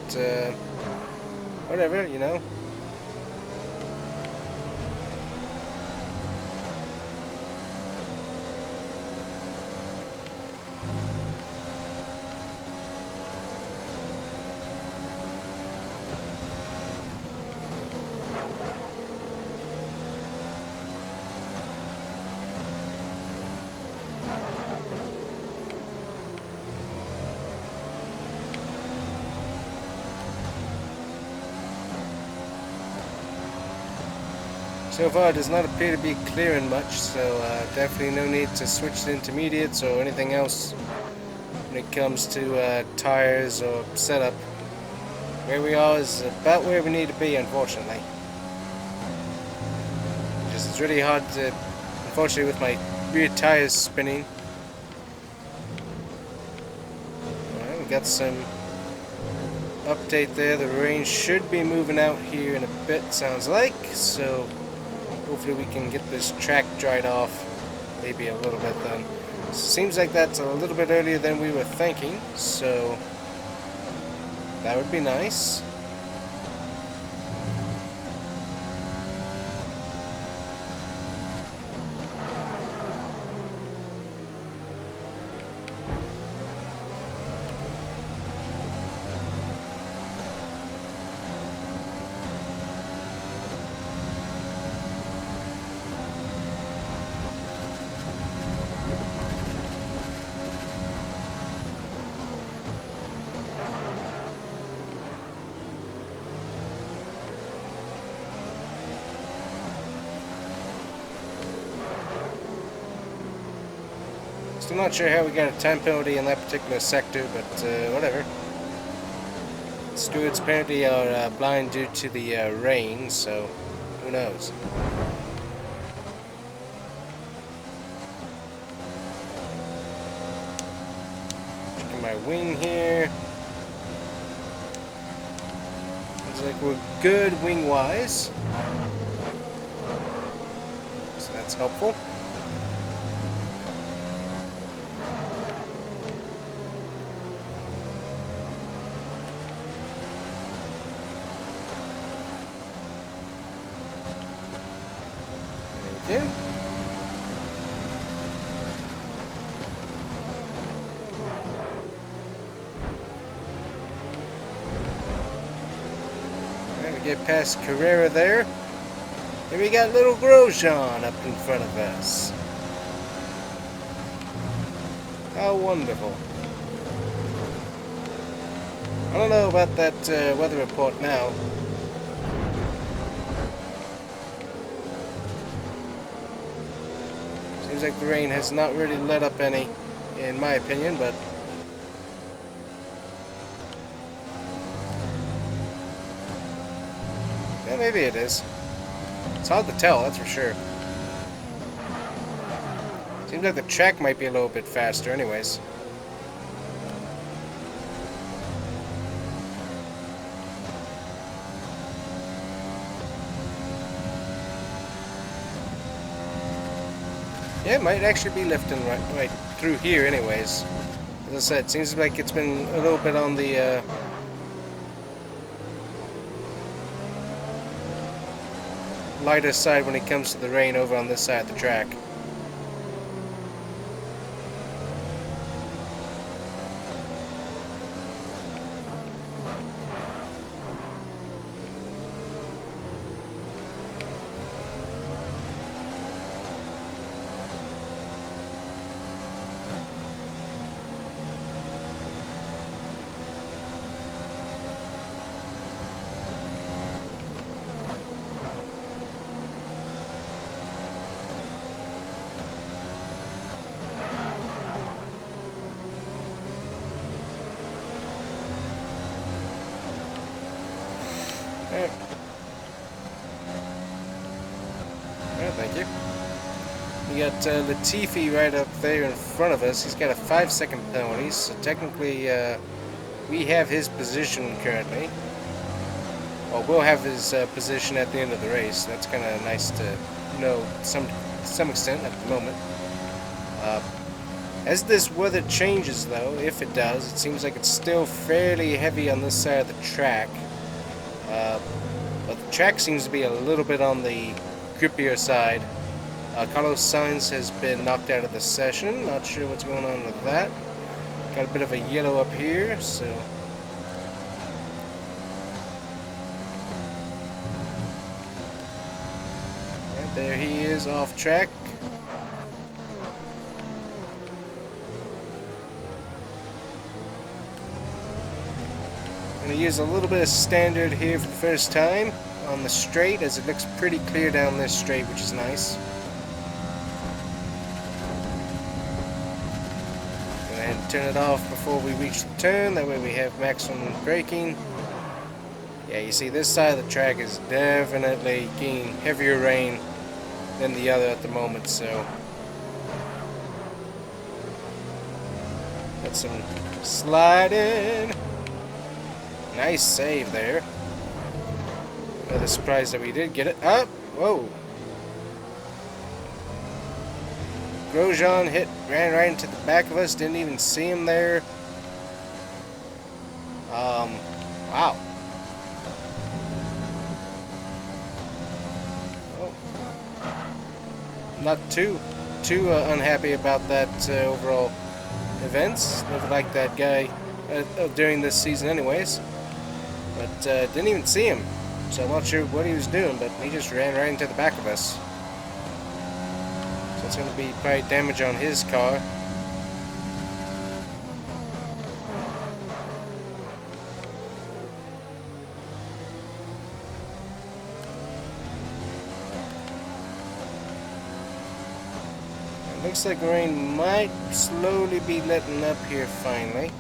Speaker 1: whatever, you know. So far, it does not appear to be clearing much, so definitely no need to switch to intermediates or anything else when it comes to tires or setup. Where we are is about where we need to be, unfortunately. Just it's really hard to, unfortunately, with my rear tires spinning. Alright, we got some update there. The rain should be moving out here in a bit, sounds like, so hopefully we can get this track dried off maybe a little bit then. Seems like that's a little bit earlier than we were thinking, so that would be nice. Still not sure how we got a time penalty in that particular sector, but whatever. Stewards apparently are blind due to the rain, so who knows. Checking my wing here. Looks like we're good wing-wise, so that's helpful. Yeah. Alright, we get past Carrera there. And we got little Grosjean up in front of us. How wonderful. I don't know about that weather report now. Seems like the rain has not really let up any, in my opinion, but yeah, maybe it is. It's hard to tell, that's for sure. Seems like the track might be a little bit faster anyways. Yeah, it might actually be lifting right through here anyways. As I said, seems like it's been a little bit on the lighter side when it comes to the rain over on this side of the track. Alright. Alright, thank you. We got Latifi right up there in front of us. He's got a 5-second penalty, so technically we have his position currently. Well, we'll have his position at the end of the race. That's kind of nice to know to some extent at the moment. As this weather changes, though, if it does, it seems like it's still fairly heavy on this side of the track. But the track seems to be a little bit on the grippier side. Carlos Sainz has been knocked out of the session. Not sure what's going on with that. Got a bit of a yellow up here, so... Right there he is, off track. I'm going to use a little bit of standard here for the first time on the straight, as it looks pretty clear down this straight, which is nice. Go ahead and turn it off before we reach the turn, that way we have maximum braking. Yeah, you see this side of the track is definitely getting heavier rain than the other at the moment, so got some sliding. Nice save there. Rather surprised that we did get it. Up! Whoa! Grosjean ran right into the back of us. Didn't even see him there. Wow. Oh. Not too unhappy about that overall events. Never liked that guy during this season, anyways. But didn't even see him, so I'm not sure what he was doing, but he just ran right into the back of us. So it's going to be probably damage on his car. It looks like rain might slowly be letting up here finally.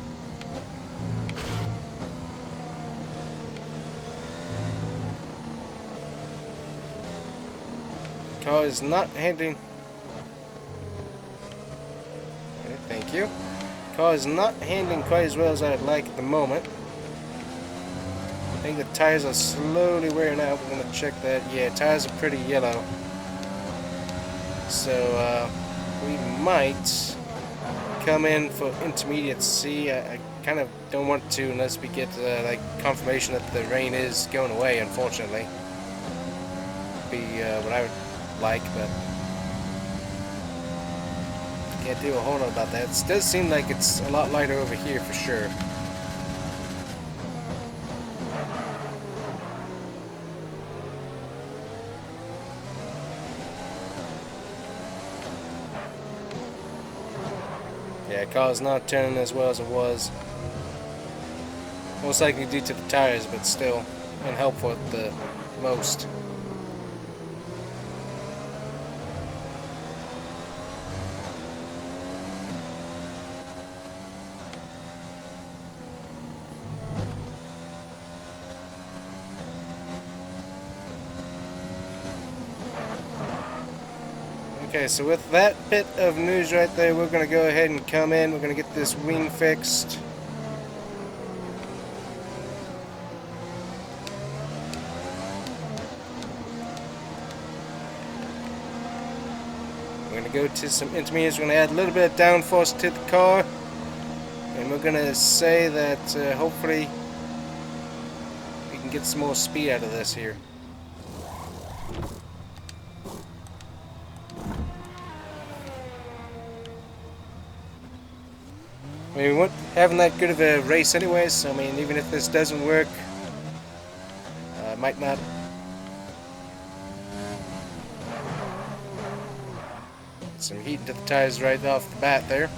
Speaker 1: Car is not handling. Okay, thank you. Car is not handling quite as well as I'd like at the moment. I think the tires are slowly wearing out. We're gonna check that. Yeah, tires are pretty yellow. So we might come in for intermediate C. I kind of don't want to unless we get like confirmation that the rain is going away. Unfortunately, be what I would like, but can't do a whole lot about that. It does seem like it's a lot lighter over here for sure. Yeah, car's not turning as well as it was. Most likely due to the tires, but still unhelpful at the most. Okay, so with that bit of news right there, we're going to go ahead and come in. We're going to get this wing fixed. We're going to go to some intermediates. We're going to add a little bit of downforce to the car. And we're going to say that hopefully we can get some more speed out of this here. I mean, we weren't having that good of a race anyways, so I mean, even if this doesn't work, might not. Some heat into the tires right off the bat there.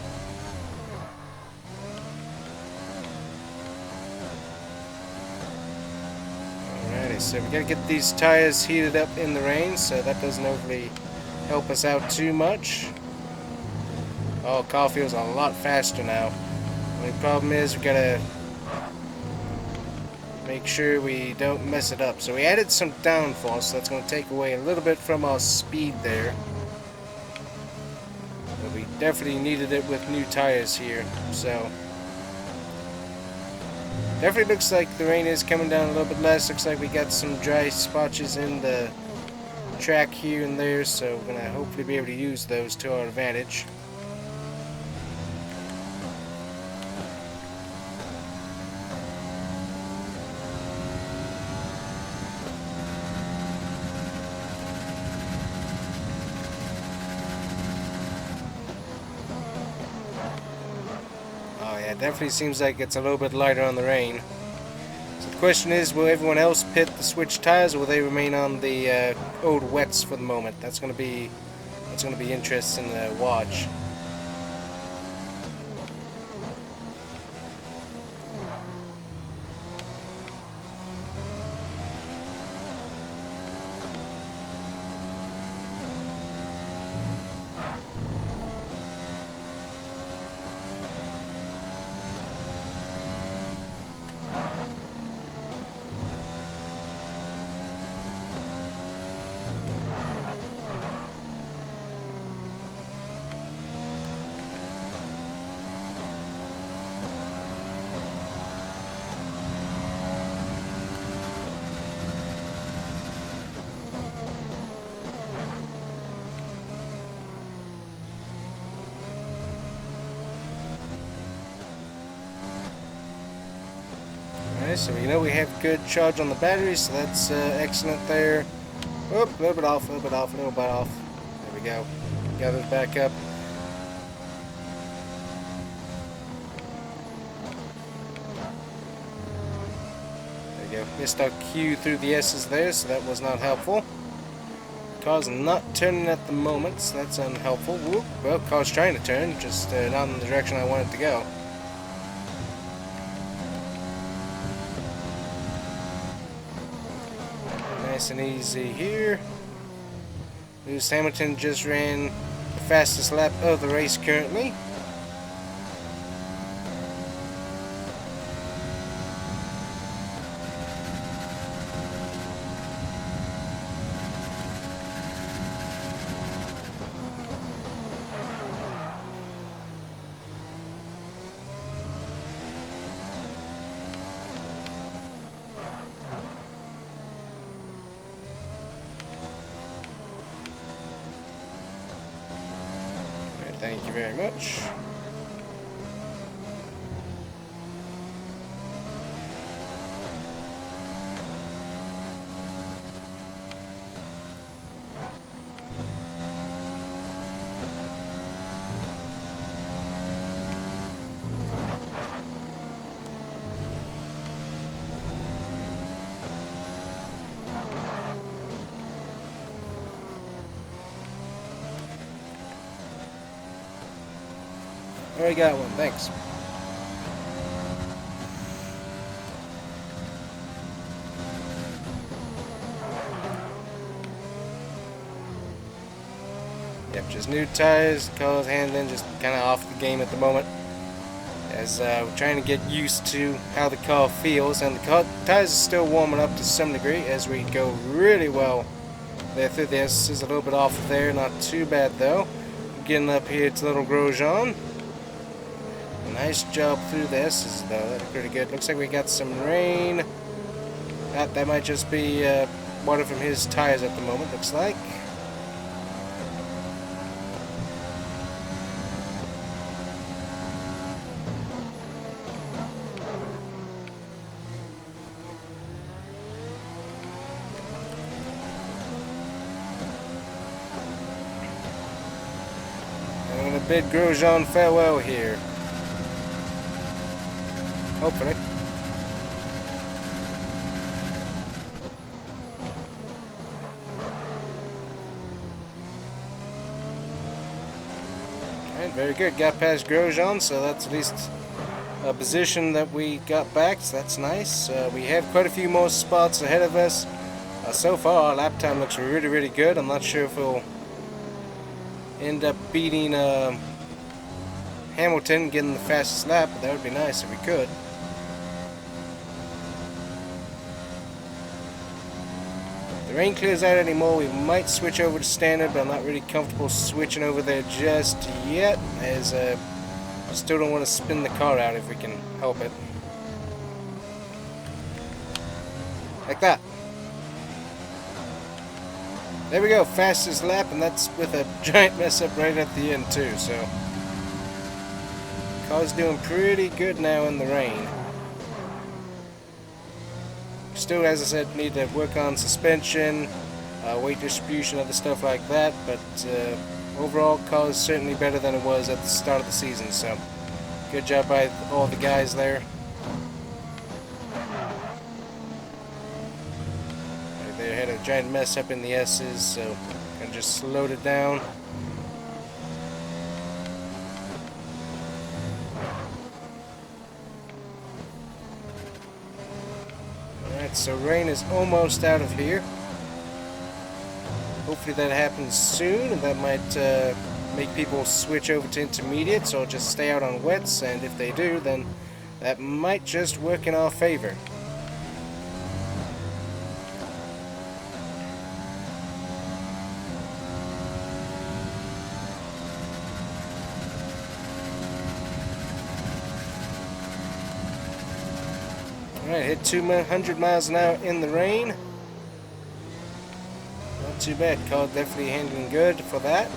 Speaker 1: Alrighty, so we gotta get these tires heated up in the rain, so that doesn't overly help us out too much. Oh, car feels a lot faster now. The only problem is we gotta make sure we don't mess it up. So we added some downforce, so that's going to take away a little bit from our speed there. But we definitely needed it with new tires here, so definitely looks like the rain is coming down a little bit less. Looks like we got some dry spotches in the track here and there, so we're going to hopefully be able to use those to our advantage. Oh yeah, it definitely seems like it's a little bit lighter on the rain. So the question is, will everyone else pit the switch tires, or will they remain on the old wets for the moment? That's going to be interesting to watch. So we know we have good charge on the battery, so that's excellent there. Oop, a little bit off, a little bit off, a little bit off. There we go. Gather it back up. There we go. Missed our Q through the S's there, so that was not helpful. Car's not turning at the moment, so that's unhelpful. Whoop. Well, car's trying to turn, just not in the direction I want it to go. Nice and easy here. Lewis Hamilton just ran the fastest lap of the race currently. Thank you very much. Already got one, thanks. Yep, just new tires, car's handling just kind of off the game at the moment. As we're trying to get used to how the car feels, and the tires are still warming up to some degree as we go really well there through this. Is a little bit off there, not too bad though. Getting up here to Little Grosjean. Nice job through the S's though, that's pretty good. Looks like we got some rain. That might just be water from his tires at the moment, looks like. I'm going to bid Grosjean farewell here. Hopefully. Alright, very good. Got past Grosjean, so that's at least a position that we got back, so that's nice. We have quite a few more spots ahead of us. So far, our lap time looks really, really good. I'm not sure if we'll end up beating Hamilton, getting the fastest lap, but that would be nice if we could. rain clears out anymore, we might switch over to standard, but I'm not really comfortable switching over there just yet, as I still don't want to spin the car out if we can help it. Like that. There we go, fastest lap, and that's with a giant mess up right at the end too, so car's doing pretty good now in the rain. Still, as I said, need to work on suspension, weight distribution, other stuff like that, but overall, car is certainly better than it was at the start of the season, so good job by all the guys there. They had a giant mess up in the S's, so I just slowed it down. So rain is almost out of here. Hopefully that happens soon, and that might make people switch over to intermediates or just stay out on wets, and if they do, then that might just work in our favor. Alright, hit 200 miles an hour in the rain. Not too bad, car definitely handling good for that.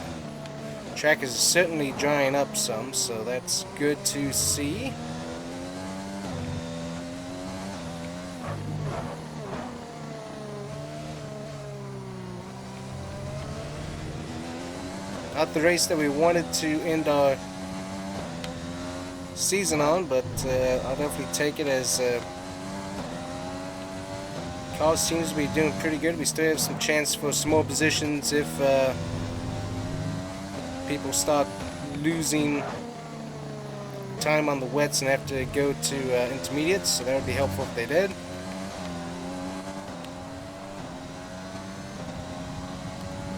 Speaker 1: Track is certainly drying up some, so that's good to see. Not the race that we wanted to end our season on, but I'll definitely take it as car seems to be doing pretty good. We still have some chance for some more positions if people start losing time on the wets and have to go to intermediates, so that would be helpful if they did.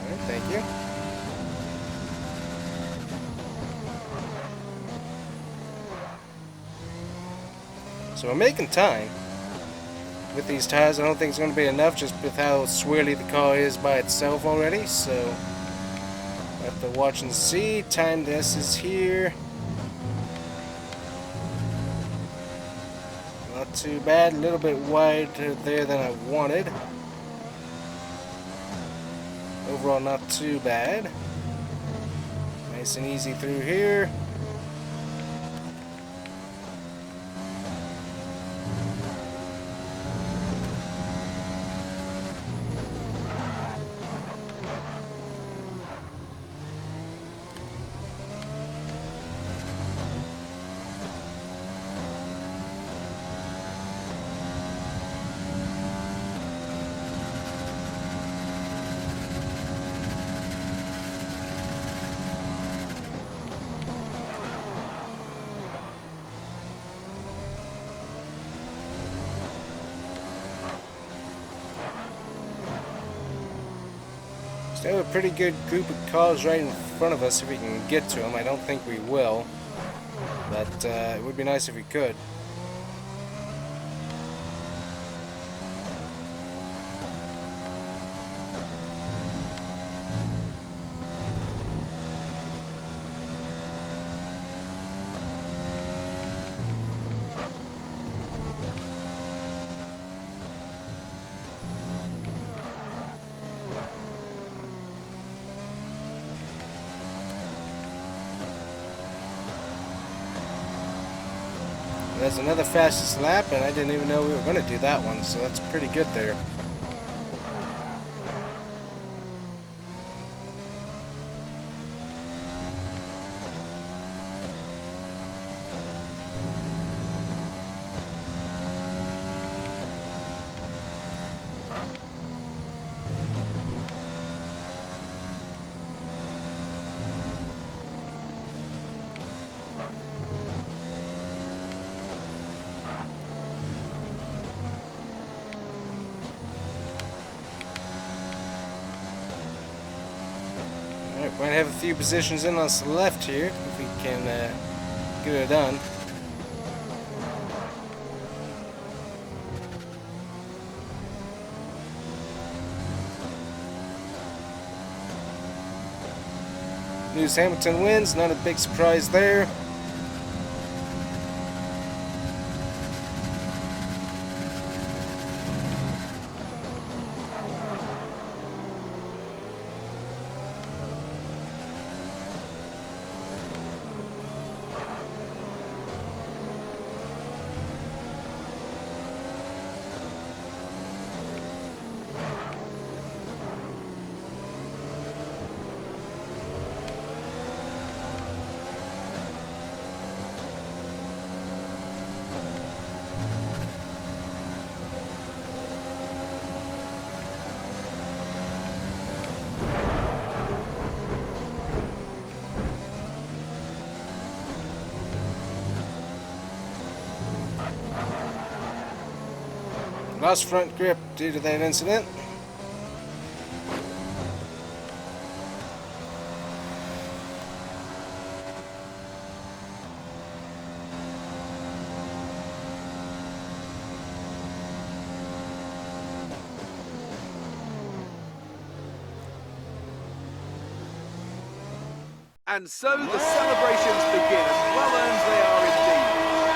Speaker 1: Alright, thank you. So we're making time with these tires. I don't think it's going to be enough just with how swirly the car is by itself already, so we'll have to watch and see. Timed S is here. Not too bad, a little bit wider there than I wanted. Overall not too bad. Nice and easy through here. Still have a pretty good group of cars right in front of us if we can get to them. I don't think we will, but it would be nice if we could. That's another fastest lap, and I didn't even know we were going to do that one, so that's pretty good there. Might have a few positions in on the left here, if we can get it done. Lewis Hamilton wins, not a big surprise there. Lost front grip due to that incident.
Speaker 2: And so the celebrations begin, and well earned they are indeed.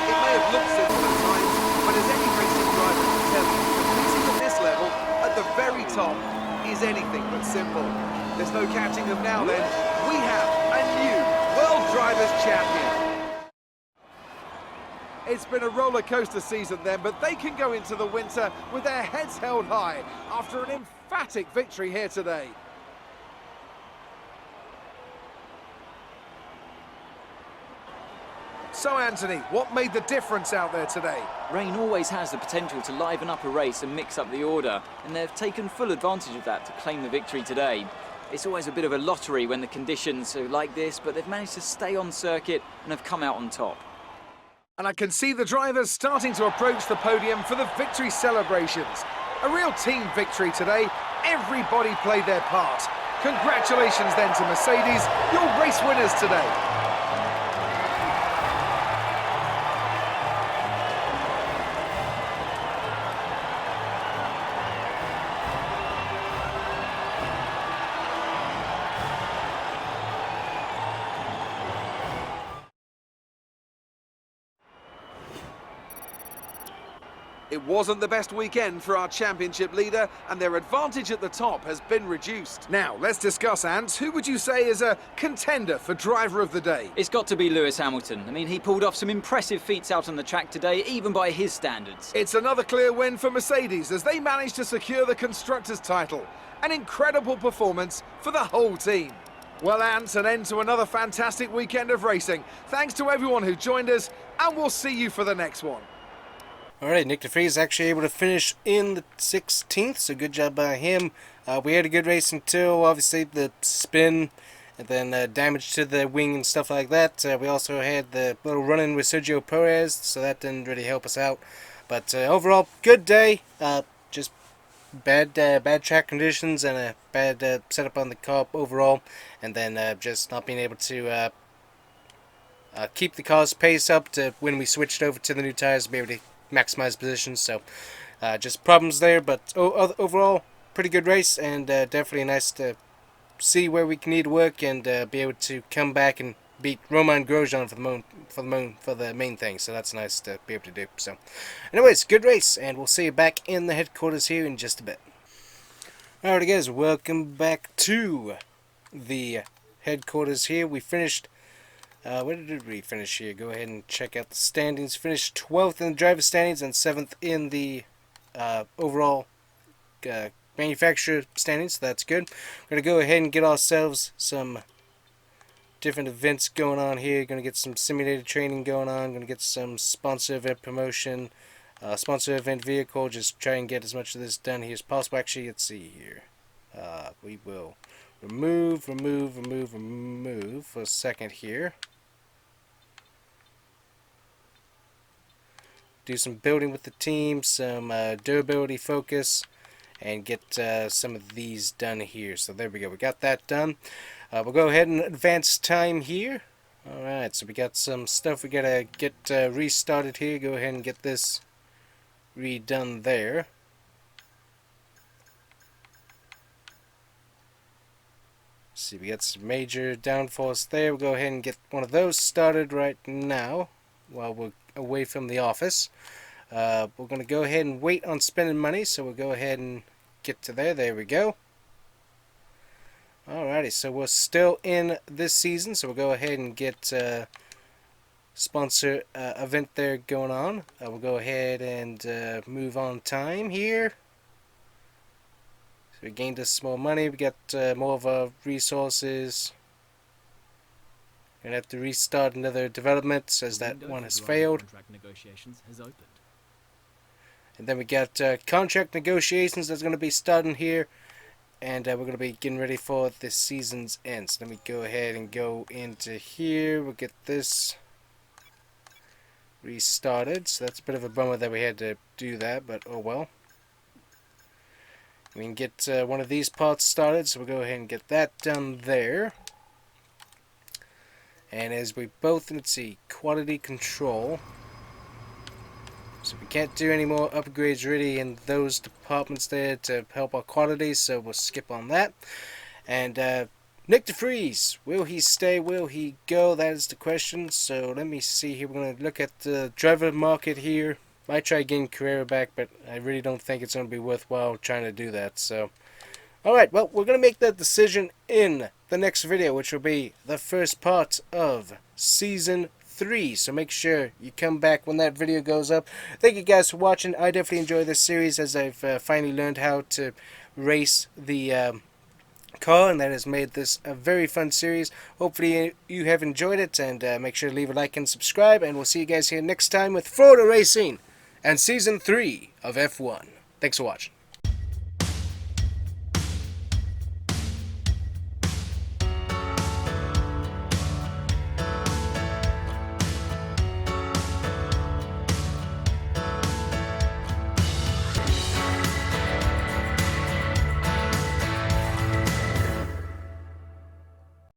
Speaker 2: It may have looked simple at times, but as any racing driver can tell you, competing at this level, at the very top, is anything but simple. There's no catching them now then. We have a new World Drivers' Champion. It's been a roller coaster season then, but they can go into the winter with their heads held high after an emphatic victory here today. So Anthony, what made the difference out there today?
Speaker 3: Rain always has the potential to liven up a race and mix up the order, and they've taken full advantage of that to claim the victory today. It's always a bit of a lottery when the conditions are like this, but they've managed to stay on circuit and have come out on top.
Speaker 2: And I can see the drivers starting to approach the podium for the victory celebrations. A real team victory today. Everybody played their part. Congratulations then to Mercedes, your race winners today. It wasn't the best weekend for our championship leader, and their advantage at the top has been reduced. Now, let's discuss, Ants. Who would you say is a contender for driver of the day?
Speaker 3: It's got to be Lewis Hamilton. I mean, he pulled off some impressive feats out on the track today, even by his standards.
Speaker 2: It's another clear win for Mercedes as they managed to secure the Constructors' title. An incredible performance for the whole team. Well, Ants, an end to another fantastic weekend of racing. Thanks to everyone who joined us, and we'll see you for the next one.
Speaker 1: Alright, Nick DeFries is actually able to finish in the 16th, so good job by him. We had a good race until, obviously, the spin, and then damage to the wing and stuff like that. We also had the little run-in with Sergio Perez, so that didn't really help us out. But overall, good day. Just bad track conditions and a bad setup on the car overall, and then just not being able to keep the car's pace up to when we switched over to the new tires to be able to maximize positions. So just problems there, but overall pretty good race, and definitely nice to see where we can need to work and be able to come back and beat Romain Grosjean for the main thing. So that's nice to be able to do. So anyways, good race, and we'll see you back in the headquarters here in just a bit. Alright guys, welcome back to the headquarters here. We finished where did we finish here? Go ahead and check out the standings. Finished 12th in the driver standings and 7th in the overall manufacturer standings, so that's good. We're going to go ahead and get ourselves some different events going on here. Going to get some simulated training going on. Going to get some sponsor event promotion, sponsor event vehicle. Just try and get as much of this done here as possible. Actually, let's see here. We will remove for a second here. Do some building with the team, some durability focus, and get some of these done here. So there we go, we got that done. We'll go ahead and advance time here. Alright, so we got some stuff we gotta get restarted here. Go ahead and get this redone there. see, we got some major downforce there. We'll go ahead and get one of those started right now while we're away from the office. We're going to go ahead and wait on spending money, so we'll go ahead and get to there. There we go. Alrighty, so we're still in this season, so we'll go ahead and get sponsor event there going on. We'll go ahead and move on time here. So we gained us more money. We got more of our resources. Gonna have to restart another development as that one has failed.
Speaker 4: Contract negotiations has opened.
Speaker 1: And then we got contract negotiations that's going to be starting here. And we're going to be getting ready for this season's end. So let me go ahead and go into here. We'll get this restarted. So that's a bit of a bummer that we had to do that, but oh well. We can get one of these parts started, so we'll go ahead and get that done there. And as we both, let's see, quality control. So we can't do any more upgrades really in those departments there to help our quality, so we'll skip on that. And Nick DeFreeze, will he stay, will he go? That is the question. So let me see here. We're going to look at the driver market here. Might try getting Carrera back, but I really don't think it's going to be worthwhile trying to do that. So, alright, well, we're going to make that decision in the next video, which will be the first part of Season 3. So make sure you come back when that video goes up. Thank you guys for watching. I definitely enjoy this series as I've finally learned how to race the car, and that has made this a very fun series. Hopefully you have enjoyed it, and make sure to leave a like and subscribe, and we'll see you guys here next time with Florida Racing and Season 3 of F1. Thanks for watching.